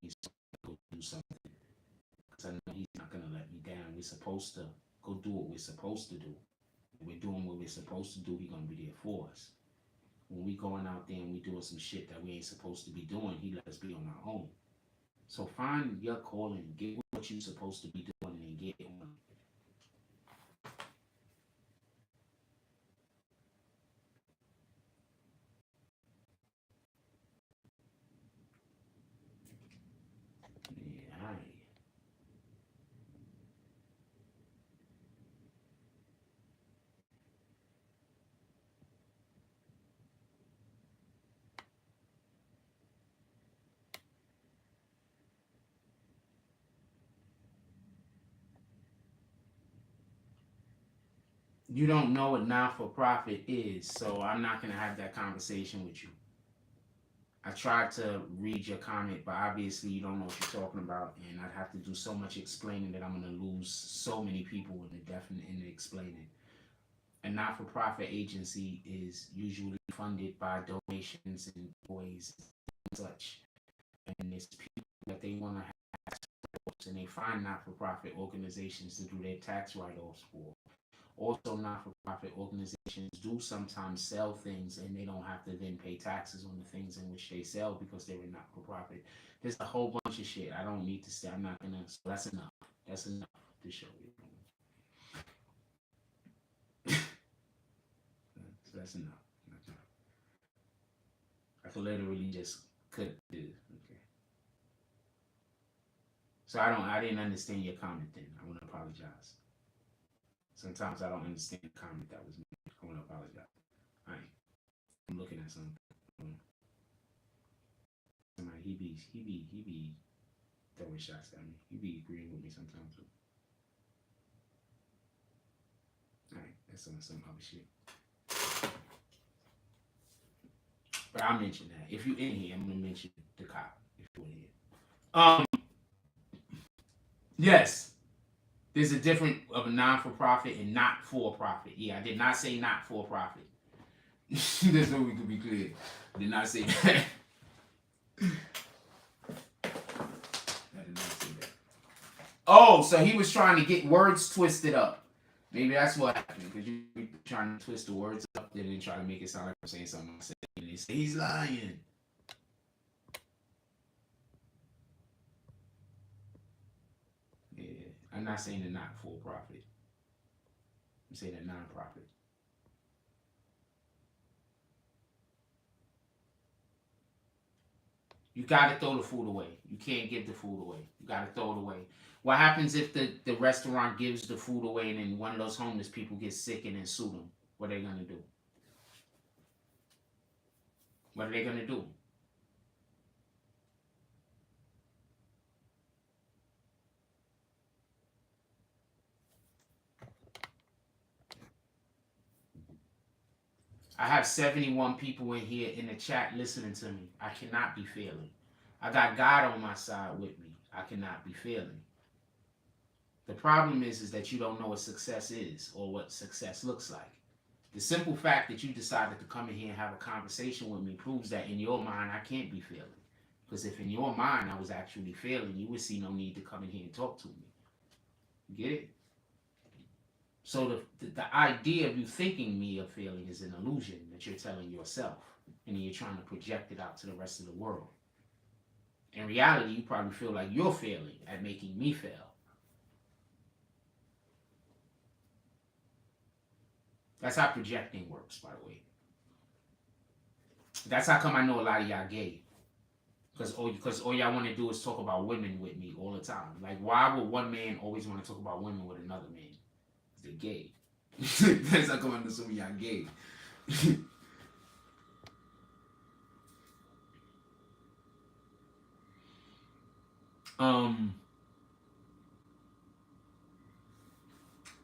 he's supposed to go do something. Because I know he's not going to let me down. We're supposed to go do what we're supposed to do. When we're doing what we're supposed to do, he's going to be there for us. When we going out there and we doing some shit that we ain't supposed to be doing, he let us be on our own. So find your calling, get what you're supposed to be doing, and get on. Yeah, all right. You don't know what not-for-profit is, so I'm not going to have that conversation with you. I tried to read your comment, but obviously you don't know what you're talking about, and I'd have to do so much explaining that I'm going to lose so many people in the explaining. A not-for-profit agency is usually funded by donations and ways and such, and it's people that they want to have tax write-offs, and they find not-for-profit organizations to do their tax write-offs for. Also, not-for-profit organizations do sometimes sell things and they don't have to then pay taxes on the things in which they sell because they're a not-for-profit. There's a whole bunch of shit. I don't need to say. I'm not gonna. So that's enough. That's enough to show you. So that's enough. That's enough. I could literally just cut this. Okay. So I didn't understand your comment then. I want to apologize. Sometimes I don't understand the comment that was made. I want to apologize. All right. I'm looking at something. Somebody, he be throwing shots at me. He be agreeing with me sometimes too. All right. That's some other shit. But I'll mention that. If you in here, I'm going to mention the cop. If you're in here. Yes. There's a difference of a non-for-profit and not-for-profit. Yeah, I did not say not-for-profit. That's what we could be clear. I did not say that. I did not say that. Oh, so he was trying to get words twisted up. Maybe that's what happened, because you were trying to twist the words up and then try to make it sound like I'm saying something I said. And they say he's lying. Yeah, I'm not saying they're not for profit. I'm saying they're non-profit. You gotta throw the food away. You can't give the food away. You gotta throw it away. What happens if the restaurant gives the food away and then one of those homeless people gets sick and then sue them? What are they gonna do? What are they gonna do? I have 71 people in here in the chat listening to me. I cannot be failing. I got God on my side with me. I cannot be failing. The problem is that you don't know what success is or what success looks like. The simple fact that you decided to come in here and have a conversation with me proves that in your mind I can't be failing. Because if in your mind I was actually failing, you would see no need to come in here and talk to me. You get it? So the idea of you thinking me of failing is an illusion that you're telling yourself, and then you're trying to project it out to the rest of the world. In reality, you probably feel like you're failing at making me fail. That's how projecting works, by the way. That's how come I know a lot of y'all gay. Because all y'all want to do is talk about women with me all the time. Like, why would one man always want to talk about women with another man? They're gay. That's how come I know some of y'all gay.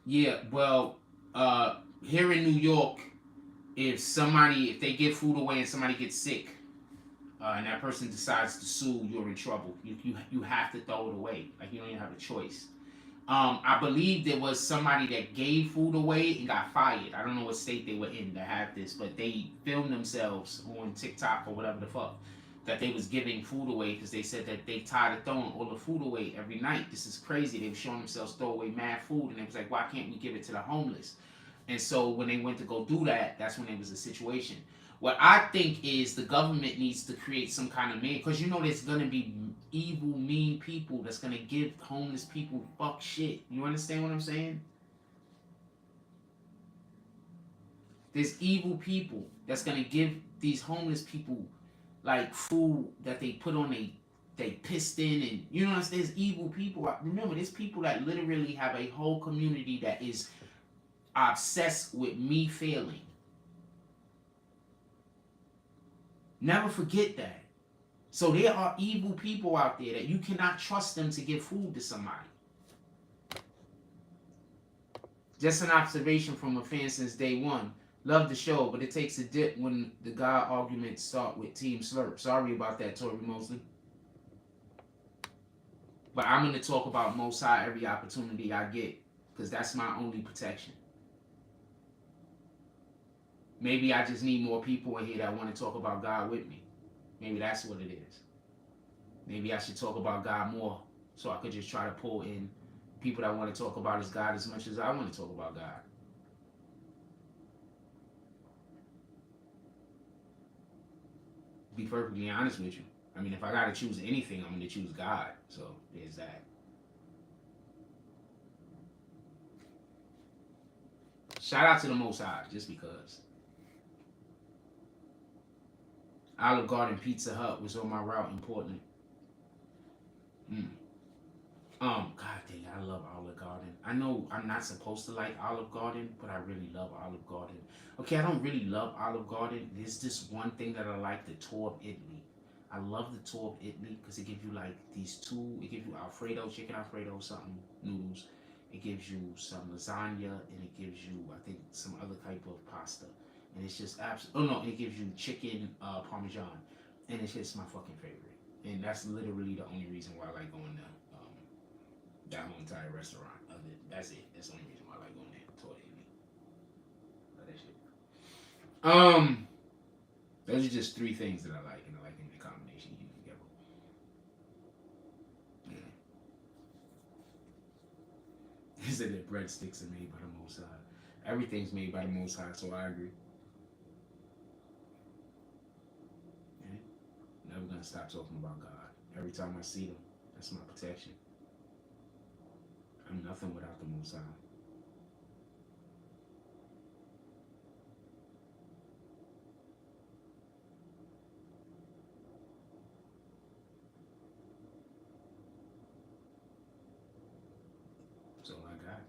Yeah, well, here in New York, if they give food away and somebody gets sick, and that person decides to sue, you're in trouble. You have to throw it away. Like, you don't even have a choice. I believe there was somebody that gave food away and got fired. I don't know what state they were in that had this, but they filmed themselves on TikTok or whatever the fuck that they was giving food away because they said that they tired of throwing all the food away every night. This is crazy. They were showing themselves throw away mad food, and it was like, why can't we give it to the homeless? And so when they went to go do that, that's when it was a situation. What I think is the government needs to create some kind of man, because you know there's gonna be evil, mean people that's gonna give homeless people fuck shit. You understand what I'm saying? There's evil people that's gonna give these homeless people like food that they put on they pissed in, and you know, there's evil people. Remember, there's people that literally have a whole community that is obsessed with me failing. Never forget that. So there are evil people out there that you cannot trust them to give food to somebody. Just an observation from a fan since day one. Love the show, but it takes a dip when the God arguments start with Team Slurp. Sorry about that, Tori Mosley. But I'm going to talk about Most High every opportunity I get, because that's my only protection. Maybe I just need more people in here that want to talk about God with me. Maybe that's what it is. Maybe I should talk about God more, so I could just try to pull in people that want to talk about His God as much as I want to talk about God. Be perfectly honest with you. I mean, if I got to choose anything, I'm going to choose God. So there's that. Shout out to the Most High, just because. Olive Garden Pizza Hut was on my route in Portland. God dang, I love Olive Garden. I know I'm not supposed to like Olive Garden, but I really love Olive Garden. Okay, I don't really love Olive Garden. There's this one thing that I like, the tour of Italy. I love the tour of Italy because it gives you like these two. It gives you Alfredo, chicken Alfredo, something, noodles. It gives you some lasagna, and it gives you, I think, some other type of pasta. And it's just absolutely, oh no, it gives you chicken Parmesan. And it's just my fucking favorite. And that's literally the only reason why I like going there. That whole entire restaurant. That's it. That's the only reason why I like going there. Tour Italy. But that shit. Those are just three things that I like, and I like in the combination together. Yeah. He said that breadsticks are made by the Most High. Everything's made by the Most High, so I agree. Yeah. Never gonna stop talking about God. Every time I see them, that's my protection. I'm nothing without the Most High. That's all I got.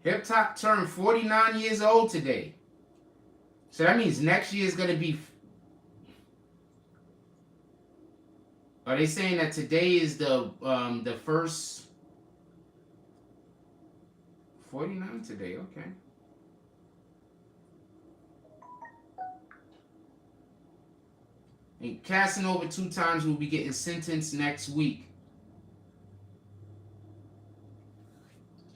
Hip Hop turned 49 years old today. So that means next year is going to be... Are they saying that today is the first... 49 today, okay. And Casanova 2 times will be getting sentenced next week.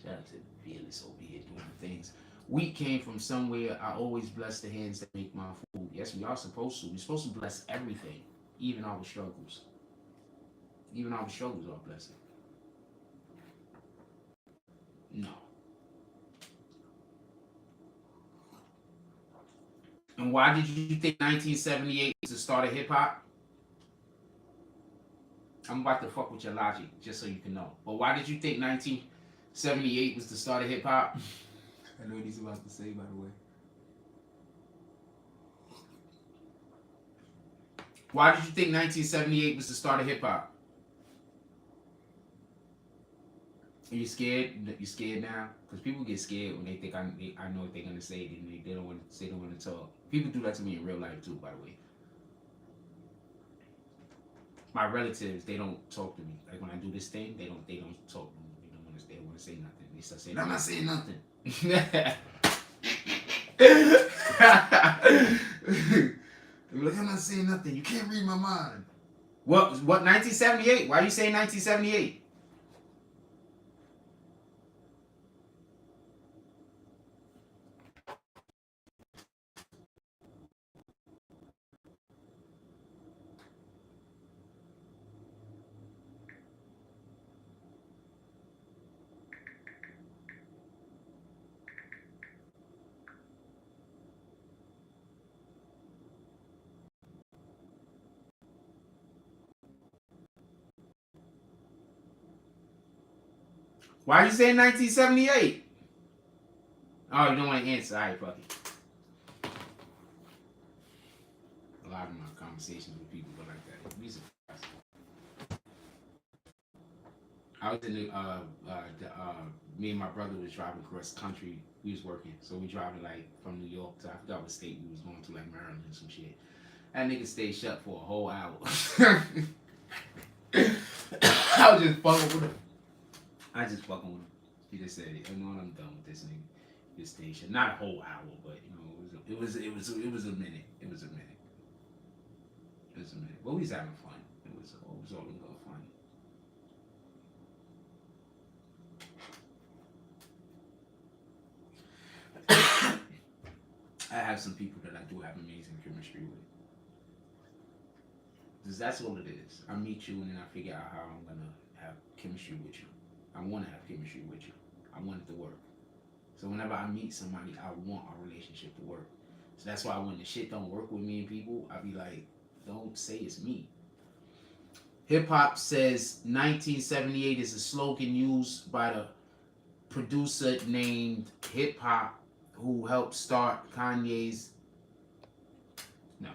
Shout out to Fearless over here doing things. Wheat came from somewhere. I always bless the hands that make my food. Yes, we are supposed to. We're supposed to bless everything, even our struggles. Even our struggles are a blessing. No. And why did you think 1978 was the start of hip hop? I'm about to fuck with your logic, just so you can know. But why did you think 1978 was the start of hip hop? I know what he's about to say, by the way. Why did you think 1978 was the start of hip hop? Are you scared? You scared now? Because people get scared when they think I know what they're gonna say, and they don't want to talk. People do that to me in real life too, by the way. My relatives, they don't talk to me. Like when I do this thing, they don't talk to me. They want to say nothing. They start saying, I'm not saying nothing. Look, I'm not saying nothing. You can't read my mind. What 1978? Why you saying 1978? Why you saying 1978? Oh, you don't want to answer. All right, fuck it. A lot of my conversations with people go like that. Be surprised. I was in the me and my brother was driving across the country. We was working, so we driving like from New York to I forgot what state we was going to, like Maryland and some shit. That nigga stayed shut for a whole hour. I was just fucking with him. He just said, "You know what? I'm done with this nigga. This station. Not a whole hour, but you know, it was a minute. It was a minute. But we was having fun. It was all in good fun. I have some people that I do have amazing chemistry with. Because that's all it is. I meet you and then I figure out how I'm gonna have chemistry with you. I want to have chemistry with you. I want it to work. So whenever I meet somebody, I want our relationship to work. So that's why when the shit don't work with me and people, I be like, don't say it's me. Hip hop says 1978 is a slogan used by the producer named Hip Hop who helped start Kanye's. No,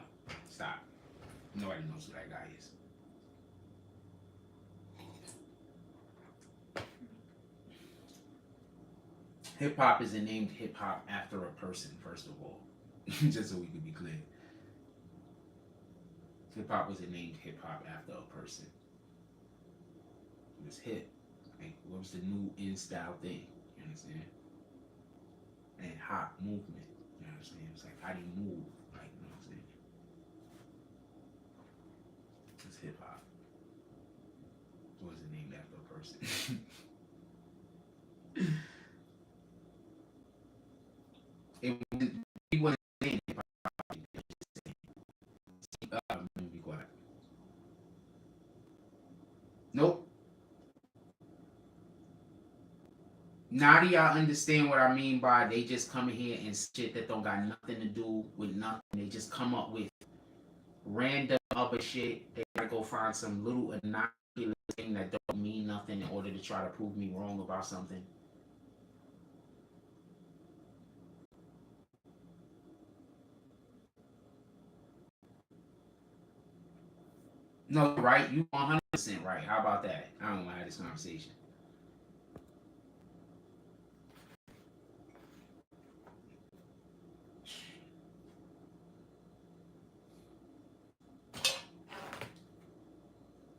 stop. Nobody knows who that guy is. Hip hop isn't named hip hop after a person, first of all. Just so we can be clear. Hip hop wasn't named hip hop after a person. It was hip. Like, what was the new in style thing? You understand? And hop movement. You know what I'm saying? It was like, how do you move? Like, you know what I'm saying? It's hip hop. It wasn't named after a person. It wasn't named hip hop. Let me be quiet. Nope. Now do y'all understand what I mean by they just come in here and shit that don't got nothing to do with nothing. They just come up with random other shit. They gotta go find some little innocuous thing that don't mean nothing in order to try to prove me wrong about something. No, right? You 100% right. How about that? I don't want to have this conversation.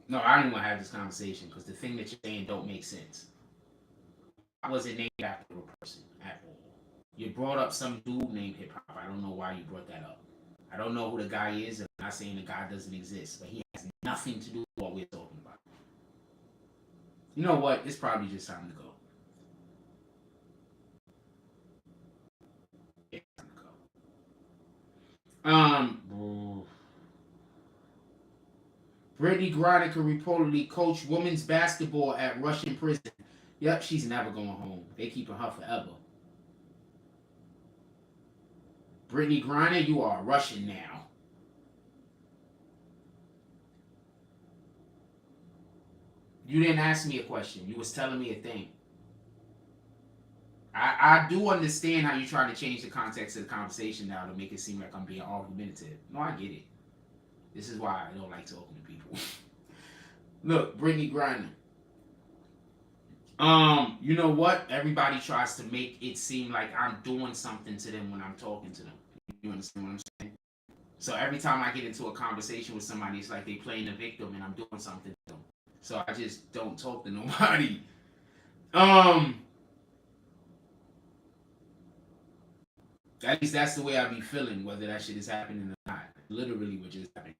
No, I don't want to have this conversation because the thing that you're saying don't make sense. I wasn't named after a person at all. You brought up some dude named Hip Hop. I don't know why you brought that up. I don't know who the guy is. I'm not saying the guy doesn't exist, but he has nothing to do with what we're talking about. You know what? It's probably just time to go. It's time to go. Brittany Griner could reportedly coach women's basketball at Russian prison. Yep, she's never going home. They keeping her forever. Brittany Griner, you are Russian now. You didn't ask me a question. You was telling me a thing. I do understand how you're trying to change the context of the conversation now to make it seem like I'm being argumentative. No, I get it. This is why I don't like talking to people. Look, Brittany Griner. You know what? Everybody tries to make it seem like I'm doing something to them when I'm talking to them. You understand what I'm saying? So every time I get into a conversation with somebody, it's like they playing the victim and I'm doing something to them. So I just don't talk to nobody. At least that's the way I be feeling, whether that shit is happening or not. Literally what just happened.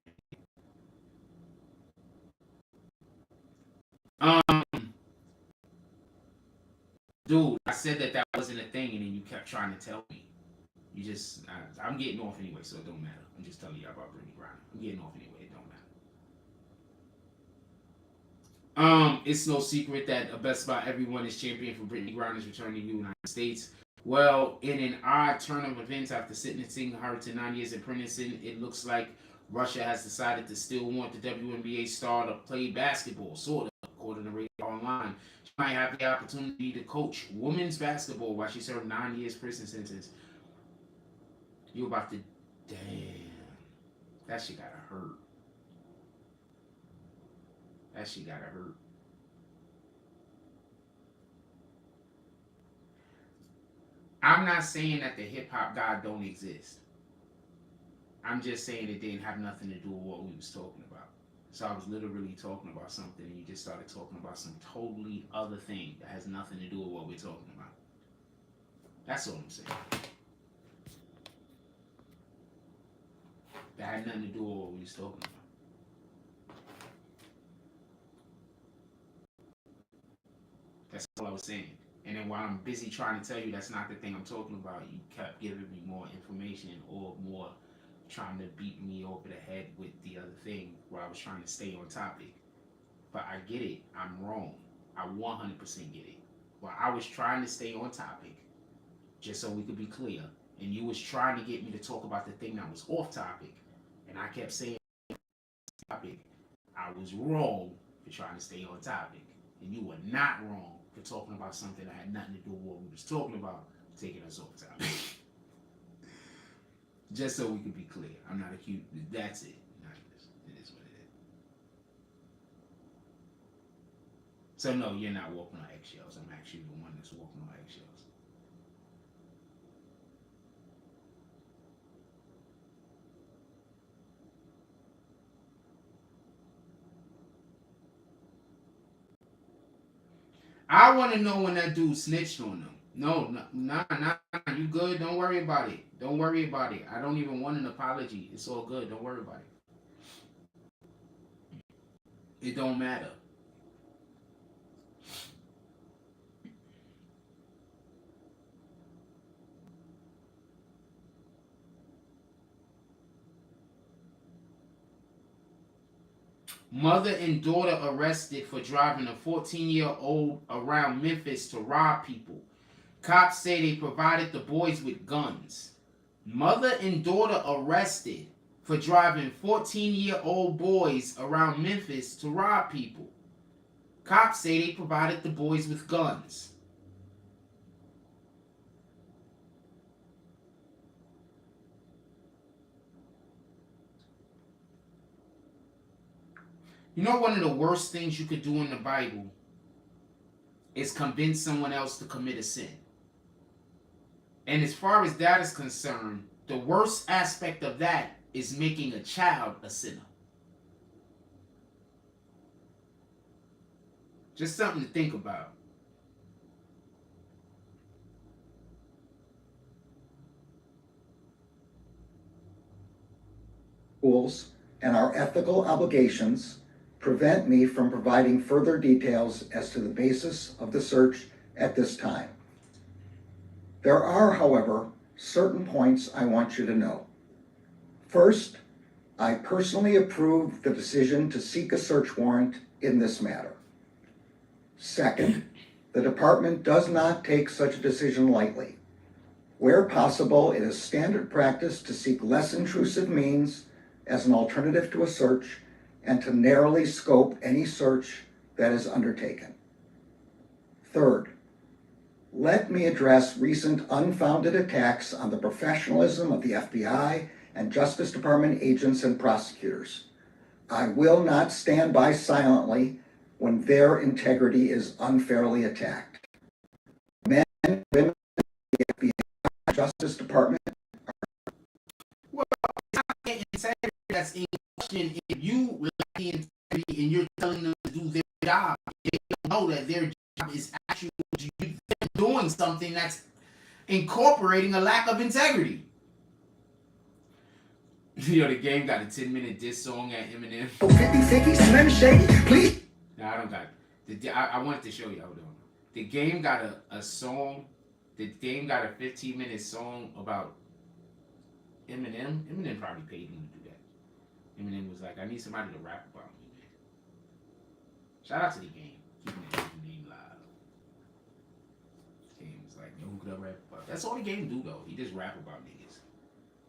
Dude, I said that wasn't a thing, and then you kept trying to tell me. You just, I'm getting off anyway, so it don't matter. I'm just telling you about Brittany Griner. I'm getting off anyway, it don't matter. It's no secret that a Best Buy everyone is champion for Brittany Griner's return to the United States. Well, in an odd turn of events, after sentencing her to 9 years in prison, it looks like Russia has decided to still want the WNBA star to play basketball, sort of, according to Radio Online. She might have the opportunity to coach women's basketball while she served 9 years prison sentence. You about to, damn, that shit gotta hurt. That shit gotta hurt. I'm not saying that the hip hop God don't exist. I'm just saying it didn't have nothing to do with what we was talking about. So I was literally talking about something, and you just started talking about some totally other thing that has nothing to do with what we're talking about. That's all I'm saying. That had nothing to do with what we was talking about. That's all I was saying. And then while I'm busy trying to tell you that's not the thing I'm talking about, you kept giving me more information or more trying to beat me over the head with the other thing where I was trying to stay on topic. But I get it. I'm wrong. I 100% get it. While I was trying to stay on topic, just so we could be clear, and you was trying to get me to talk about the thing that was off topic, and I kept saying topic, I was wrong for trying to stay on topic. And you were not wrong for talking about something that had nothing to do with what we was talking about, taking us off topic. Just so we could be clear. I'm not accused. That's it. It is what it is. So no, you're not walking on eggshells. I'm actually the one that's walking on eggshells. I want to know when that dude snitched on them. No, you good? Don't worry about it. Don't worry about it. I don't even want an apology. It's all good. Don't worry about it. It don't matter. Mother and daughter arrested for driving a 14-year-old around Memphis to rob people. Cops say they provided the boys with guns. Mother and daughter arrested for driving 14-year-old boys around Memphis to rob people. Cops say they provided the boys with guns. You know, one of the worst things you could do in the Bible is convince someone else to commit a sin. And as far as that is concerned, the worst aspect of that is making a child a sinner. Just something to think about. Rules and our ethical obligations prevent me from providing further details as to the basis of the search at this time. There are, however, certain points I want you to know. First, I personally approve the decision to seek a search warrant in this matter. Second, the department does not take such a decision lightly. Where possible, it is standard practice to seek less intrusive means as an alternative to a search and to narrowly scope any search that is undertaken. Third, let me address recent unfounded attacks on the professionalism of the FBI and Justice Department agents and prosecutors. I will not stand by silently when their integrity is unfairly attacked. Men and women of the FBI and Justice Department are... Well, it's not integrity that's in question. If you lack the integrity and you're telling them to do their job, they don't know that their job is actually doing something that's incorporating a lack of integrity. Yo, the game got a 10-minute diss song at Eminem. 50-50, Slim Shady, please. No, I don't got it. I wanted to show you. Hold on. The game got a song. The game got a 15-minute song about Eminem. Eminem probably paid him to do that. Eminem was like, I need somebody to rap about me, man. Shout out to the game. Keeping the game live. The game was like, yo, who could I rap about? That's all the game do, though. He just rap about niggas.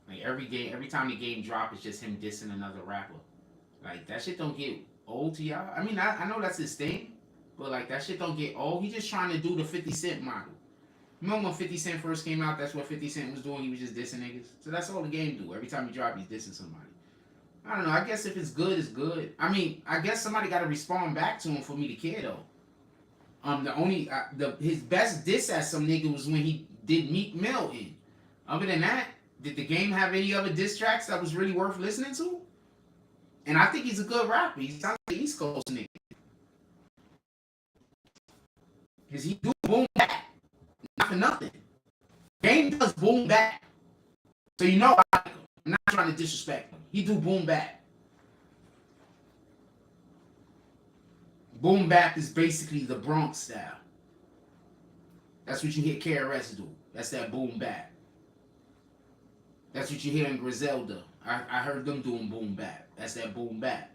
Like, every time the game drop, it's just him dissing another rapper. Like, that shit don't get old to y'all. I mean, I know that's his thing, but, like, that shit don't get old. He just trying to do the 50 Cent model. Remember when 50 Cent first came out? That's what 50 Cent was doing. He was just dissing niggas. So that's all the game do. Every time he drop, he's dissing somebody. I don't know. I guess if it's good, it's good. I mean, I guess somebody got to respond back to him for me to care, though. His best diss at some nigga was when he did Meek Mill in. Other than that, did the game have any other diss tracks that was really worth listening to? And I think he's a good rapper. He sounds like an East Coast nigga. Because he do boom back. Not for nothing. Game does boom back. So you know I like him. I'm not trying to disrespect him. He do boom back. Boom bap is basically the Bronx style. That's what you hear KHRIS do. That's that boom bap. That's what you hear in Griselda. I heard them doing boom bap. That's that boom bap.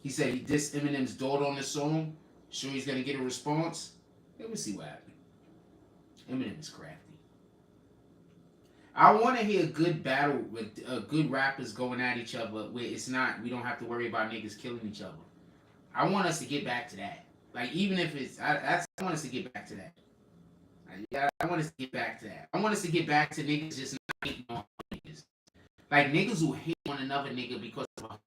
He said he dissed Eminem's daughter on the song. Sure he's gonna get a response? Yeah, we'll see what happens. Eminem is crafty. I want to hear a good battle with good rappers going at each other where it's not, we don't have to worry about niggas killing each other. I want us to get back to that. Like, even if it's, I want us to get back to that. I want us to get back to that. I want us to get back to niggas just not hating on niggas. Like, niggas who hate one another nigga because of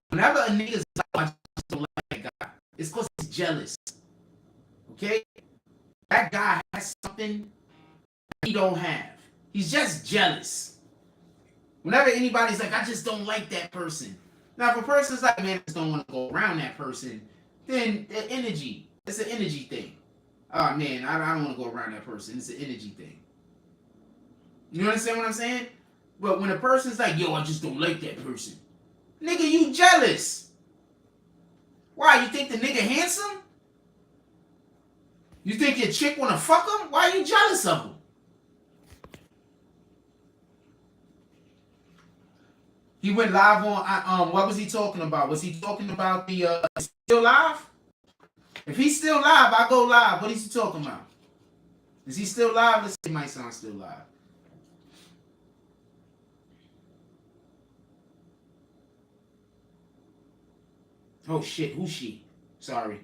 whenever a nigga's like, I just don't like that guy, it's because he's jealous. Okay? That guy has something he don't have. He's just jealous. Whenever anybody's like, I just don't like that person. Now, if a person's like, man, I just don't want to go around that person, then the energy, it's an energy thing. Oh, man, I don't want to go around that person. It's an energy thing. You understand what I'm saying? But when a person's like, yo, I just don't like that person. Nigga, you jealous. Why? You think the nigga handsome? You think your chick want to fuck him? Why are you jealous of him? He went live on, what was he talking about? Was he talking about the, still live? If he's still live, I'll go live. What is he talking about? Is he still live? Let's see, he might sound still live. Oh shit, who's she? Sorry.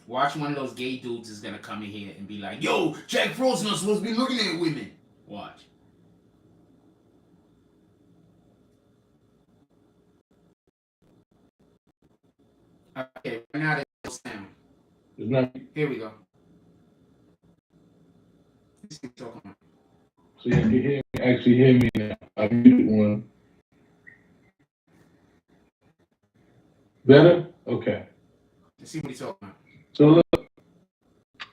Watch one of those gay dudes is gonna come in here and be like, yo, Jack Frost not supposed to be looking at women. Watch. Okay, right now there's no sound. There's not. Here we go. So you can actually hear me now. I muted one. Better? Okay. Let's see what he's talking about. So look,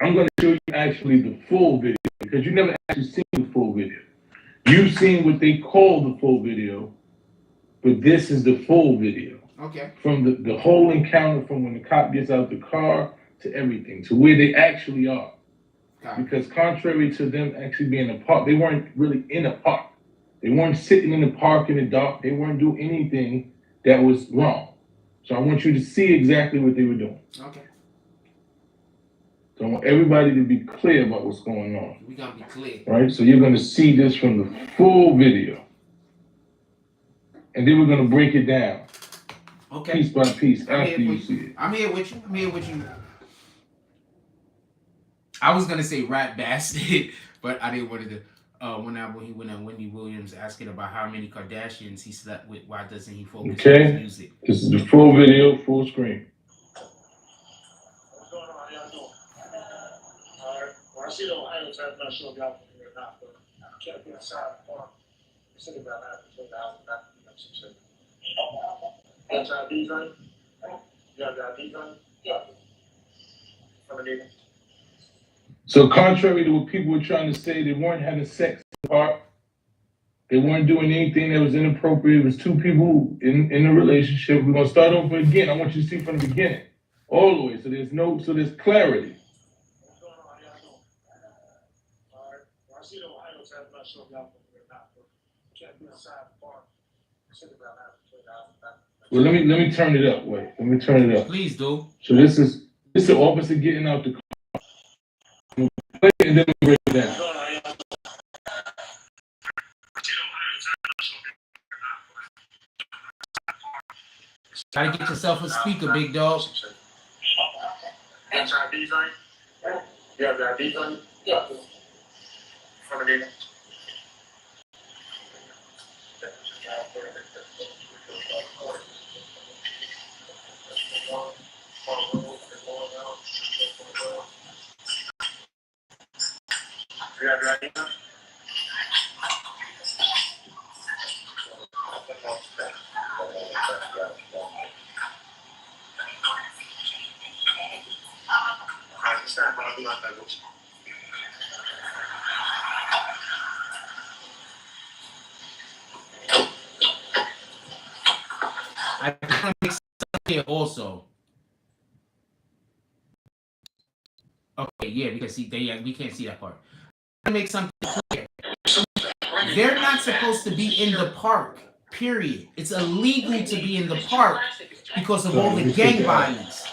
I'm going to show you actually the full video because you never actually seen the full video. You've seen what they call the full video, but this is the full video. Okay. From the whole encounter, from when the cop gets out the car to everything, to where they actually are. Because contrary to them actually being in a park, they weren't really in a park. They weren't sitting in the park in the dark. They weren't doing anything that was wrong. So I want you to see exactly what they were doing. Okay. So I want everybody to be clear about what's going on. We gotta be clear. Right? So you're gonna see this from the full video. And then we're gonna break it down. Okay. Piece by piece after you see it. I'm here with you. I'm here with you. I was gonna say rat bastard, but I didn't want to. When he went on Wendy Williams asking about how many Kardashians he slept with, why doesn't he focus on his music? This is the full video, full screen. I see the Ohio tab, I'm not sure if y'all can hear it or not, but I can't be inside the park. Sitting about that between the house and that, you know, some shit. Got your IDs on you? You have your IDs on you? Yeah. From the neighbor. So contrary to what people were trying to say, they weren't having sex in the park. They weren't doing anything that was inappropriate. It was two people in a relationship. We're gonna start over again. I want you to see from the beginning, all the way. So there's clarity. What's going on? How y'all doing? All right. Well, I see the Ohio tab, I'm not sure if y'all can hear it or not, but can't be inside the park. Sitting about that between the house and that. Well, let me turn it up. Wait, let me turn it up. Please do. So this is the officer getting out the car. I'm gonna play it and then we'll break it down. Try to get yourself a speaker, big dog. Got your IDs on you? You have your IDs on you? Yeah. From the neighbor. You have your IDs on? I understand, but I'll be like that with you. I want to make something here also. Okay, yeah, we can see. We can't see that part. I want to make something clear. They're not supposed to be in the park. Period. It's illegal to be in the park because of all the gang violence.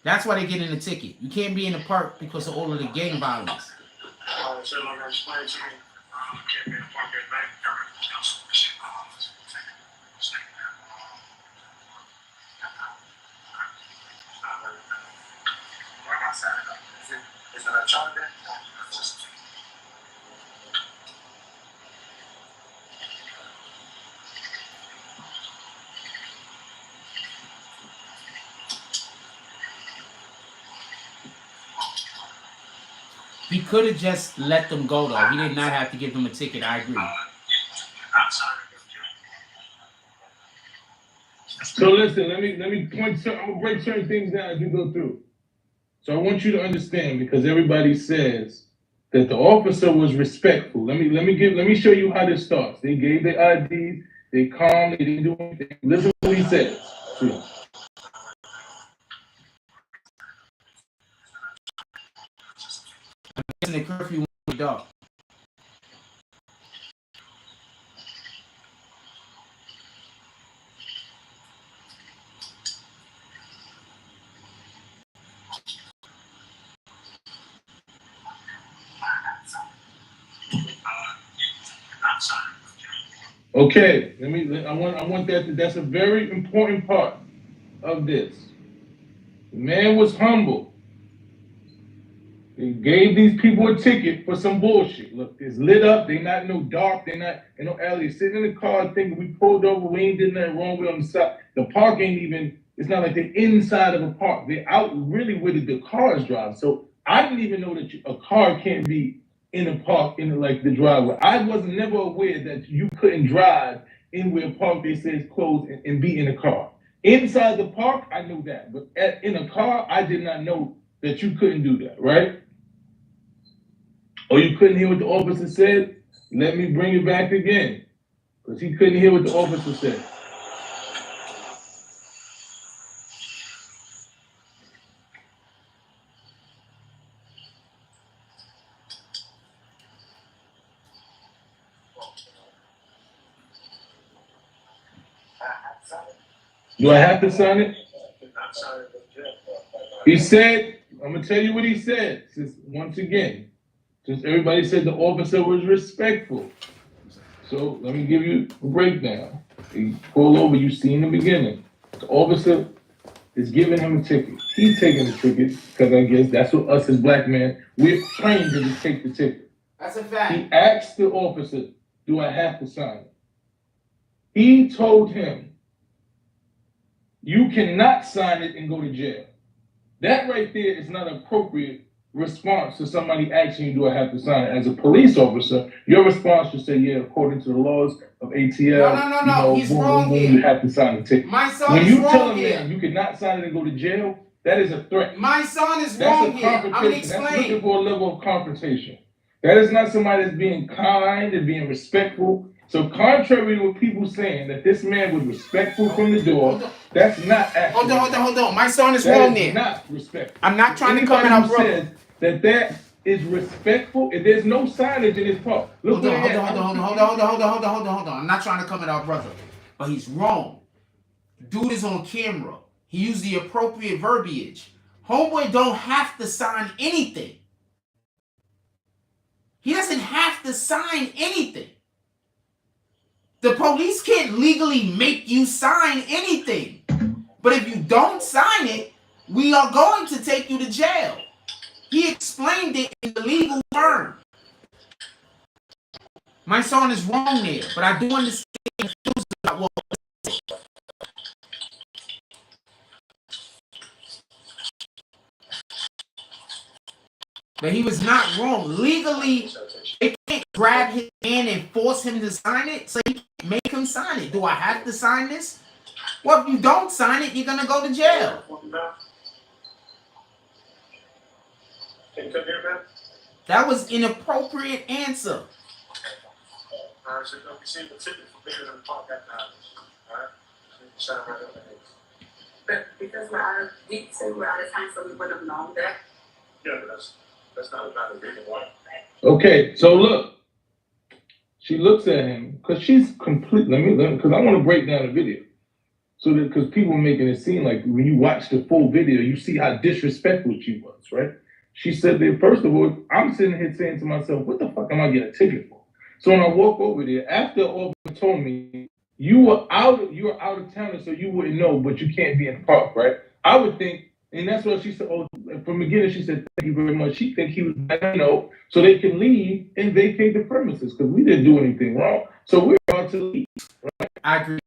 That's why they get in the ticket. You can't be in the park because of all of the gang violence. So like I explained to you, can't be in the park at night. Is it a charge there? He could have just let them go though. He did not have to give them a ticket. I agree. So listen, let me point. I'm gonna break certain things down as we go through. So I want you to understand, because everybody says that the officer was respectful. Let me show you how this starts. They gave their IDs. They calm. They didn't do anything. Listen to what he says. See. I'm guessing the curfew went to dog. Okay, I want that's a very important part of this. The man was humble. They gave these people a ticket for some bullshit. Look, it's lit up, they not in no dark, they not in no alley. Sitting in the car thinking we pulled over, we ain't did nothing wrong, we on the side. The park ain't even, it's not like they're inside of a park. They're out really where the cars drive. So I didn't even know that a car can't be in a park, in like the driveway. I wasn't never aware that you couldn't drive in where a park they say is closed and be in a car. Inside the park, I knew that, but in a car, I did not know that you couldn't do that, right? Or you couldn't hear what the officer said? Let me bring it back again, because he couldn't hear what the officer said. Do I have to sign it? He said, I'm going to tell you what he said. Once again, since everybody said the officer was respectful. So let me give you a breakdown. He pulled over, you see in the beginning. The officer is giving him a ticket. He's taking the ticket because I guess that's what us as black men, we're trained to just take the ticket. That's a fact. He asked the officer, do I have to sign it? He told him, you cannot sign it and go to jail. That right there is not an appropriate response to somebody asking you, do I have to sign it? As a police officer, your response should say, yeah, according to the laws of ATL, No. He's wrong here. you have to sign the ticket. My son When is you wrong tell a here. man you cannot sign it and go to jail, that is a threat. My son is That's wrong a here. I'm gonna confrontation. That's looking explain. for a level of confrontation. That is not somebody that's being kind and being respectful. So contrary to what people saying that this man was respectful from the door, that's not actually. Hold on. My son is wrong there. Not respectful. I'm not trying to come Anybody in who our brother. says that is respectful, if there's no signage in his park. Hold on. I'm not trying to come at our brother, but he's wrong. Dude is on camera. He used the appropriate verbiage. Homeboy don't have to sign anything. He doesn't have to sign anything. The police can't legally make you sign anything. But if you don't sign it, we are going to take you to jail. He explained it in the legal term. My son is wrong there, but I do understand about what. But he was not wrong. Legally, they can't grab his hand and force him to sign it, so he can't make him sign it. Do I have to sign this? Well, if you don't sign it, you're going to go to jail. That was an inappropriate answer. Alright, so you see the ticket for being in the park at night. Alright? So you can sign right on the head. But because we're out of weeks and we're out of time, so we would have known that. Yeah, but that's not about the reason why. Okay, so look. She looks at him because she's complete. Because I want to break down the video. So that because people are making it seem like when you watch the full video, you see how disrespectful she was, right? She said that, first of all, I'm sitting here saying to myself, what the fuck am I getting a ticket for? So when I walk over there, after the officer told me, you're out of town, so you wouldn't know, but you can't be in the park, right? I would think, and that's what she said, from the beginning, she said, thank you very much. She think he was letting know so they can leave and vacate the premises because we didn't do anything wrong. So we're about to leave, right? I agree.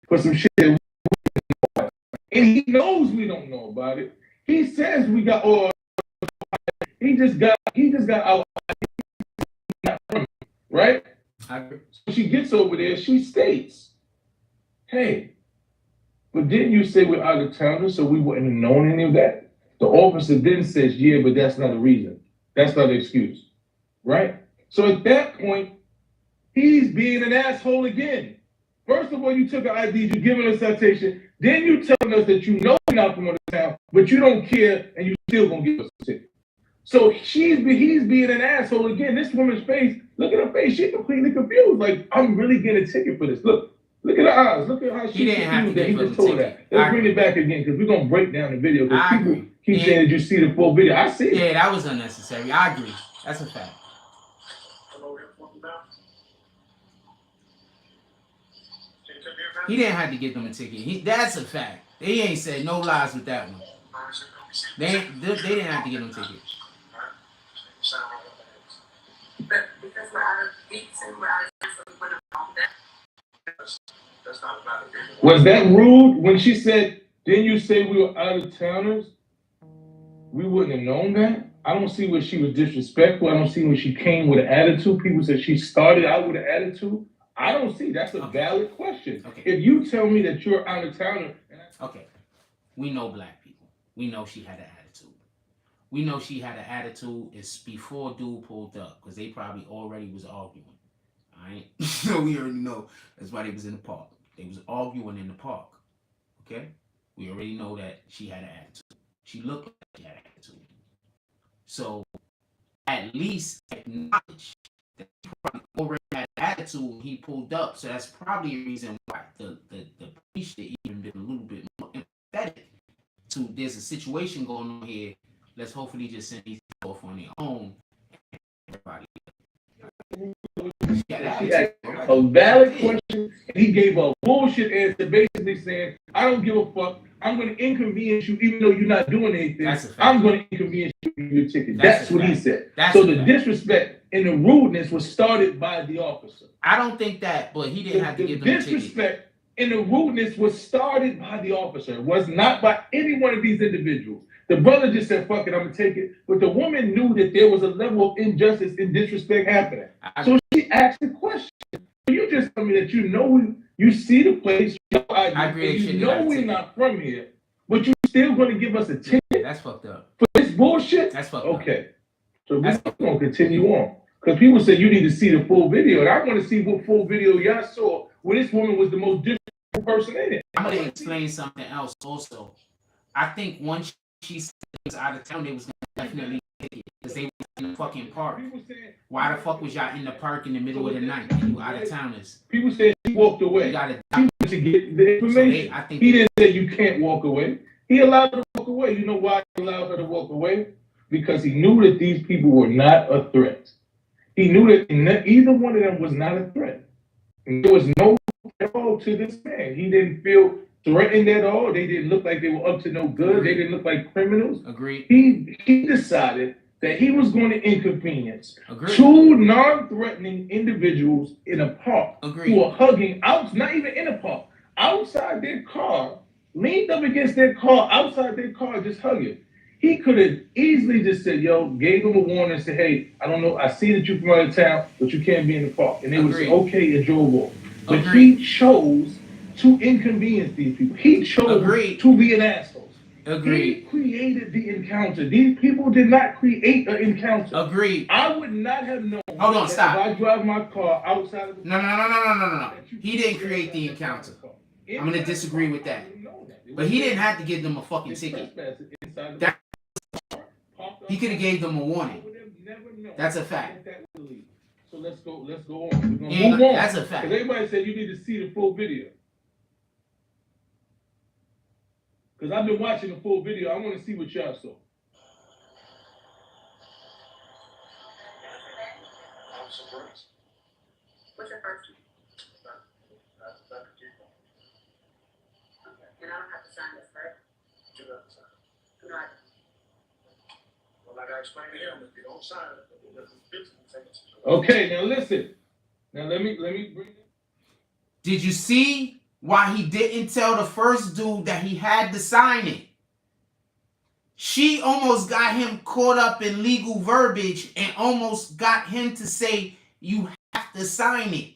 For some shit that we don't know about. And he knows we don't know about it. He says we got all. He just got our right. So she gets over there. She states, "Hey, but didn't you say we're out of town, so we wouldn't have known any of that?" The officer then says, "Yeah, but that's not a reason. That's not an excuse, right?" So at that point, he's being an asshole again. First of all, you took an ID, you're giving a citation. Then you telling us that you know you're not from out of town, but you don't care, and you still gonna give us a ticket. So he's being an asshole again. This woman's face, look at her face, she's completely confused. Like, I'm really getting a ticket for this. Look at her eyes. Look at how she's confused that he just told that. Let's bring it back again, because we're gonna break down the video. Because people keep saying that you see the full video. I see it. Yeah, that was unnecessary. I agree. That's a fact. He didn't have to get them a ticket. That's a fact. They ain't said no lies with that one. They didn't have to get them tickets. But because we're out of weeks and we're out of time, so we would have known that. That's not about the reason. Was that rude when she said, didn't you say we were out of towners? We wouldn't have known that? I don't see where she was disrespectful. I don't see where she came with an attitude. People said she started out with an attitude. I don't see. That's a valid question. Okay. If you tell me that you're out of town. Okay. We know black people. We know she had an attitude. We know she had an attitude. It's before dude pulled up because they probably already was arguing. All right. So we already know that's why they was in the park. They was arguing in the park. Okay. We already know that she had an attitude. She looked like she had an attitude. So at least acknowledge that he probably already had an attitude when he pulled up. So that's probably a reason why the police should even been a little bit more empathetic to there's a situation going on here. Let's hopefully just send these people off on their own. Everybody. She asked a valid question, and he gave a bullshit answer, basically saying, I don't give a fuck. I'm going to inconvenience you even though you're not doing anything. I'm going to inconvenience you with your ticket. That's what he said. So the disrespect and the rudeness was started by the officer. I don't think that, but he didn't have to give them a ticket. Disrespect and the rudeness was started by the officer. It was not by any one of these individuals. The brother just said, fuck it, I'm gonna take it. But the woman knew that there was a level of injustice and disrespect happening. So she asked the question. You just tell me that you know, you see the place, I agree. you know we're not from here, but you're still gonna give us a ticket? That's fucked up. For this bullshit? That's fucked up. Okay. So we're gonna continue on. Because people say you need to see the full video, and I want to see what full video y'all saw where this woman was the most disrespectful person in it. I'm gonna explain something else also. I think once she was out of town, they was gonna definitely take it because they was in the fucking park. Why the fuck was y'all in the park in the middle of the night and you out of towners? People said he walked away. You gotta to get the information. So I think he didn't say you can't walk away. He allowed her to walk away. You know why he allowed her to walk away? Because he knew that these people were not a threat. He knew that either one of them was not a threat. And there was no threat at all to this man. He didn't feel threatened at all. They didn't look like they were up to no good. They didn't look like criminals. Agreed. He decided that he was going to inconvenience two non-threatening individuals in a park who were hugging out, not even in a park, outside their car, leaned up against their car, outside their car, just hugging. He could have easily just said, yo, gave them a warning and said, hey, I don't know, I see that you're from out of town, but you can't be in the park. And they would say, okay, and drove off. But he chose to inconvenience these people. He chose to be an asshole. He created the encounter. These people did not create an encounter. Agreed. I would not have known. Hold on, stop. If I drive my car outside of the No. He didn't create the encounter. I'm gonna disagree with that. But he didn't have to give them a fucking ticket. He could have gave them a warning. That's a fact. So let's go on. We're gonna move on. That's a fact. Because everybody said you need to see the full video. Because I've been watching the full video. I want to see what y'all saw. What's your first name? And I don't have to sign this, right? You don't have to sign it. No, I Well, like I explained to him, if you don't sign it, it doesn't fit you. Okay, now listen. Now let me bring it. Did you see why he didn't tell the first dude that he had to sign it? She almost got him caught up in legal verbiage and almost got him to say you have to sign it.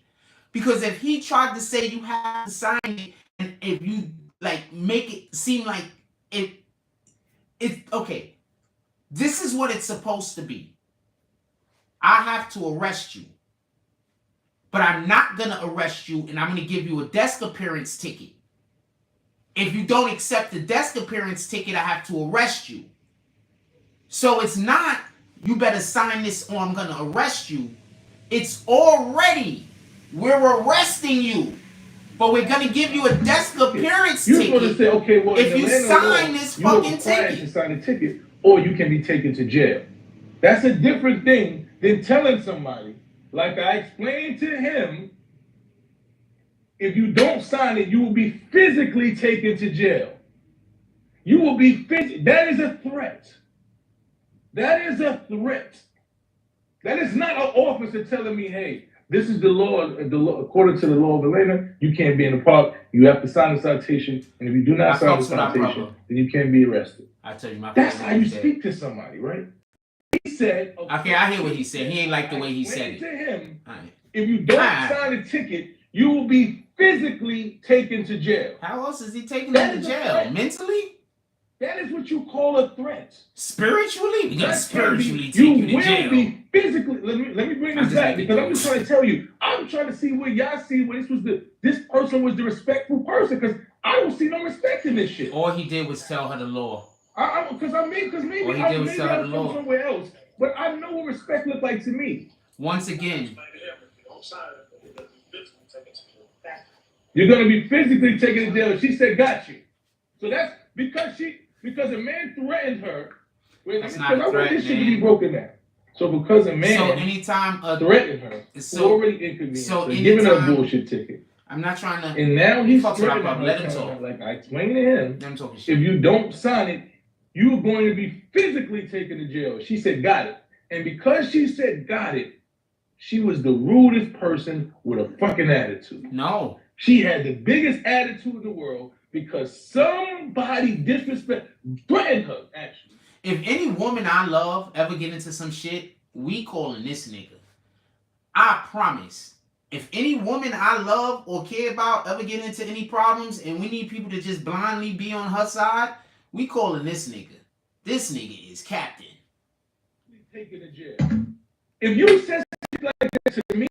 Because if he tried to say you have to sign it, and if you like make it seem like it's okay, this is what it's supposed to be. I have to arrest you. But I'm not going to arrest you, and I'm going to give you a desk appearance ticket. If you don't accept the desk appearance ticket, I have to arrest you. So it's not, you better sign this or I'm going to arrest you. It's already, we're arresting you. But we're going to give you a desk appearance ticket. You're going to say, okay, well, if you sign this fucking ticket. You sign a ticket, or you can be taken to jail. That's a different thing than telling somebody, like I explained to him, if you don't sign it, you will be physically taken to jail. You will be that is a threat. That is a threat. That is not an officer telling me, hey, this is the law, according to the law of Atlanta, you can't be in the park. You have to sign a citation, and if you do not sign the citation, then you can't be arrested. I tell you, that's how you speak to somebody, right? He said, okay, I hear what he said. He ain't like the way he said it. To him, if you don't sign a ticket, you will be physically taken to jail. How else is he taking him to jail? Mentally? That is what you call a threat. Spiritually? We're gonna spiritually take you to jail. You will be physically. Let me bring this back because I'm just trying to tell you. I'm trying to see where y'all see where this person was the respectful person, because I don't see no respect in this shit. All he did was tell her the law. Because maybe I'm somewhere else, but I know what respect looks like to me. Once again, you're gonna be physically taken to jail. She said, "Got you." So that's because a man threatened her. That's not a threat, this shit to be broken down. So because a man threatened her, already inconvenienced, so giving her a bullshit ticket. I'm not trying to. And now he's threatening her. Let him talk. Like I explained to him, if you don't sign it, you're going to be physically taken to jail. She said, got it. And because she said, got it, she was the rudest person with a fucking attitude. No. She had the biggest attitude in the world because somebody threatened her, actually. If any woman I love ever get into some shit, we calling this nigga. I promise. If any woman I love or care about ever get into any problems and we need people to just blindly be on her side, we calling this nigga. This nigga is captain. Taken to jail. If you said something like that to me,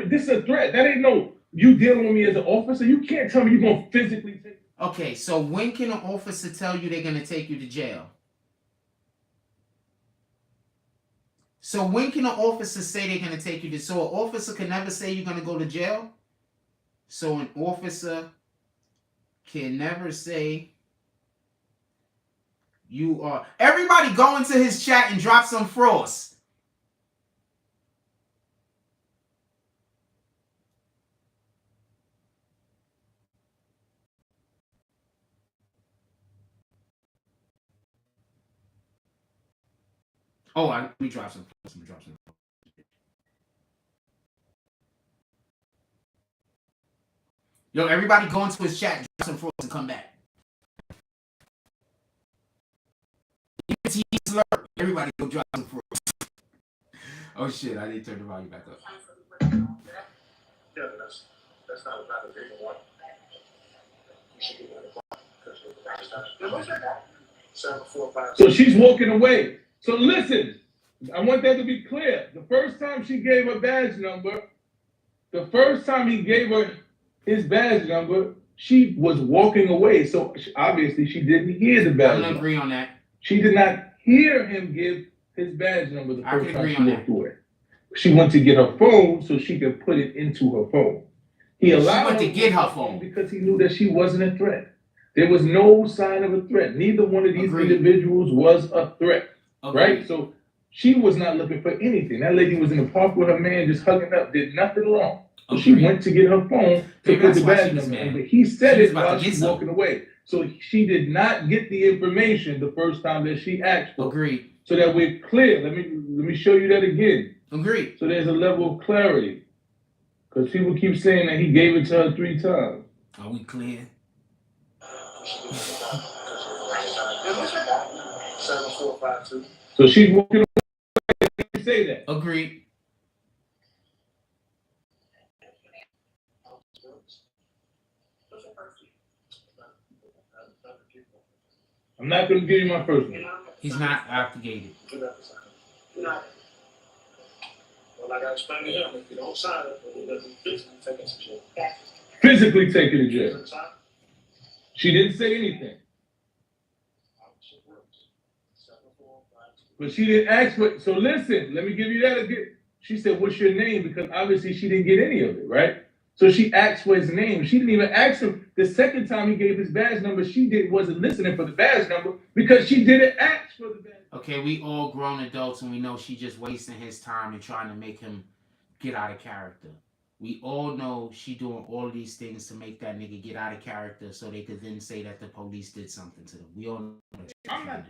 this is a threat. That ain't no you dealing with me as an officer. You can't tell me you're gonna physically take. Okay, so when can an officer tell you they're gonna take you to jail? So when can an officer say they're gonna take you to? So an officer can never say you're gonna go to jail. So an officer can never say you are. Everybody go into his chat and drop some frost. Oh, let me drop some. Let me drop some. Yo, everybody go into his chat, drop some frost, and come back. Everybody go drop some frost. Oh shit, I didn't turn the volume back up. Yeah, that's not a big one. You should get that. 745. So she's walking away. So listen, I want that to be clear. The first time she gave her badge number, the first time he gave her his badge number, she was walking away. So obviously she didn't hear the badge number. I'm gonna agree on that. She did not hear him give his badge number the first time she walked away. She went to get her phone so she could put it into her phone. He allowed her to get her phone because he knew that she wasn't a threat. There was no sign of a threat. Neither one of these individuals was a threat. Right? So she was not looking for anything. That lady was in the park with her man just hugging up, did nothing wrong. So she went to get her phone to put the badge number in. But he said it while she was walking away. So she did not get the information the first time that she asked for. Agreed. So that we're clear. Let me show you that again. Agreed. So there's a level of clarity. Because people keep saying that he gave it to her 3 times. Are we clear? 7452. So she's walking away. You say that. Agreed. I'm not going to give you my first name. He's not obligated. Well, like I explained to him, if you don't sign it, it doesn't physically take us to jail. Physically take her to jail. She didn't say anything. But she didn't ask for it. So listen, let me give you that again. She said, what's your name? Because obviously she didn't get any of it, right? So she asked for his name. She didn't even ask him. The second time he gave his badge number, she wasn't listening for the badge number because she didn't ask for the badge number. Okay, we all grown adults and we know she just wasting his time and trying to make him get out of character. We all know she doing all these things to make that nigga get out of character so they could then say that the police did something to them. We all know. I'm not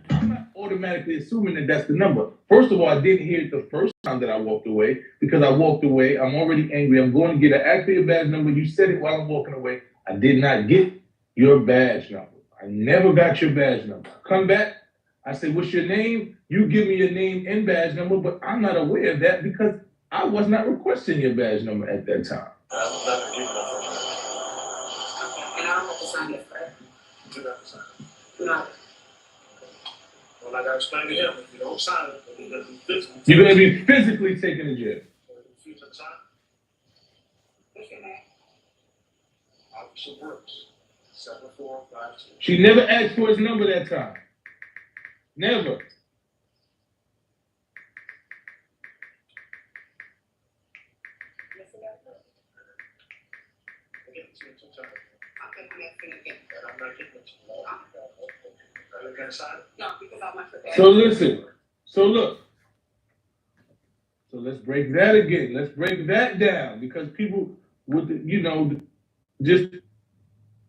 automatically assuming that that's the number. First of all, I didn't hear it the first time that I walked away because I walked away. I'm already angry. I'm going to get an active badge number. You said it while I'm walking away. I did not get your badge number. I never got your badge number. Come back. I say, what's your name? You give me your name and badge number, but I'm not aware of that because I was not requesting your badge number at that time. And I don't have to sign it, right? You do have to sign it. Do not. Well, like I explained to him, if you don't sign it, it doesn't physically. You're going to be physically taken to jail. Refuse to sign. What's your name? Officer Brooks, 7452. She never asked for his number that time. Never. So listen. So look. So let's break that again. Let's break that down because people would, just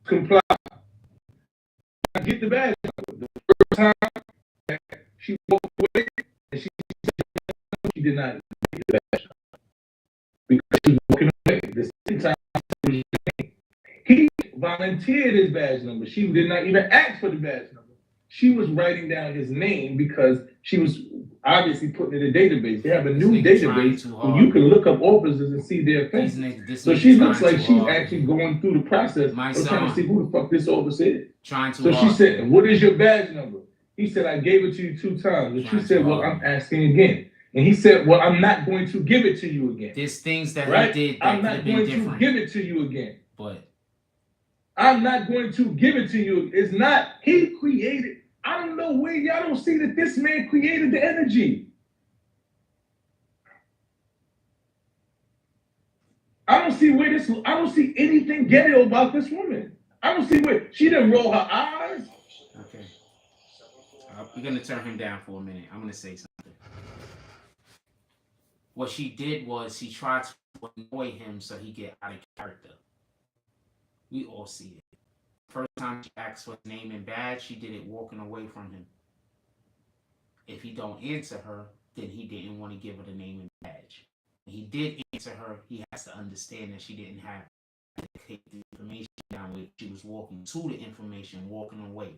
comply. Get the badge. The first time she walked away and she did not get the badge. volunteered his badge number. She did not even ask for the badge number. She was writing down his name because she was obviously putting in a database. They have a new database where you can look up officers and see their offenses. So she looks like she's actually going through the process of trying to see who the fuck this officer is. So she said, "What is your badge number?" He said, "I gave it to you 2 times." And she said, "Well, I'm asking again." And he said, "Well, I'm not going to give it to you again." There's things that right? he did that I'm not going to give it to you again. But I'm not going to give it to you. It's not, he created. I don't know where y'all don't see that this man created the energy. I don't see anything ghetto about this woman. I don't see where she didn't roll her eyes. Okay. We're going to turn him down for a minute. I'm going to say something. What she did was she tried to annoy him so he get out of character. We all see it. First time she asked for his name and badge, she did it walking away from him. If he don't answer her, then he didn't want to give her the name and badge. When he did answer her, he has to understand that she didn't have to take the information down with. She was walking to the information, walking away.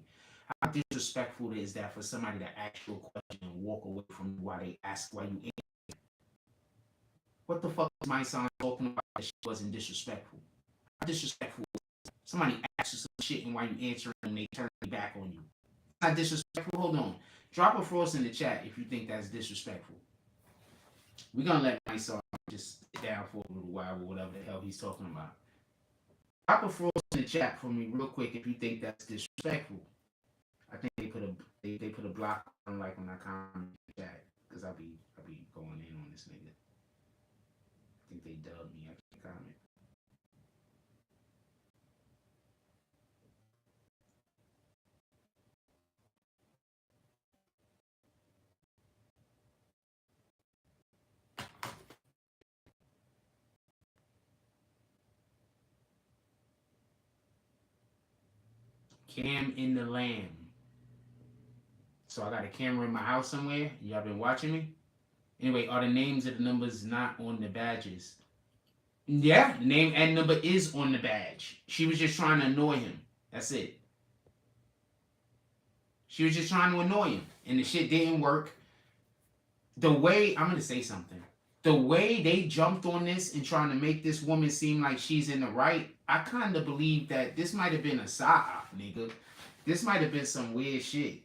How disrespectful is that for somebody to ask you a question and walk away from you while they ask why you answer? What the fuck is my son talking about that she wasn't disrespectful? How disrespectful is that? Somebody asks you some shit and while you answer them, they turn it back on you. Not disrespectful? Hold on. Drop a frost in the chat if you think that's disrespectful. We're going to let my son just sit down for a little while or whatever the hell he's talking about. Drop a frost in the chat for me real quick if you think that's disrespectful. I think they put a block on like when I comment in the chat because I be going in on this nigga. I think they dubbed me. I can't comment. Cam in the Lamb. So I got a camera in my house somewhere. Y'all been watching me? Anyway, are the names of the numbers not on the badges? Yeah, the name and number is on the badge. She was just trying to annoy him. That's it. She was just trying to annoy him. And the shit didn't work. The way, I'm going to say something. The way they jumped on this and trying to make this woman seem like she's in the right, I kind of believe that this might have been a psyop, nigga. This might have been some weird shit.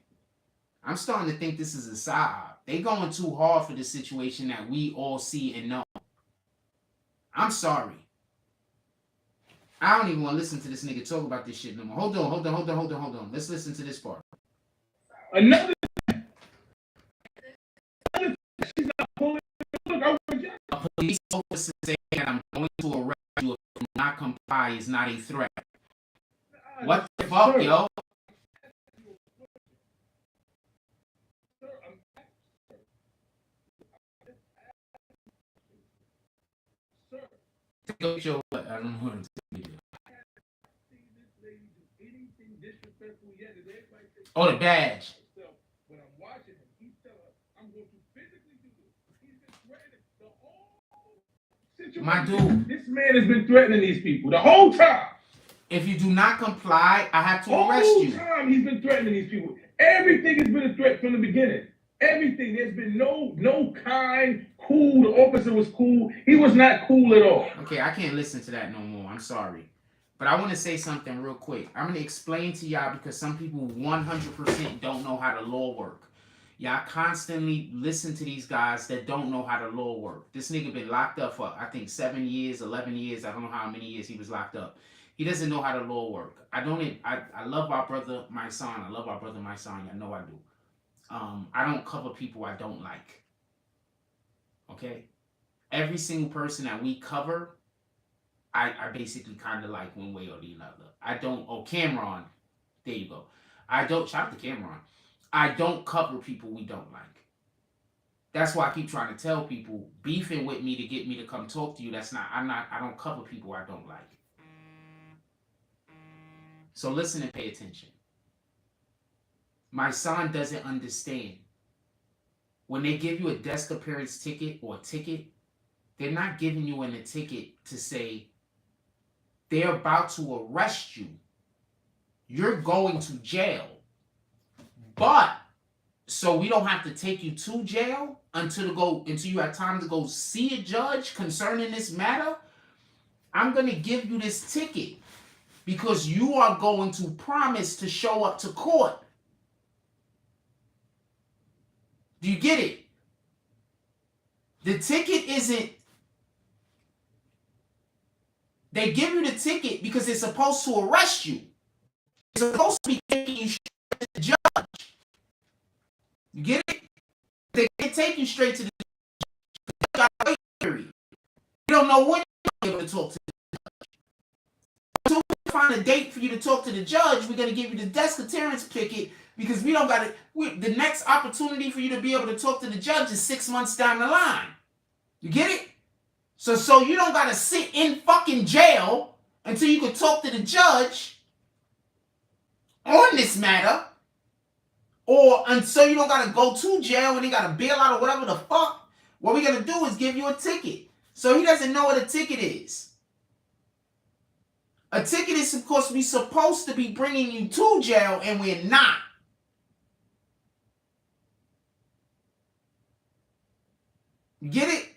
I'm starting to think this is a psyop. They going too hard for the situation that we all see and know. I'm sorry. I don't even want to listen to this nigga talk about this shit no more. Hold on. Let's listen to this part. Another she's not pulling. A police officer saying that I'm going to arrest you if you do not comply is not a threat. What the fuck, yo? Take your what? I don't know what I'm saying. Oh, the badge. When I'm watching him, he's telling us, I'm going to physically do this. He's been threatening the whole situation. My dude. This man has been threatening these people the whole time. If you do not comply, I have to arrest you. The whole time he's been threatening these people. Everything has been a threat from the beginning. Everything. There's been no kind, cool. The officer was cool. He was not cool at all. Okay, I can't listen to that no more. I'm sorry. But I want to say something real quick. I'm going to explain to y'all because some people 100% don't know how the law work. Y'all constantly listen to these guys that don't know how the law work. This nigga been locked up for, I think, 7 years, 11 years. I don't know how many years he was locked up. He doesn't know how the law work. I love our brother, my son. I love our brother, my son. Y'all know I do. I don't cover people I don't like. Okay? Every single person that we cover, I basically kind of like one way or the other. I don't, Cameron, there you go. Shout out to Cameron. I don't cover people we don't like. That's why I keep trying to tell people, beefing with me to get me to come talk to you, I don't cover people I don't like. So listen and pay attention. My son doesn't understand. When they give you a desk appearance ticket or a ticket, they're not giving you a ticket to say, they're about to arrest you you're going to jail. But so we don't have to take you to jail until you have time to go see a judge concerning this matter. I'm going to give you this ticket because you are going to promise to show up to court. Do you get it? The ticket isn't. They give you the ticket because they're supposed to arrest you. They're supposed to be taking you straight to the judge. You get it? They can't take you straight to the judge. You don't know when you're able to talk to the judge. Until we find a date for you to talk to the judge, we're going to give you the desk clearance ticket because we don't got it. The next opportunity for you to be able to talk to the judge is 6 months down the line. You get it? So you don't got to sit in fucking jail until you can talk to the judge on this matter. And so you don't got to go to jail and they got to bail out or whatever the fuck. What we're going to do is give you a ticket. So he doesn't know what a ticket is. A ticket is, of course, we're supposed to be bringing you to jail and we're not. You get it?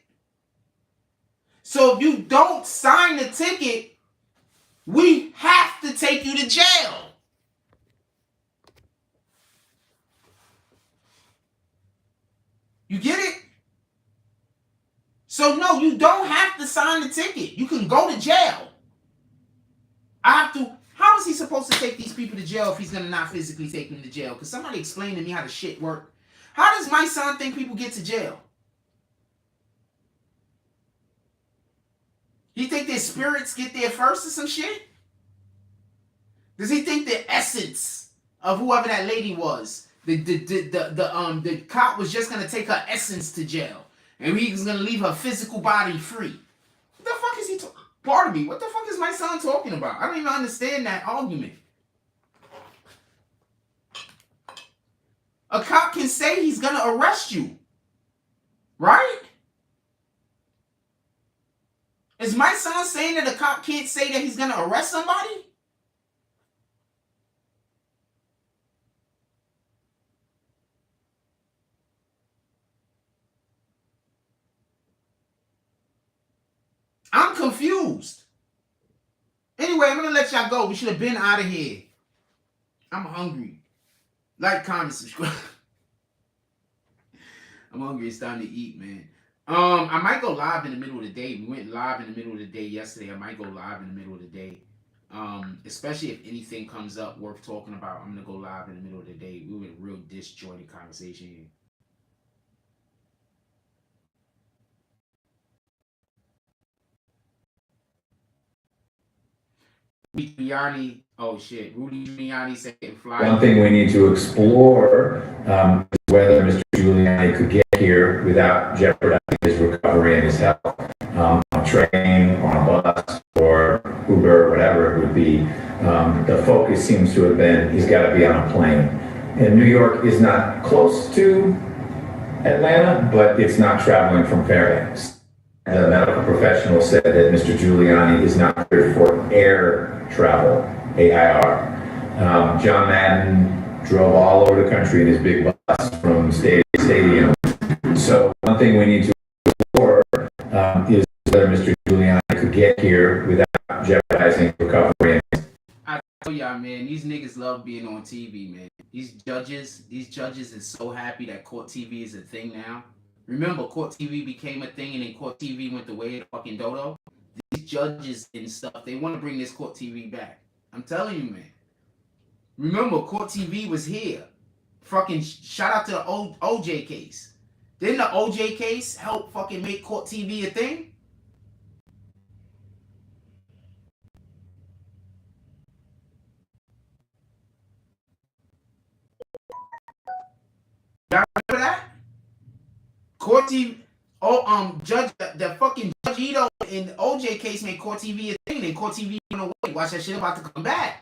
So if you don't sign the ticket, we have to take you to jail. You get it? So no, you don't have to sign the ticket. You can go to jail. How is he supposed to take these people to jail if he's going to not physically take them to jail? Because somebody explain to me how the shit work. How does my son think people get to jail? He think their spirits get there first or some shit? Does he think the essence of whoever that lady was, the cop was just gonna take her essence to jail, and he was gonna leave her physical body free? What the fuck is he talking? Pardon me. What the fuck is my son talking about? I don't even understand that argument. A cop can say he's gonna arrest you, right? Is my son saying that a cop can't say that he's going to arrest somebody? I'm confused. Anyway, I'm going to let y'all go. We should have been out of here. I'm hungry. Like, comment, subscribe. I'm hungry. It's time to eat, man. I might go live in the middle of the day. We went live in the middle of the day yesterday. I might go live in the middle of the day. Especially if anything comes up worth talking about, I'm gonna go live in the middle of the day. We were in a real disjointed conversation here. Rudy Giuliani, oh shit. Rudy Giuliani said fly. One thing we need to explore is whether Mr. Giuliani could get here without jeopardizing his recovery and his health. On a train, on a bus, or Uber, or whatever it would be. The focus seems to have been he's got to be on a plane. And New York is not close to Atlanta, but it's not traveling from Fairbanks. The medical professional said that Mr. Giuliani is not cleared for air travel, AIR. John Madden drove all over the country in his big bus from stadium to stadium. So one thing we need to explore is whether Mr. Giuliani could get here without jeopardizing recovery. I tell y'all, man, these niggas love being on TV, man. These judges is so happy that court TV is a thing now. Remember, court TV became a thing, and then court TV went the way of fucking dodo. These judges and stuff, they want to bring this court TV back. I'm telling you, man. Remember, court TV was here. Fucking shout out to the OJ case. Didn't the OJ case help fucking make court TV a thing? Y'all remember that? Court TV, Judge, the fucking Judge Ito in the OJ case made Court TV a thing. Then Court TV went away. Watch that shit about to come back.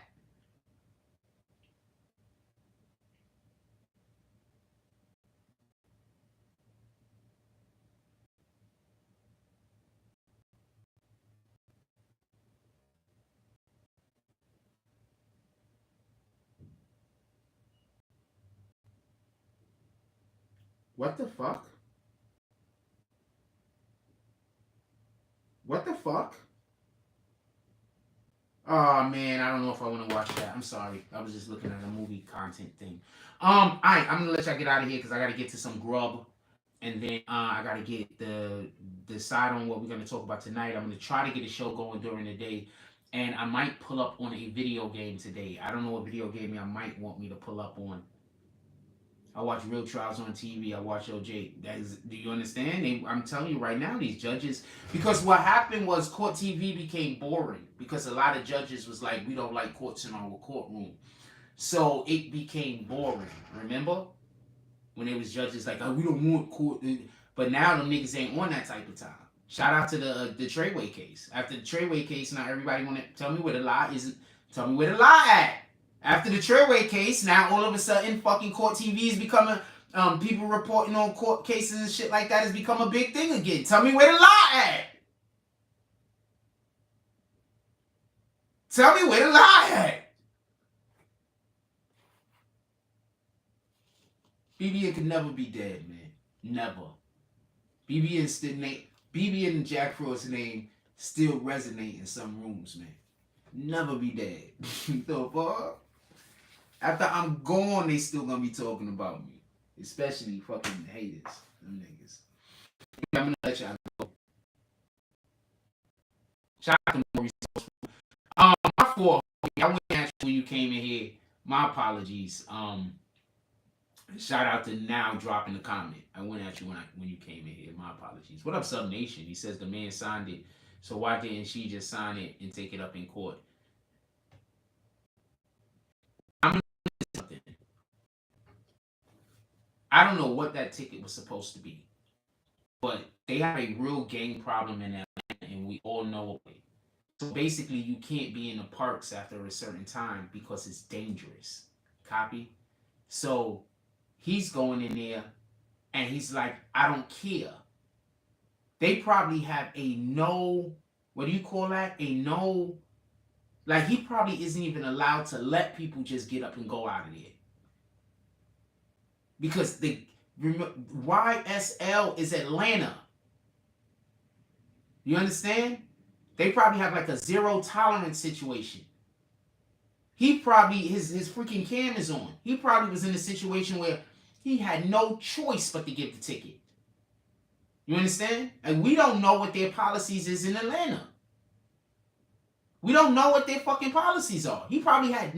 What the fuck? What the fuck? Oh man, I don't know if I want to watch that. I'm sorry. I was just looking at a movie content thing. Alright, I'm gonna let y'all get out of here because I gotta get to some grub. And then I gotta get the decide on what we're gonna talk about tonight. I'm gonna try to get a show going during the day. And I might pull up on a video game today. I don't know what video game I might want me to pull up on. I watch Real Trials on TV. I watch OJ. Do you understand? I'm telling you right now, these judges, because what happened was court TV became boring because a lot of judges was like, we don't like courts in our courtroom. So it became boring. Remember? When there was judges like, oh, we don't want court. But now them niggas ain't on that type of time. Shout out to the Treyway case. After the Treyway case, now everybody want to tell me where the lie is. Tell me where the lie at. After the Treyway case, now all of a sudden fucking court TV is becoming, people reporting on court cases and shit like that has become a big thing again. Tell me where the lie at. Tell me where the lie at. BBN could never be dead, man. Never. BBN and Jack Frost's name still resonate in some rooms, man. Never be dead. The fuck? After I'm gone, they still gonna be talking about me. Especially fucking haters. Them niggas. I'm gonna let y'all go. Shout out to more resourceful. My fault. I went at you when you came in here. My apologies. Shout out to Now dropping the comment. I went at you when you came in here. My apologies. What up, Sub Nation? He says the man signed it. So why didn't she just sign it and take it up in court? I don't know what that ticket was supposed to be, but they have a real gang problem in Atlanta, and we all know it. So basically, you can't be in the parks after a certain time because it's dangerous. Copy? So he's going in there, and he's like, I don't care. They probably have a no, what do you call that? A no, like he probably isn't even allowed to let people just get up and go out of there. Because the YSL is Atlanta. You understand? They probably have like a zero tolerance situation. He probably, his freaking cam is on. He probably was in a situation where he had no choice but to give the ticket. You understand? And we don't know what their policies is in Atlanta. We don't know what their fucking policies are. He probably had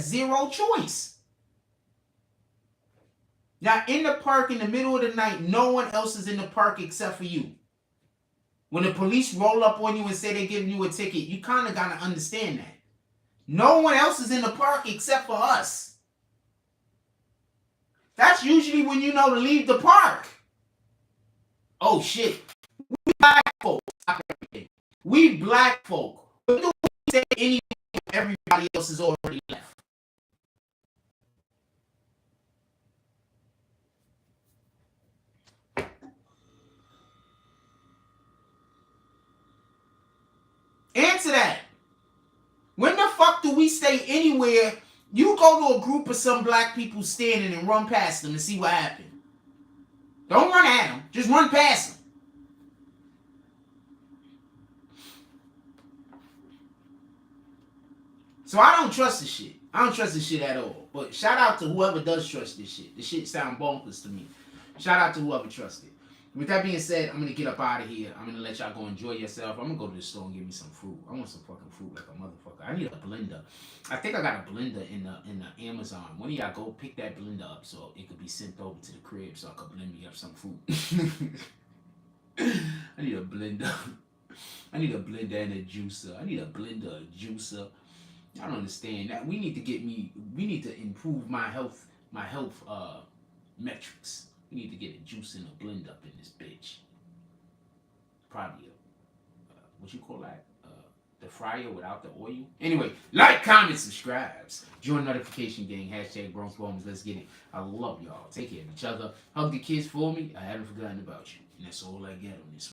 zero choice. Now, in the park in the middle of the night, no one else is in the park except for you. When the police roll up on you and say they're giving you a ticket, you kind of got to understand that. No one else is in the park except for us. That's usually when you know to leave the park. Oh, shit. We black folk. We black folk. What do we say anyway if everybody else is already left? Answer that. When the fuck do we stay anywhere? You go to a group of some black people standing and run past them and see what happened. Don't run at them. Just run past them. So I don't trust this shit. I don't trust this shit at all. But shout out to whoever does trust this shit. This shit sound bonkers to me. Shout out to whoever trusts it. With that being said, I'm going to get up out of here. I'm going to let y'all go enjoy yourself. I'm going to go to the store and get me some fruit. I want some fucking fruit like a motherfucker. I need a blender. I think I got a blender in the Amazon. One of y'all go pick that blender up so it could be sent over to the crib so I could blend me up some fruit. I need a blender. I need a blender and a juicer. I need a blender, a juicer. I don't understand that. We need to improve my health metrics. We need to get a juice and a blend up in this bitch. Probably what you call that? The fryer without the oil. Anyway, like, comment, subscribes. Join notification gang. # Bronx Bombs. Let's get it. I love y'all. Take care of each other. Hug the kids for me. I haven't forgotten about you. And that's all I get on this one.